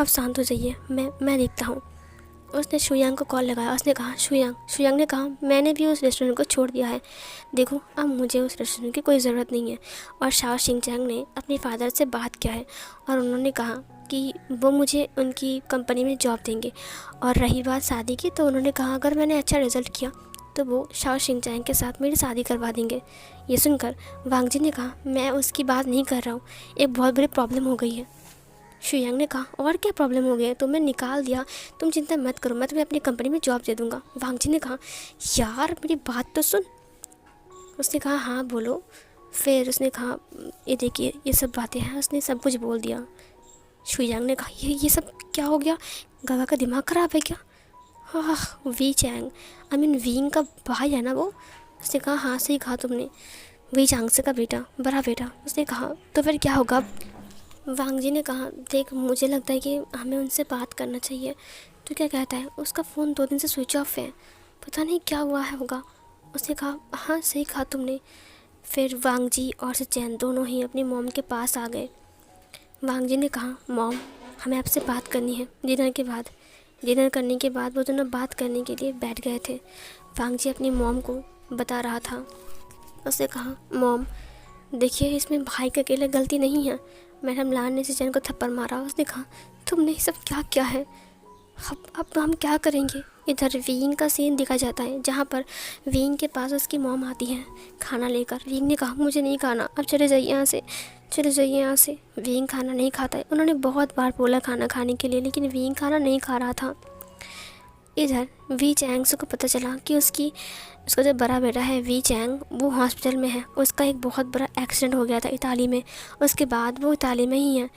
आप शांत हो जाइए, मैं देखता हूँ। उसने शुयांग को कॉल लगाया। उसने कहा, शुयांग ने कहा, मैंने भी उस रेस्टोरेंट को छोड़ दिया है, देखो अब मुझे उस रेस्टोरेंट की कोई ज़रूरत नहीं है। और शाओ शिंगचैंग ने अपने फादर से बात किया है और उन्होंने कहा कि वो मुझे उनकी कंपनी में जॉब देंगे। और रही बात शादी की, तो उन्होंने कहा अगर मैंने अच्छा रिजल्ट किया तो वो शाओ शिंगचैंग के साथ मेरी शादी करवा देंगे। ये सुनकर वांग जी ने कहा, मैं उसकी बात नहीं कर रहा हूँ, एक बहुत बड़ी प्रॉब्लम हो गई है। शुयांग ने कहा, और क्या प्रॉब्लम हो गई है? तुम्हें निकाल दिया, तुम चिंता मत करो, मैं तुम्हें अपनी कंपनी में जॉब दे दूँगा। वांग जी ने कहा, यार मेरी बात तो सुन। उसने कहा, हाँ बोलो। फिर उसने कहा, ये देखिए ये सब बातें हैं। उसने सब कुछ बोल दिया। शुयांग ने कहा, ये सब क्या हो गया? गगा का दिमाग ख़राब है क्या? हाँ, वी चैंग, आई मीन वींग का भाई है ना वो? उसने कहा, हाँ सही कहा तुमने, वी चांग से का बेटा, बड़ा बेटा। उसने कहा, तो फिर क्या होगा? वांग जी ने कहा, देख मुझे लगता है कि हमें उनसे बात करना चाहिए। तो क्या कहता है? उसका फ़ोन 2 दिन से स्विच ऑफ है, पता नहीं क्या हुआ है होगा। उसने कहा, हाँ सही कहा तुमने। फिर वांग जी और सिचैन दोनों ही अपनी मॉम के पास आ गए। वांग जी ने कहा, मॉम हमें आपसे बात करनी है डिनर के बाद। डिनर करने के बाद वो दोनों बात करने के लिए बैठ गए थे। वांग जी अपनी मॉम को बता रहा था। उसने कहा, मॉम देखिए इसमें भाई की अकेले गलती नहीं है, मैडम लान ने सिचैन को थप्पड़ मारा। उसने कहा, तुमने ये सब क्या किया है? अब हम क्या करेंगे? इधर वीइंग का सीन दिखा जाता है जहाँ पर वीइंग के पास उसकी मॉम आती है खाना लेकर। वीइंग ने कहा, मुझे नहीं खाना, अब चले जाइए यहाँ से, चले जाइए यहाँ से। वीइंग खाना नहीं खाता है। उन्होंने बहुत बार बोला खाना खाने के लिए, लेकिन वीइंग खाना नहीं खा रहा था। इधर वी चैंग को पता चला कि उसका जो बड़ा बेटा है वी चैंग, वो हॉस्पिटल में है। उसका एक बहुत बड़ा एक्सीडेंट हो गया था इताली में, उसके बाद वो इताली में ही है।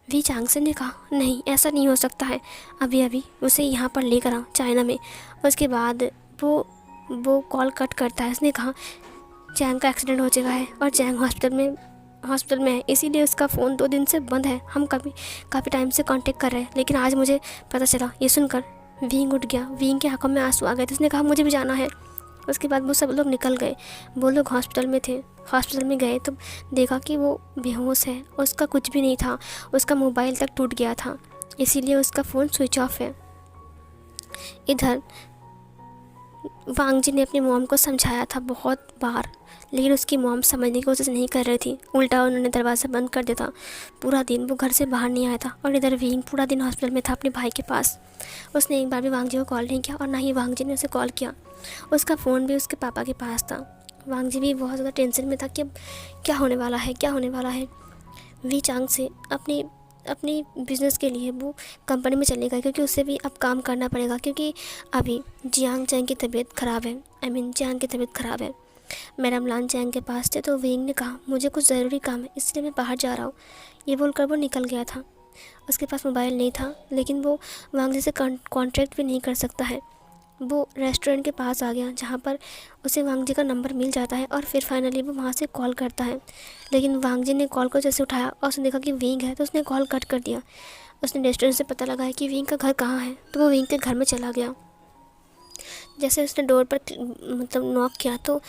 वी चांग से ने कहा, नहीं ऐसा नहीं हो सकता है, अभी अभी उसे यहाँ पर लेकर आओ चाइना में। उसके बाद वो कॉल कट करता है। उसने कहा, चैंग का एक्सीडेंट हो चुका है और चैंग हॉस्पिटल में है, इसीलिए उसका फ़ोन 2 दिन से बंद है। हम काफ़ी टाइम से कांटेक्ट कर रहे हैं, लेकिन आज मुझे पता चला। ये सुनकर वींग उठ गया। वींग के आंखों में आंसू आ गए थे। उसने कहा, मुझे भी जाना है। उसके बाद वो सब लोग निकल गए। वो लोग हॉस्पिटल में थे। हॉस्पिटल में गए तो देखा कि वो बेहोश है, उसका कुछ भी नहीं था, उसका मोबाइल तक टूट गया था, इसीलिए उसका फ़ोन स्विच ऑफ है। इधर वांग जी ने अपनी मॉम को समझाया था बहुत बार, लेकिन उसकी मॉम समझने की कोशिश नहीं कर रही थी। उल्टा उन्होंने दरवाज़ा बंद कर दिया था। पूरा दिन वो घर से बाहर नहीं आया था और इधर वींग पूरा दिन हॉस्पिटल में था अपने भाई के पास। उसने एक बार भी वांग जी को कॉल नहीं किया और ना ही वांग जी ने उसे कॉल किया। उसका फ़ोन भी उसके पापा के पास था। वांग जी भी बहुत ज़्यादा टेंशन में था कि अब क्या होने वाला है, क्या होने वाला है। वी चांग से अपनी अपनी बिज़नेस के लिए वो कंपनी में चलेगा, क्योंकि उसे भी अब काम करना पड़ेगा, क्योंकि अभी जियांग चैंग की तबीयत ख़राब है। जियांग की तबीयत ख़राब है। मैडम लान चैंग के पास थे तो विंग ने कहा मुझे कुछ ज़रूरी काम है, इसलिए मैं बाहर जा रहा हूँ। ये बोलकर वो निकल गया था। उसके पास मोबाइल नहीं था, लेकिन वो वांग जी से कॉन्ट्रैक्ट भी नहीं कर सकता है। वो रेस्टोरेंट के पास आ गया जहाँ पर उसे वांग जी का नंबर मिल जाता है, और फिर फाइनली वो वहाँ से कॉल करता है। लेकिन वांग जी ने कॉल को जैसे उठाया और उसने देखा कि विंग है, तो उसने कॉल कट कर दिया। उसने रेस्टोरेंट से पता लगाया कि विंग का घर कहाँ है, तो वो विंग के घर में चला गया। जैसे उसने डोर पर मतलब नॉक किया तो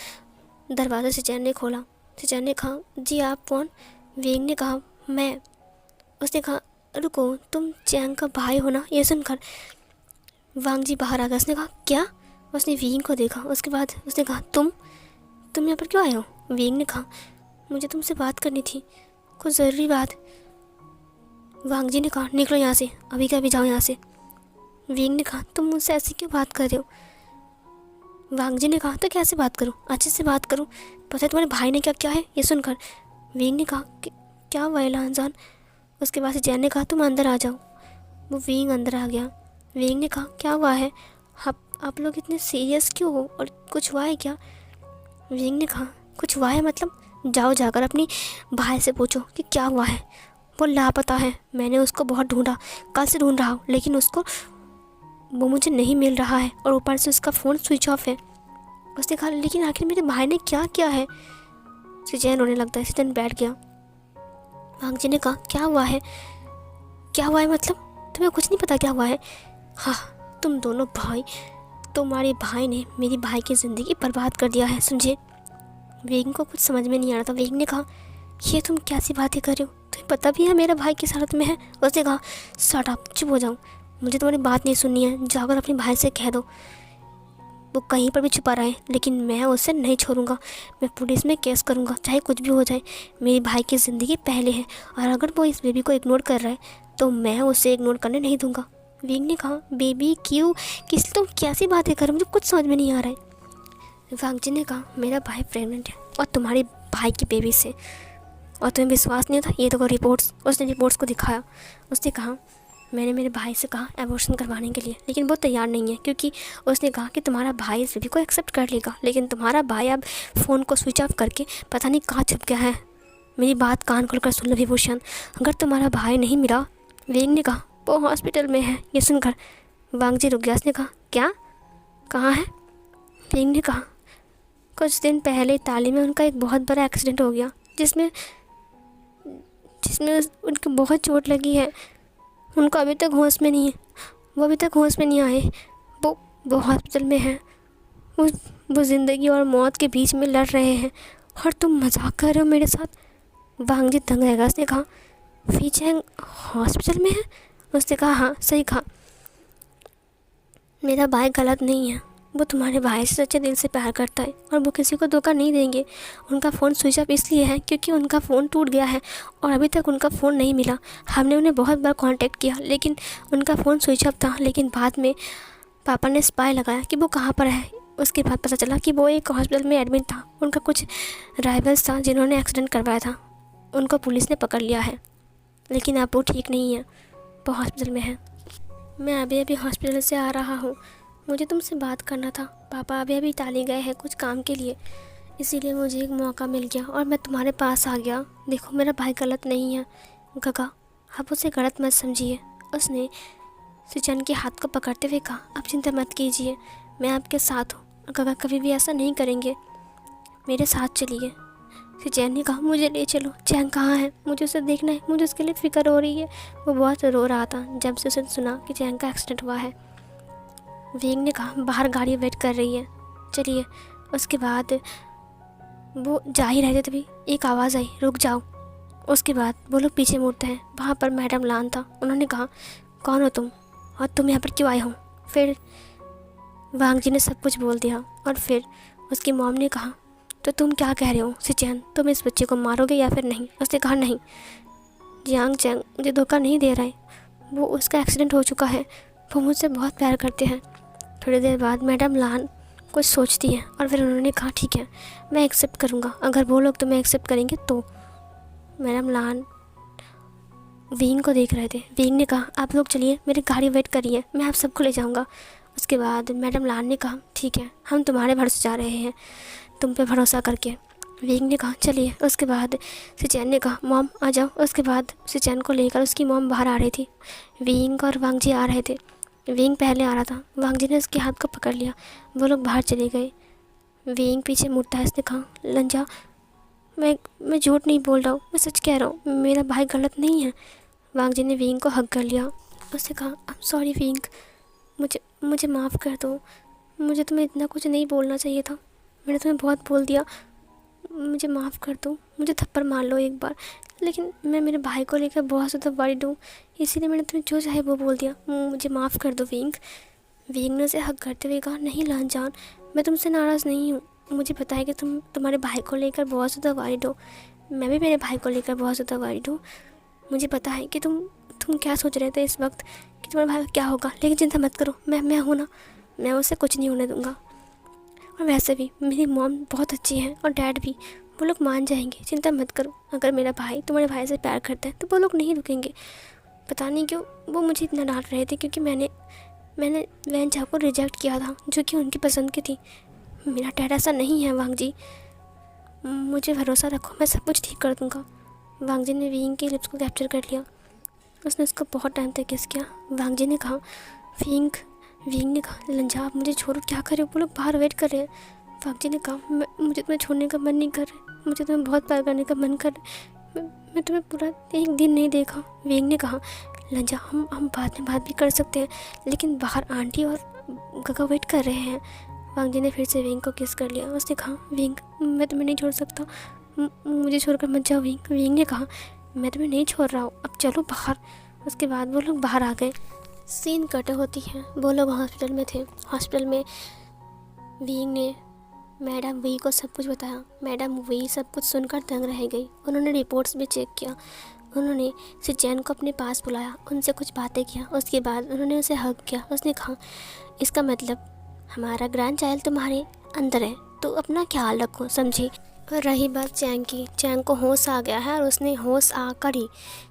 दरवाज़ा सिचैन ने खोला। सिचैन ने कहा जी आप कौन? विंग ने कहा मैं। उसने कहा रुको, तुम चैंग का भाई हो ना? ये सुनकर वांग जी बाहर आ गया। उसने कहा क्या? उसने विंग को देखा। उसके बाद उसने कहा तुम यहाँ पर क्यों आए हो? विंग ने कहा मुझे तुमसे बात करनी थी, कुछ ज़रूरी बात। वांग जी ने कहा निकलो यहाँ से, अभी के अभी जाओ यहाँ से। विंग ने कहा तुम मुझसे ऐसे क्यों बात कर रहे हो? वांग जी ने कहा तो कैसे बात करूँ, अच्छे से बात करूँ, पता है तुम्हारे भाई ने क्या क्या है? ये सुनकर विंग ने कहा क्या हुआ है लानजान? उसके बाद जैन ने कहा तुम अंदर आ जाओ। वो विंग अंदर आ गया। विंग ने कहा क्या हुआ है, आप लोग इतने सीरियस क्यों हो, और कुछ हुआ है क्या? विंग ने कहा कुछ हुआ है मतलब? जाओ जाकर अपनी भाई से पूछो कि क्या हुआ है। वो लापता है, मैंने उसको बहुत ढूंढा, कल से ढूंढ रहा हूँ, लेकिन वो मुझे नहीं मिल रहा है, और ऊपर से उसका फ़ोन स्विच ऑफ है। उसने कहा लेकिन आखिर मेरे भाई ने क्या किया है? सिचैन रोने लगता है। सिचैन बैठ गया। वांग जी ने कहा क्या हुआ है? क्या हुआ है मतलब? तुम्हें कुछ नहीं पता क्या हुआ है? हाँ, तुम दोनों भाई, तुम्हारे भाई ने मेरी भाई की ज़िंदगी बर्बाद कर दिया है, समझे? विंग को कुछ समझ में नहीं आ रहा था। विंग ने कहा ये तुम कैसी बातें कर रहे हो, तुम्हें पता भी है मेरा भाई किस हालत में है? उसने कहा शट अप, चुप हो जाओ, मुझे तुम्हारी बात नहीं सुननी है, जाकर अपने भाई से कह दो वो कहीं पर भी छुपा रहा है, लेकिन मैं उसे नहीं छोड़ूंगा। मैं पुलिस में केस करूंगा, चाहे कुछ भी हो जाए। मेरे भाई की ज़िंदगी पहले है, और अगर वो इस बेबी को इग्नोर कर रहा है तो मैं उसे इग्नोर करने नहीं दूंगा। विंग ने कहा बेबी क्यों, किस तुम कैसी बातें कर, मुझे कुछ समझ में नहीं आ रहा है। वांग जी ने कहा मेरा भाई प्रेग्नेंट है, और तुम्हारे भाई की बेबी से, और तुम्हें विश्वास नहीं होता? ये तो रिपोर्ट्स। उसने रिपोर्ट्स को दिखाया। उसने कहा मैंने मेरे भाई से कहा एबॉर्शन करवाने के लिए, लेकिन वो तैयार नहीं है, क्योंकि उसने कहा कि तुम्हारा भाई इस बेबी को एक्सेप्ट कर लेगा, लेकिन तुम्हारा भाई अब फ़ोन को स्विच ऑफ करके पता नहीं कहाँ छुप गया है। मेरी बात कान खोलकर सुन लो विभूषण, अगर तुम्हारा भाई नहीं मिला। विंग ने कहा वो हॉस्पिटल में है। ये सुनकर वांग जी रुक गया। उसने कहा क्या, कहाँ है? विंग ने कहा कुछ दिन पहले इताली में उनका एक बहुत बड़ा एक्सीडेंट हो गया, जिसमें उनको बहुत चोट लगी है। उनको अभी तक होश में नहीं है, वो अभी तक होश में नहीं आए। वो हॉस्पिटल में है। वो ज़िंदगी और मौत के बीच में लड़ रहे हैं, और तुम मजाक कर रहे हो मेरे साथ? वांग जी दंग रह गया। उसने कहा फी चैंग हॉस्पिटल में है? उसने कहा हाँ सही कहा, मेरा भाई गलत नहीं है, वो तुम्हारे भाई से सच्चे दिल से प्यार करता है, और वो किसी को धोखा नहीं देंगे। उनका फ़ोन स्विच ऑफ इसलिए है क्योंकि उनका फ़ोन टूट गया है, और अभी तक उनका फ़ोन नहीं मिला। हमने उन्हें बहुत बार कांटेक्ट किया, लेकिन उनका फ़ोन स्विच ऑफ था। लेकिन बाद में पापा ने स्पाई लगाया कि वो कहाँ पर है। उसके बाद पता चला कि वो एक हॉस्पिटल में एडमिट था। उनका कुछ राइवल्स था जिन्होंने एक्सीडेंट करवाया था, उनको पुलिस ने पकड़ लिया है, लेकिन अब वो ठीक नहीं है, वो हॉस्पिटल में है। मैं अभी अभी हॉस्पिटल से आ रहा हूँ, मुझे तुमसे बात करना था। पापा अभी अभी इताली गए हैं कुछ काम के लिए, इसीलिए मुझे एक मौका मिल गया और मैं तुम्हारे पास आ गया। देखो मेरा भाई गलत नहीं है गगा, आप उसे गलत मत समझिए। उसने सिचैन के हाथ को पकड़ते हुए कहा आप चिंता मत कीजिए, मैं आपके साथ हूँ, गगा कभी भी ऐसा नहीं करेंगे, मेरे साथ चलिए। सिचैन ने कहा मुझे ले चलो, चैंग कहाँ है, मुझे उसे देखना है, मुझे उसके लिए फ़िक्र हो रही है। वो बहुत रो रहा था जब से उसने सुना कि चैंग का एक्सीडेंट हुआ है। विंग ने कहा बाहर गाड़ी वेट कर रही है, चलिए। उसके बाद वो जा ही रहे थे तभी एक आवाज़ आई रुक जाओ। उसके बाद वो लोग पीछे मुड़ते हैं, वहाँ पर मैडम लान था। उन्होंने कहा कौन हो तुम और तुम यहाँ पर क्यों आए हो? फिर वांग जी ने सब कुछ बोल दिया, और फिर उसकी मॉम ने कहा तो तुम क्या कह रहे हो सिचैन, तुम इस बच्चे को मारोगे या फिर नहीं? उसने कहा नहीं, जियांग चैंग मुझे धोखा नहीं दे रहा है, वो उसका एक्सीडेंट हो चुका है, वो मुझसे बहुत प्यार करते हैं। थोड़ी देर बाद मैडम लान कुछ सोचती है और फिर उन्होंने कहा ठीक है मैं एक्सेप्ट करूँगा, अगर वो लोग तुम्हें एक्सेप्ट करेंगे तो। मैडम लान विंग को देख रहे थे। विंग ने कहा आप लोग चलिए, मेरी गाड़ी वेट कर रही है, मैं आप सबको ले जाऊँगा। उसके बाद मैडम लान ने कहा ठीक है, हम तुम्हारे भरोसे जा रहे हैं, तुम पे भरोसा करके। विंग ने कहा चलिए। उसके बाद सिचैन ने कहा मॉम आ जाओ। उसके बाद सिचैन को लेकर उसकी मॉम बाहर आ रही थी। विंग और वांगजी आ रहे थे। विंग पहले आ रहा था, वांगजी ने उसके हाथ को पकड़ लिया, वो लोग बाहर चले गए। विंग पीछे मुड़ता है, उसने कहा लंजा मैं झूठ नहीं बोल रहा हूँ, मैं सच कह रहा हूँ, मेरा भाई गलत नहीं है। वांगजी ने विंग को हग कर लिया। उसने कहा आई एम सॉरी विंग, मुझे माफ़ कर दो, मुझे तुम्हें इतना कुछ नहीं बोलना चाहिए था, मैंने तुम्हें बहुत बोल दिया, मुझे माफ़ कर दो, मुझे थप्पड़ मार लो एक बार, लेकिन मैं मेरे भाई को लेकर बहुत ज़्यादा वरीड हूँ, इसीलिए मैंने तुम्हें जो चाहे वो बोल दिया, मुझे माफ़ कर दो विंग। विंग ने उसे हक करते हुए कहा नहीं लांजान, मैं तुमसे नाराज़ नहीं हूँ, मुझे पता है कि तुम तुम्हारे भाई को लेकर बहुत ज़्यादा वरीड हो, मैं भी मेरे भाई को लेकर बहुत ज़्यादा वरीड हूँ, मुझे पता है कि तुम क्या सोच रहे थे इस वक्त कि तुम्हारे भाई का क्या होगा, लेकिन चिंता मत करो, मैं हूँ ना, मैं उसे कुछ नहीं होने दूँगा। और वैसे भी मेरी मॉम बहुत अच्छी है और डैड भी, वो लोग मान जाएंगे, चिंता मत करो, अगर मेरा भाई तुम्हारे भाई से प्यार करता है तो वो लोग नहीं रुकेंगे। पता नहीं क्यों वो मुझे इतना डांट रहे थे, क्योंकि मैंने वैन चाह को रिजेक्ट किया था जो कि उनकी पसंद की थी। मेरा डैड ऐसा नहीं है वांग जी, मुझे भरोसा रखो, मैं सब कुछ ठीक कर दूँगा। वांग जी ने विंग के लिप्स को कैप्चर कर लिया, उसने उसको बहुत टाइम तक किस किया। वांग जी ने कहा विंग ने कहा लंजा आप मुझे छोड़ो, क्या करे, वो लोग बाहर वेट कर रहे हैं। वांग जी ने कहा मुझे तुम्हें छोड़ने का मन नहीं कर रहा, मुझे तुम्हें बहुत प्यार करने का मन कर रहा है, मैं तुम्हें पूरा एक दिन नहीं देखा। विंग ने कहा लंजा हम बाद में बात भी कर सकते हैं, लेकिन बाहर आंटी और गगा वेट कर रहे हैं। वांग जी ने फिर से विंग को किस कर लिया। उसने कहा विंग मैं तुम्हें नहीं छोड़ सकता, मुझे छोड़कर मत जाओ विंग। विंग ने कहा मैं तुम्हें नहीं छोड़ रहा हूँ, अब चलो बाहर। उसके बाद वो लोग बाहर आ गए। सीन कट होती है, वो लोग हॉस्पिटल में थे। हॉस्पिटल में विंग ने मैडम वी को सब कुछ बताया। मैडम वी सब कुछ सुनकर दंग रह गई। उन्होंने रिपोर्ट्स भी चेक किया। उन्होंने सिचैन को अपने पास बुलाया, उनसे कुछ बातें किया। उसके बाद उन्होंने उसे हग किया। उसने कहा इसका मतलब हमारा ग्रैंड चाइल्ड तुम्हारे अंदर है, तो अपना ख्याल रखो, समझी। और रही बात चैंग की, चैंग को होश आ गया है और उसने होश आकर ही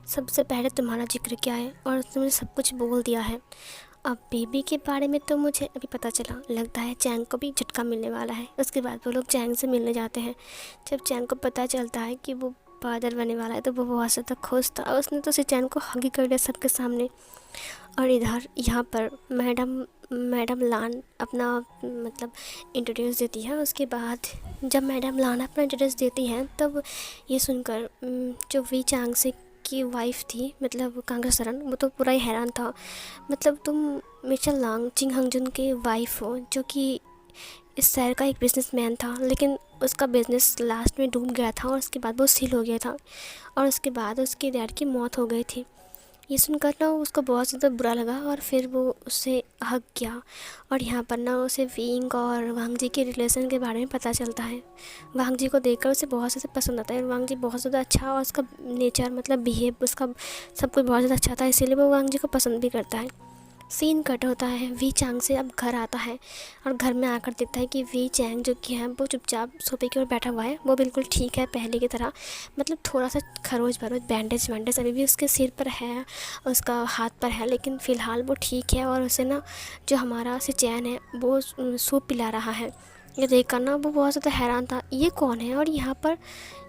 सबसे पहले तुम्हारा जिक्र किया है और तुमने सब कुछ बोल दिया है। अब बेबी के बारे में तो मुझे अभी पता चला, लगता है चैंग को भी झटका मिलने वाला है। उसके बाद वो लोग चैंग से मिलने जाते हैं। जब चैंग को पता चलता है कि वो फादर बनने वाला है तो वो बहुत ज़्यादा खुश था। उसने तो सिचैन को हग कर दिया सबके सामने। और इधर यहाँ पर मैडम लान अपना मतलब इंट्रोड्यूस देती है। उसके बाद जब मैडम लान अपना इंट्रोड्यूस देती हैं तब ये सुनकर जो वी चांग से की वाइफ थी, मतलब कांग्रेसरन, वो तो पूरा ही हैरान था। मतलब तुम मिचेल लांग चिंग हंगजुन के वाइफ हो, जो कि इस शहर का एक बिजनेसमैन था, लेकिन उसका बिजनेस लास्ट में डूब गया था और उसके बाद वो सील हो गया था और उसके बाद उसके डैड की मौत हो गई थी। ये सुनकर ना उसको बहुत ज़्यादा बुरा लगा और फिर वो उससे हग किया। और यहाँ पर ना उसे विंग और वांग जी के रिलेशन के बारे में पता चलता है। वांग जी को देखकर उसे बहुत ज़्यादा पसंद आता है। वांग जी बहुत ज़्यादा अच्छा और उसका नेचर मतलब बिहेव उसका सब कुछ बहुत ज़्यादा अच्छा था, इसीलिए वो वांग जी को पसंद भी करता है। सीन कट होता है, वी चांग से अब घर आता है और घर में आकर देखता है कि वी चैंग जो कि है वो चुपचाप सोफे की ओर बैठा हुआ है। वो बिल्कुल ठीक है पहले की तरह, मतलब थोड़ा सा खरोच भरोच बैंडेज वैंडेज अभी भी उसके सिर पर है, उसका हाथ पर है, लेकिन फ़िलहाल वो ठीक है। और उसे ना जो हमारा सिचैन है वो सूप पिला रहा है। ये देख कर ना वो बहुत ज़्यादा हैरान था, ये कौन है। और यहाँ पर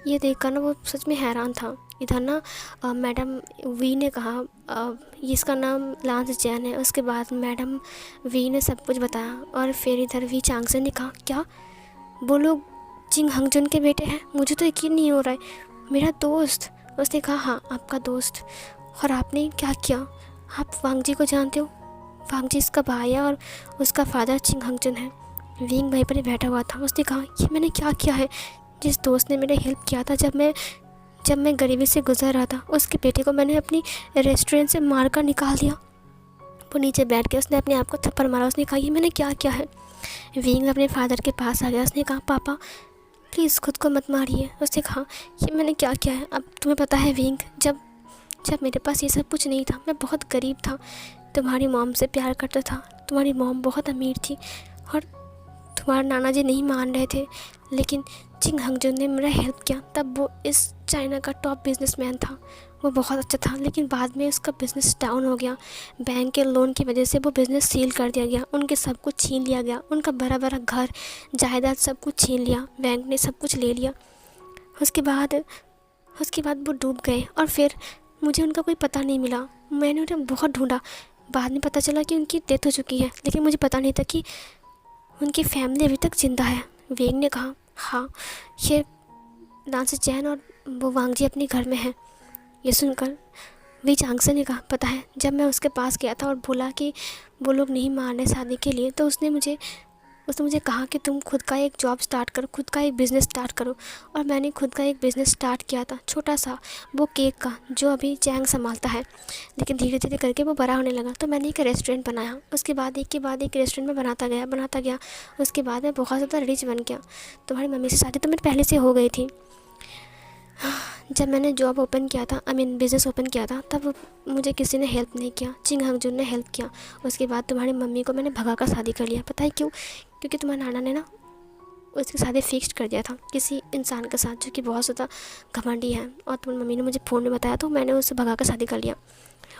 ये देख कर ना वो सच में हैरान था। इधर ना मैडम वी ने कहा इसका नाम लान सिचैन है। उसके बाद मैडम वी ने सब कुछ बताया और फिर इधर वी चांग से ने कहा क्या वो लोग चिंग हंगजुन के बेटे हैं, मुझे तो यकीन नहीं हो रहा है, मेरा दोस्त। उसने कहा हाँ आपका दोस्त, और आपने क्या किया, आप वांग जी को जानते हो, वांग जी इसका भाई है और उसका फादर चिंग हंगजुन है। विंग वहीं पर ही बैठा हुआ था। उसने कहा ये मैंने क्या किया है, जिस दोस्त ने मेरे हेल्प किया था जब मैं गरीबी से गुजर रहा था, उसके बेटे को मैंने अपनी रेस्टोरेंट से मार कर निकाल दिया। वो नीचे बैठ के उसने अपने आप को थप्पड़ मारा। उसने कहा ये मैंने क्या किया है। विंग अपने फादर के पास आ गया। उसने कहा पापा प्लीज़ खुद को मत मारिए। उसने कहा ये मैंने क्या किया है। अब तुम्हें पता है विंग, जब मेरे पास ये सब कुछ नहीं था, मैं बहुत गरीब था, तुम्हारी मॉम से प्यार करता था, तुम्हारी मॉम बहुत अमीर थी और तुम्हारे नाना जी नहीं मान रहे थे, लेकिन चिंग हंगजुन ने मेरा हेल्प किया। तब वो इस चाइना का टॉप बिजनेसमैन था, वो बहुत अच्छा था, लेकिन बाद में उसका बिज़नेस डाउन हो गया। बैंक के लोन की वजह से वो बिज़नेस सील कर दिया गया, उनके सब कुछ छीन लिया गया, उनका बड़ा बड़ा घर जायदाद सब कुछ छीन लिया, बैंक ने सब कुछ ले लिया। उसके बाद वो डूब गए और फिर मुझे उनका कोई पता नहीं मिला। मैंने उन्हें बहुत ढूंढा, बाद में पता चला कि उनकी डेथ हो चुकी है, लेकिन मुझे पता नहीं था कि उनकी फैमिली अभी तक ज़िंदा है। वेंग ने कहा, हाँ, ये नांसी चैन और वो वांगजी अपने घर में हैं। ये सुनकर वी चांगसे ने कहा, पता है, जब मैं उसके पास गया था और बोला कि वो लोग नहीं मान रहे शादी के लिए, तो उसने मुझे कहा कि तुम खुद का एक जॉब स्टार्ट करो, खुद का एक बिज़नेस स्टार्ट करो। और मैंने खुद का एक बिज़नेस स्टार्ट किया था, छोटा सा, वो केक का, जो अभी चैंग संभालता है, लेकिन धीरे धीरे करके वो बड़ा होने लगा। तो मैंने एक रेस्टोरेंट बनाया, उसके बाद एक के बाद एक रेस्टोरेंट में बनाता गया। उसके बाद मैं बहुत ज़्यादा रिच बन गया। तुम्हारी मम्मी से शादी तो मेरी पहले से हो गई थी। जब मैंने जॉब ओपन किया था, बिज़नेस ओपन किया था, तब मुझे किसी ने हेल्प नहीं किया, चिंग हंगजुन ने हेल्प किया। उसके बाद तुम्हारी मम्मी को मैंने भगा कर शादी कर लिया। पता है क्यों? क्योंकि तुम्हारे नाना ने ना उसकी शादी फिक्स कर दिया था किसी इंसान के साथ जो कि बहुत ज़्यादा घमंडी है, और तुम्हारी मम्मी ने मुझे फ़ोन में बताया, तो मैंने उससे भगा कर शादी कर लिया।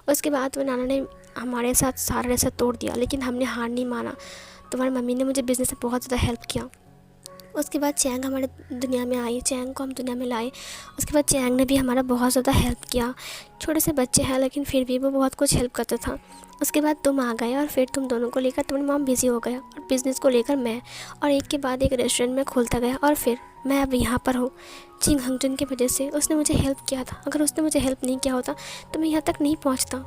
उसके बाद तुम्हारे नाना ने हमारे साथ सारा रिश्ता तोड़ दिया, लेकिन हमने हार नहीं माना। तुम्हारी मम्मी ने मुझे बिज़नेस में बहुत ज़्यादा हेल्प किया। उसके बाद चैंग हमारे दुनिया में आई, चैंग को हम दुनिया में लाए। उसके बाद चैंग ने भी हमारा बहुत ज़्यादा हेल्प किया। छोटे से बच्चे हैं, लेकिन फिर भी वो बहुत कुछ हेल्प करता था। उसके बाद तुम आ गए और फिर तुम दोनों को लेकर तुम्हारी मॉम बिज़ी हो गया, और बिज़नेस को लेकर मैं, और एक के बाद एक रेस्टोरेंट में खोलता गया, और फिर मैं अब यहाँ पर हूँ। चिंग हंगजुन की वजह से उसने मुझे हेल्प किया था। अगर उसने मुझे हेल्प नहीं किया होता तो मैं यहाँ तक नहीं पहुँचता।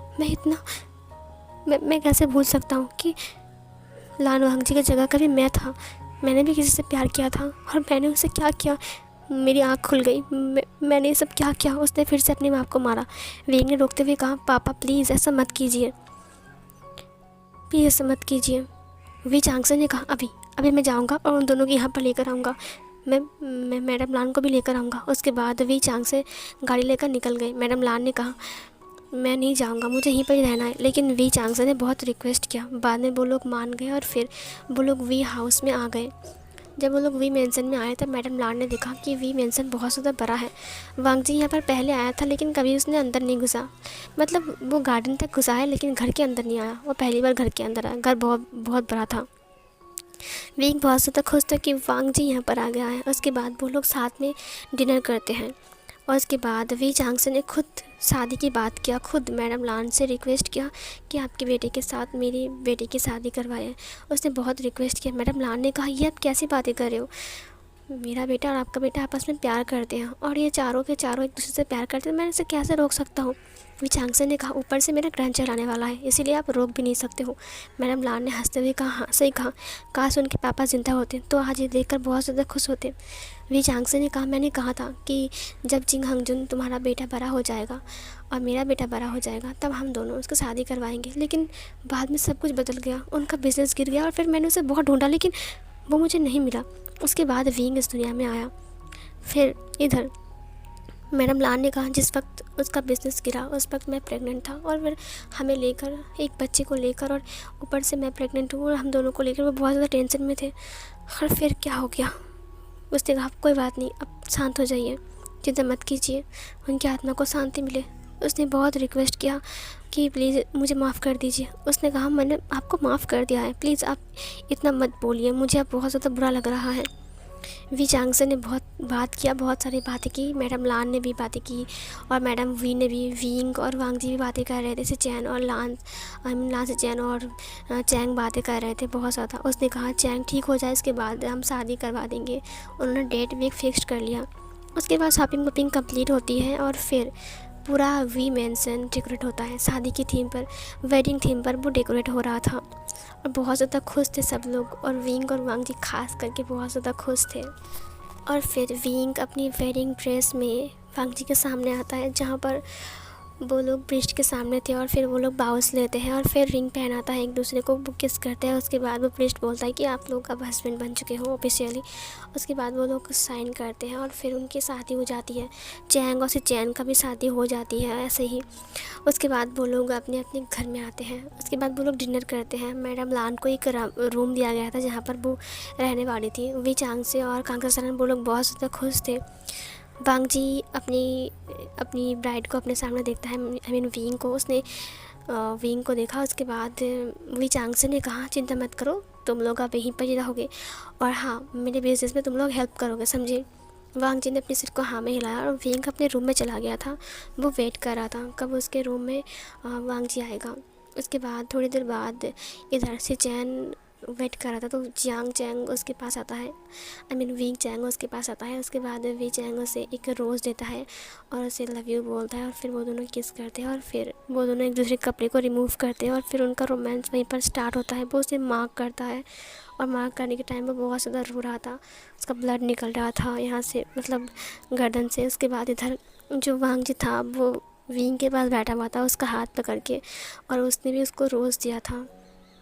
मैं कैसे भूल सकता हूँ कि लान वांगजी की जगह कभी मैं था। मैंने भी किसी से प्यार किया था, और मैंने उसे क्या किया, मेरी आँख खुल गई। मैंने ये सब क्या किया? उसने फिर से अपनी माँ को मारा। वेंग ने रोकते हुए कहा, पापा प्लीज़ ऐसा मत कीजिए, प्लीज़ ऐसा मत कीजिए। वी चांगसे ने कहा, अभी मैं जाऊँगा और उन दोनों को यहाँ पर लेकर आऊँगा। मैं मैडम लान को भी लेकर आऊँगा। उसके बाद वी चांगसे गाड़ी लेकर निकल गए। मैडम लान ने कहा, मैं नहीं जाऊँगा, मुझे यहीं पर ही रहना है। लेकिन वी चांगसे ने बहुत रिक्वेस्ट किया। बाद में वो लोग मान गए और फिर वो लोग वी हाउस में आ गए। जब वो लोग वी मेंशन में आए तब मैडम लान ने देखा कि वी मेंशन बहुत ज़्यादा बड़ा है। वांगजी यहाँ पर पहले आया था, लेकिन कभी उसने अंदर नहीं घुसा। मतलब वो गार्डन तक घुसा है, लेकिन घर के अंदर नहीं आया। वो पहली बार घर के अंदर आया। घर बहुत बहुत बड़ा था। विंग बहुत ज़्यादा खुश था कि वांगजी यहाँ पर आ गया है। उसके बाद वो लोग साथ में डिनर करते हैं, और उसके बाद वी चांगसे ने खुद शादी की बात किया, खुद मैडम लान से रिक्वेस्ट किया कि आपके बेटे के साथ मेरी बेटी की शादी करवाएं। उसने बहुत रिक्वेस्ट किया। मैडम लान ने कहा, ये आप कैसी बातें कर रहे हो? मेरा बेटा और आपका बेटा आपस में प्यार करते हैं, और ये चारों के चारों एक दूसरे से प्यार करते हैं, मैं इसे कैसे रोक सकता हूँ? वी चांगसे ने कहा, ऊपर से मेरा ग्रैंडचाइल्ड आने वाला है, इसीलिए आप रोक भी नहीं सकते हो। मैडम लान ने हंसते हुए कहा, हाँ सही कहा, काश उनके पापा जिंदा होते तो आज ये देखकर बहुत ज़्यादा खुश होते। वी चांगसे ने कहा, मैंने कहा था कि जब चिंग हंगजुन तुम्हारा बेटा बड़ा हो जाएगा और मेरा बेटा बड़ा हो जाएगा, तब हम दोनों उसकी शादी करवाएंगे। लेकिन बाद में सब कुछ बदल गया, उनका बिज़नेस गिर गया, और फिर मैंने उसे बहुत ढूंढा, लेकिन वो मुझे नहीं मिला। उसके बाद विंग इस दुनिया में आया। फिर इधर मैडम लान ने कहा, जिस वक्त उसका बिज़नेस गिरा उस वक्त मैं प्रेग्नेंट था, और फिर हमें लेकर, एक बच्चे को लेकर, और ऊपर से मैं प्रेग्नेंट हूँ, और हम दोनों को लेकर वो बहुत ज़्यादा टेंशन में थे। और फिर क्या हो गया? उसने कहा, कोई बात नहीं, अब शांत हो जाइए, चिंता मत कीजिए, उनकी आत्मा को शांति मिले। उसने बहुत रिक्वेस्ट किया कि प्लीज़ मुझे माफ़ कर दीजिए। उसने कहा, मैंने आपको माफ़ कर दिया है, प्लीज़ आप इतना मत बोलिए, मुझे अब बहुत ज़्यादा बुरा लग रहा है। वी चांगसे ने बहुत बात किया, बहुत सारी बातें की। मैडम लान ने भी बातें की, और मैडम वी ने भी, विंग और वांगजी भी बातें कर रहे थे, से चैन और लान से चैन और चैंग बातें कर रहे थे बहुत ज़्यादा। उसने कहा, चैंग ठीक हो जाए इसके बाद हम शादी करवा देंगे। उन्होंने डेट भी फिक्स कर लिया। उसके बाद शॉपिंग वॉपिंग कंप्लीट होती है, और फिर पूरा वी मेंशन डेकोरेट होता है शादी की थीम पर, वेडिंग थीम पर वो डेकोरेट हो रहा था, और बहुत ज़्यादा खुश थे सब लोग, और विंग और वांगजी खास करके बहुत ज़्यादा खुश थे। और फिर विंग अपनी वेडिंग ड्रेस में वांगजी के सामने आता है, जहाँ पर वो लोग प्रीस्ट के सामने थे, और फिर वो लोग बाउस लेते हैं, और फिर रिंग पहनाता है एक दूसरे को, वो किस करते हैं। उसके बाद वो प्रीस्ट बोलता है कि आप लोग अब हस्बैंड बन चुके हो ऑफिशियली। उसके बाद वो लोग साइन करते हैं, और फिर उनकी शादी हो जाती है। चैंग और चैन का भी शादी हो जाती है ऐसे ही। उसके बाद वो लोग अपने अपने घर में आते हैं। उसके बाद वो लोग डिनर करते हैं। मैडम लान को एक रूम दिया गया था जहाँ पर वो रहने वाली थी। वी चांगसे और कांगसा सनन वो लोग बहुत ज़्यादा खुश थे। वांग जी अपनी अपनी ब्राइड को अपने सामने देखता है, आई मीन विंग को। उसने विंग को देखा। उसके बाद वी चांग से ने कहा, चिंता मत करो, तुम लोग अब यहीं पर ही रहोगे और हाँ, मेरे बिजनेस में तुम लोग हेल्प करोगे, समझे। वांग जी ने अपने सिर को हाँ में हिलाया और विंग अपने रूम में चला गया था। वो वेट कर रहा था कब उसके रूम में वांग जी आएगा। उसके बाद थोड़ी देर बाद इधर से चैन वेट कर रहा था, तो जियांग चैंग उसके पास आता है, आई मीन विंग चैंग उसके पास आता है। उसके बाद वी चैंग उसे एक रोज़ देता है और उसे लव यू बोलता है और फिर वो दोनों किस करते हैं और फिर वो दोनों एक दूसरे कपड़े को रिमूव करते हैं और फिर उनका रोमांस वहीं पर स्टार्ट होता है। वो उसे मार्क करता है और मार्क करने के टाइम वो बहुत ज़्यादा रो रहा था, उसका ब्लड निकल रहा था यहाँ से, मतलब गर्दन से। उसके बाद इधर जो वांग जी था वो विंग के पास बैठा हुआ था उसका हाथ पकड़ के, और उसने भी उसको रोज़ दिया था।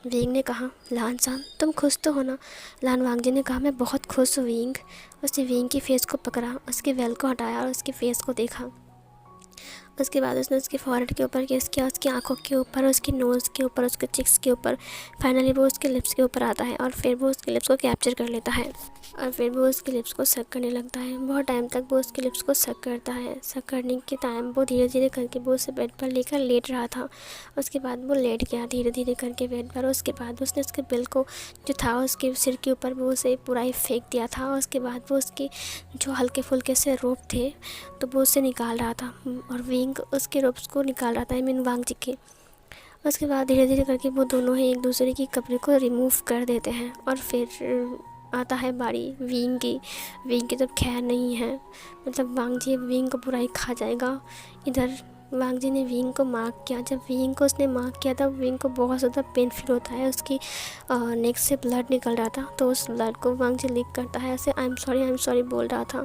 विंग ने कहा, लान सान तुम खुश तो हो ना। लान वांग जी ने कहा, मैं बहुत खुश हूँ विंग। उसने विंग की फेस को पकड़ा, उसके वेल को हटाया और उसके फेस को देखा। उसके बाद उसने उसके फॉरहेड के ऊपर किस किया, उसकी आंखों के ऊपर, उसकी नोज़ के ऊपर, उसके चिक्स के ऊपर। फाइनली वो उसके लिप्स के ऊपर आता है और फिर वो उसके लिप्स को कैप्चर कर लेता है और फिर वो उसके लिप्स को सक करने लगता है। बहुत टाइम तक वो उसके लिप्स को सक करता है। सक करने के टाइम वो धीरे धीरे करके वो उसे बेड पर लेकर लेट रहा था। उसके बाद वो लेट गया धीरे धीरे करके बेड पर। उसके बाद उसने उसके बिल को जो था उसके सिर के ऊपर वो उसे पूरा ही फेंक दिया था। उसके बाद वो उसके जो हल्के फुल्के से रोप थे तो वो उसे निकाल रहा था और विंग उसके रोप्स को निकाल रहा था, आई मीन वांग जी के। उसके बाद धीरे धीरे करके वो दोनों ही एक दूसरे की कपड़े को रिमूव कर देते हैं और फिर आता है बारी विंग की। विंग की तब खैर नहीं है, मतलब वांग जी विंग को पूरा ही खा जाएगा। इधर वांग जी ने विंग को मार्क किया। जब विंग को उसने मार्क किया तब विंग को बहुत ज़्यादा पेन फील होता है। उसकी नेक से ब्लड निकल रहा था, तो उस ब्लड को वांग जी लीक करता है, ऐसे आई एम सॉरी बोल रहा था।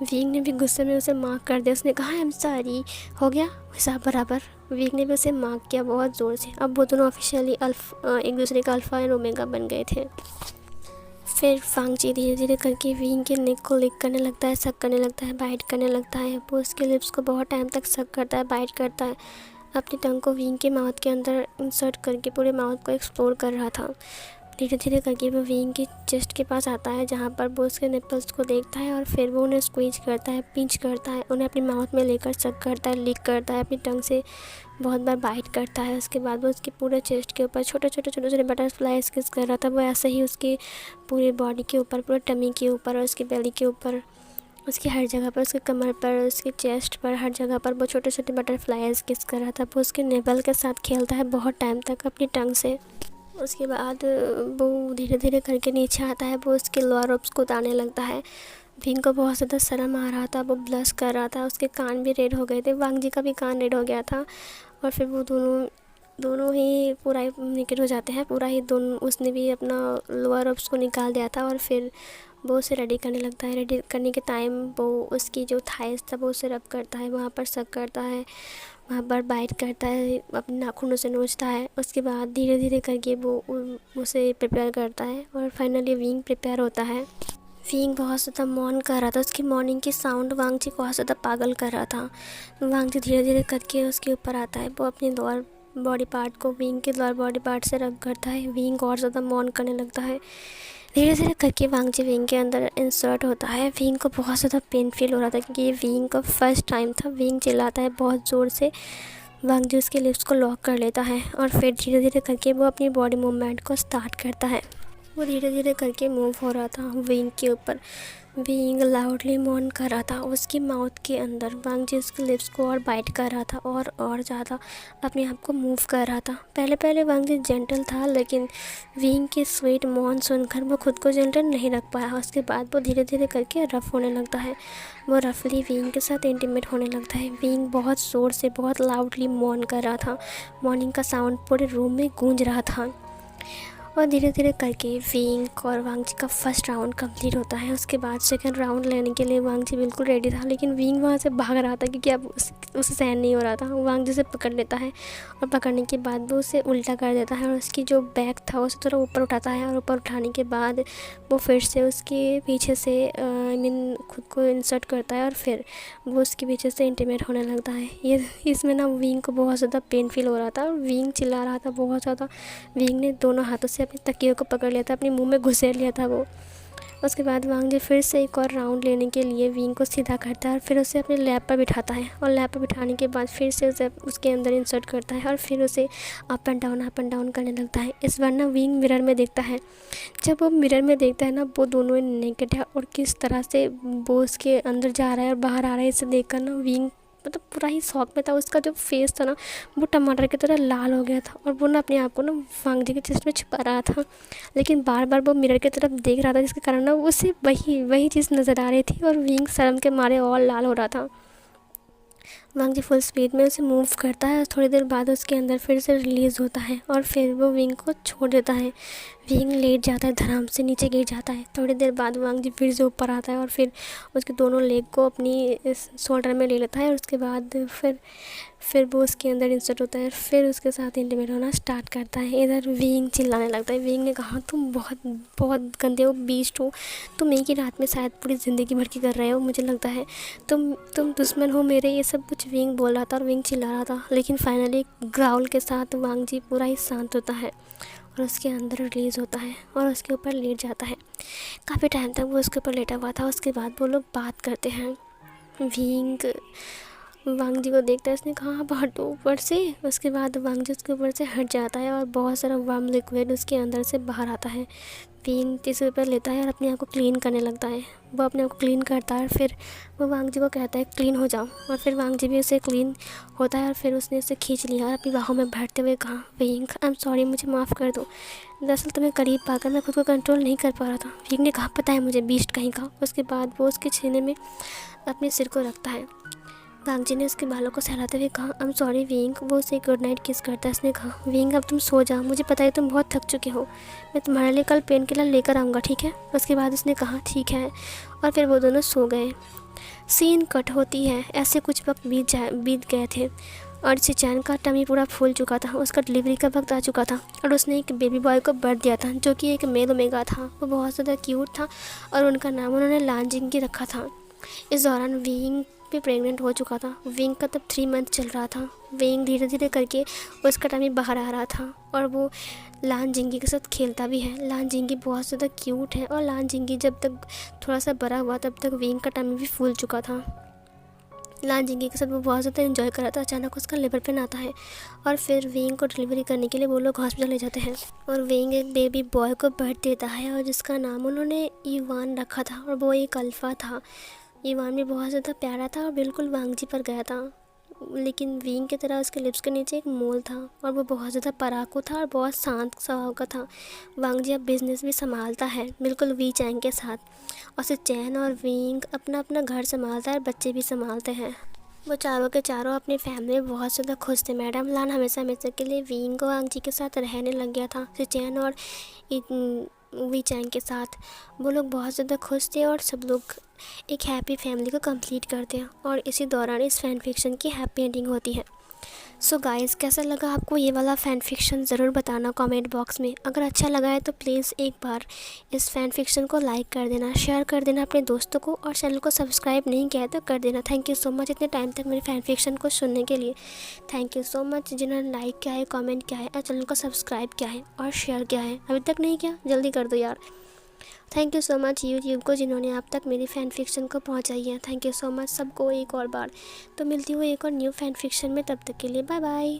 विंग ने भी गुस्से में उसे मार्क कर दिया। उसने कहा, आई एम सॉरी, हो गया हिसाब बराबर। विंग ने भी उसे मार्क किया बहुत ज़ोर से। अब वो दोनों ऑफिशियली एक दूसरे का अल्फ़ा एंड ओमेगा बन गए थे। फिर वांग जी धीरे धीरे करके विंग के नेक को लिक करने लगता है, सक करने लगता है, बाइट करने लगता है। वो उसके लिप्स को बहुत टाइम तक सक करता है, बाइट करता है। अपनी टंग को विंग के माउथ के अंदर इंसर्ट करके पूरे माउथ को एक्सप्लोर कर रहा था। धीरे धीरे करके वो विंग की चेस्ट के पास आता है जहाँ पर वो उसके निपल्स को देखता है और फिर वो उन्हें स्क्वीज करता है, पिंच करता है, उन्हें अपनी माउथ में लेकर सक करता है, लिक करता है, अपनी टंग से बहुत बार बाइट करता है। उसके बाद वो उसके पूरे चेस्ट के ऊपर छोटे छोटे बटरफ्लाई किस कर रहा था। वो ऐसे ही उसकी पूरी बॉडी के ऊपर, पूरे टमी के ऊपर और उसकी बेली के ऊपर, उसकी हर जगह पर, उसके कमर पर, उसके चेस्ट पर, हर जगह पर वो छोटे छोटे बटरफ्लाइज किस कर रहा था। वो उसके नेवल के साथ खेलता है बहुत टाइम तक अपनी टंग से। उसके बाद वो धीरे धीरे करके नीचे आता है, वो उसके लोअर रोब्स को उतारने लगता है। विंग को बहुत ज़्यादा शर्म आ रहा था, वो ब्लश कर रहा था, उसके कान भी रेड हो गए थे, वांग जी का भी कान रेड हो गया था। और फिर वो दोनों दोनों ही पूरा ही नेकेड हो जाते हैं, पूरा ही दोनों। उसने भी अपना लोअर रोब्स को निकाल दिया था और फिर वो उसे रेडी करने लगता है। रेडी करने के टाइम वो उसकी जो थाइस था वो उसे रब करता है, वहाँ पर सक करता है, वहाँ पर बाइट करता है, अपने नाखूनों से नोचता है। उसके बाद धीरे धीरे करके वो उसे प्रिपेयर करता है और फाइनली विंग प्रिपेयर होता है। विंग बहुत ज़्यादा मौन कर रहा था, उसकी मॉर्निंग की साउंड वांग जी को बहुत ज़्यादा पागल कर रहा था। वांग जी धीरे धीरे करके उसके ऊपर आता है, वो अपनी लोअर बॉडी पार्ट को विंग के लोअर बॉडी पार्ट से रब करता है। विंग और ज़्यादा मौन करने लगता है। धीरे धीरे करके वांग जी विंग के अंदर इंसर्ट होता है। विंग को बहुत ज़्यादा पेन फील हो रहा था क्योंकि ये विंग का फर्स्ट टाइम था। विंग चिल्लाता है बहुत ज़ोर से। वांग जी उसके लिप्स को लॉक कर लेता है और फिर धीरे धीरे करके वो अपनी बॉडी मूवमेंट को स्टार्ट करता है। वो धीरे धीरे करके मूव हो रहा था विंग के ऊपर। विंग लाउडली मौन कर रहा था। उसकी माउथ के अंदर वांग जी उसके लिप्स को और बाइट कर रहा था और ज़्यादा अपने आप को मूव कर रहा था। पहले पहले वांग जी जेंटल था, लेकिन विंग की स्वीट मौन सुनकर वो खुद को जेंटल नहीं रख पाया। उसके बाद वो धीरे धीरे करके रफ़ होने लगता है। वो रफली विंग के साथ इंटीमेट होने लगता है। विंग बहुत ज़ोर से, बहुत लाउडली मौन कर रहा था। मॉर्निंग का साउंड पूरे रूम में गूंज रहा था। और धीरे धीरे करके विंग और वांग जी का फर्स्ट राउंड कंप्लीट होता है। उसके बाद सेकंड राउंड लेने के लिए वांग जी बिल्कुल रेडी था, लेकिन विंग वहाँ से भाग रहा था क्योंकि अब उसे सहन नहीं हो रहा था। वांग जी से पकड़ लेता है और पकड़ने के बाद वो उसे उल्टा कर देता है और उसकी जो बैक था उसे थोड़ा ऊपर उठाता है और ऊपर उठाने के बाद वो फिर से उसके पीछे से आई मीन खुद को इंसर्ट करता है और फिर वो उसके पीछे से इंटीमेट होने लगता है। ये इसमें ना विंग को बहुत ज़्यादा पेन फील हो रहा था और विंग चिल्ला रहा था बहुत ज़्यादा। विंग ने दोनों हाथों से अपनी तकियों को पकड़ लिया था, अपने मुंह में घुसेड़ लिया था वो। उसके बाद वांग जी फिर से एक और राउंड लेने के लिए विंग को सीधा करता है और फिर उसे अपने लैब पर बिठाता है और लैब पर बिठाने के बाद फिर से उसे उसके अंदर इंसर्ट करता है और फिर उसे अप एंड डाउन करने लगता है। इस बार ना विंग मिरर में देखता है। जब वो मिरर में देखता है ना, वो दोनों नेकेड है और किस तरह से वो उसके अंदर जा रहा है और बाहर आ रहा है, इसे देखकर ना विंग मतलब पूरा ही शौक में था। उसका जो फेस था ना, वो टमाटर की तरह लाल हो गया था और वो ना अपने आप को ना वांग जी के चेस्ट में छुपा रहा था, लेकिन बार बार वो मिरर की तरफ देख रहा था, जिसके कारण ना उसे वही वही चीज़ नज़र आ रही थी और विंग शर्म के मारे और लाल हो रहा था। वांग जी फुल स्पीड में उसे मूव करता है और थोड़ी देर बाद उसके अंदर फिर से रिलीज़ होता है और फिर वो विंग को छोड़ देता है। विंग लेट जाता है, धड़ाम से नीचे गिर जाता है। थोड़ी देर बाद वांग जी फिर से ऊपर आता है और फिर उसके दोनों लेग को अपनी शोल्डर में ले लेता है और उसके बाद फिर वो उसके अंदर इंसर्ट होता है। फिर उसके साथ इंटीमेट होना स्टार्ट करता है। इधर विंग चिल्लाने लगता है। विंग ने कहा, तुम बहुत बहुत गंदे हो, बीस्ट हो, तुम एक ही रात में शायद पूरी ज़िंदगी भर की कर रहे हो, मुझे लगता है तुम दुश्मन हो मेरे, ये सब कुछ विंग बोल रहा था और विंग चिल्ला रहा था। लेकिन फाइनली ग्राउल के साथ वांग जी पूरा ही शांत होता है और उसके अंदर रिलीज़ होता है और उसके ऊपर लेट जाता है। काफ़ी टाइम तक वो उसके ऊपर लेटा हुआ था। उसके बाद वो लोग बात करते हैं। विंग वांग जी को देखता है। उसने कहा, आप हटो ऊपर से। उसके बाद वांग जी उसके ऊपर से हट जाता है और बहुत सारा वार्म लिक्विड उसके अंदर से बाहर आता है। विंग टिश्यू पेपर लेता है और अपने आप को क्लीन करने लगता है। वो अपने आप को क्लीन करता है और फिर वो वांग जी को कहता है, क्लीन हो जाओ। और फिर वांग जी भी उसे क्लीन होता है और फिर उसने उसे खींच लिया और अपनी बाहों में बैठते हुए कहा, विंग आई एम सॉरी, मुझे माफ़ कर दो। दरअसल तुम्हें करीब पाकर मैं खुद को कंट्रोल नहीं कर पा रहा था। विंग ने कहा, पता है मुझे, बीस्ट कहीं का। उसके बाद वो उसके सीने में अपने सिर को रखता है। वांग जी ने उसके बालों को सहलाते हुए कहा, आई एम सॉरी विंग। वो उसे गुड नाइट किस करता है। उसने कहा, विंग अब तुम सो जाओ, मुझे पता है तुम बहुत थक चुके हो, मैं तुम्हारे लिए कल पेन किलर लेकर आऊँगा, ठीक है। उसके बाद उसने कहा, ठीक है, और फिर वो दोनों सो गए। सीन कट होती है। ऐसे कुछ वक्त बीत गए थे और चैन का टमी पूरा फूल चुका था। उसका डिलीवरी का वक्त आ चुका था और उसने एक बेबी बॉय को बर्थ दिया था, जो कि एक मेल ओमेगा था। वो बहुत ज़्यादा क्यूट था और उनका नाम उन्होंने लांजिंग रखा था। इस दौरान विंग भी प्रेग्नेंट हो चुका था। विंग का तब 3 मंथ चल रहा था। विंग धीरे धीरे करके उसका टमी बाहर आ रहा था और वो लान जिंगी के साथ खेलता भी है। लान जिंगी बहुत ज़्यादा क्यूट है और लान जिंगी जब तक थोड़ा सा बड़ा हुआ तब तक विंग का टमी भी फूल चुका था। लान जिंगी के साथ वो बहुत ज़्यादा एंजॉय कर रहा था। अचानक उसका लिवर पेन आता है और फिर विंग को डिलीवरी करने के लिए वो लोग हॉस्पिटल ले जाते हैं और विंग एक बेबी बॉय को बर्थ देता है और जिसका नाम उन्होंने ईवान रखा था और वो एक अल्फ़ा था। ईवान भी बहुत ज़्यादा प्यारा था और बिल्कुल वांग जी पर गया था, लेकिन विंग की तरह उसके लिप्स के नीचे एक मोल था और वो बहुत ज़्यादा पराकू था और बहुत शांत स्वभाव का था। वांग जी अब बिज़नेस भी संभालता है बिल्कुल वी चैंग के साथ, और से चैन और विंग अपना अपना घर संभालता है और बच्चे भी संभालते हैं। वो चारों के चारों अपनी फैमिली में बहुत ज़्यादा खुश थे। मैडम लान हमेशा हमेशा के लिए विंग और वांग जी के साथ रहने लग गया था। से चैन और वी चैंग के साथ वो लोग बहुत ज़्यादा खुश थे और सब लोग एक हैप्पी फैमिली को कंप्लीट करते हैं और इसी दौरान इस फैन फिक्शन की हैप्पी एंडिंग होती है। सो गाइस, कैसा लगा आपको ये वाला फ़ैन फिक्शन ज़रूर बताना कमेंट बॉक्स में। अगर अच्छा लगा है तो प्लीज़ एक बार इस फ़ैन फिक्शन को लाइक कर देना, शेयर कर देना अपने दोस्तों को, और चैनल को सब्सक्राइब नहीं किया है तो कर देना। थैंक यू सो मच इतने टाइम तक मेरे फ़ैन फिक्शन को सुनने के लिए। थैंक यू सो मच जिन्होंने लाइक किया है, कॉमेंट किया है और चैनल को सब्सक्राइब किया है और शेयर किया है। अभी तक नहीं किया, जल्दी कर दो यार। Thank you so much YouTube को जिन्होंने आप तक मेरी फ़ैन फिक्शन को पहुंचाई है। थैंक यू सो मच सबको एक और बार। तो मिलती हूँ एक और न्यू फ़ैन फिक्शन में, तब तक के लिए बाय बाय।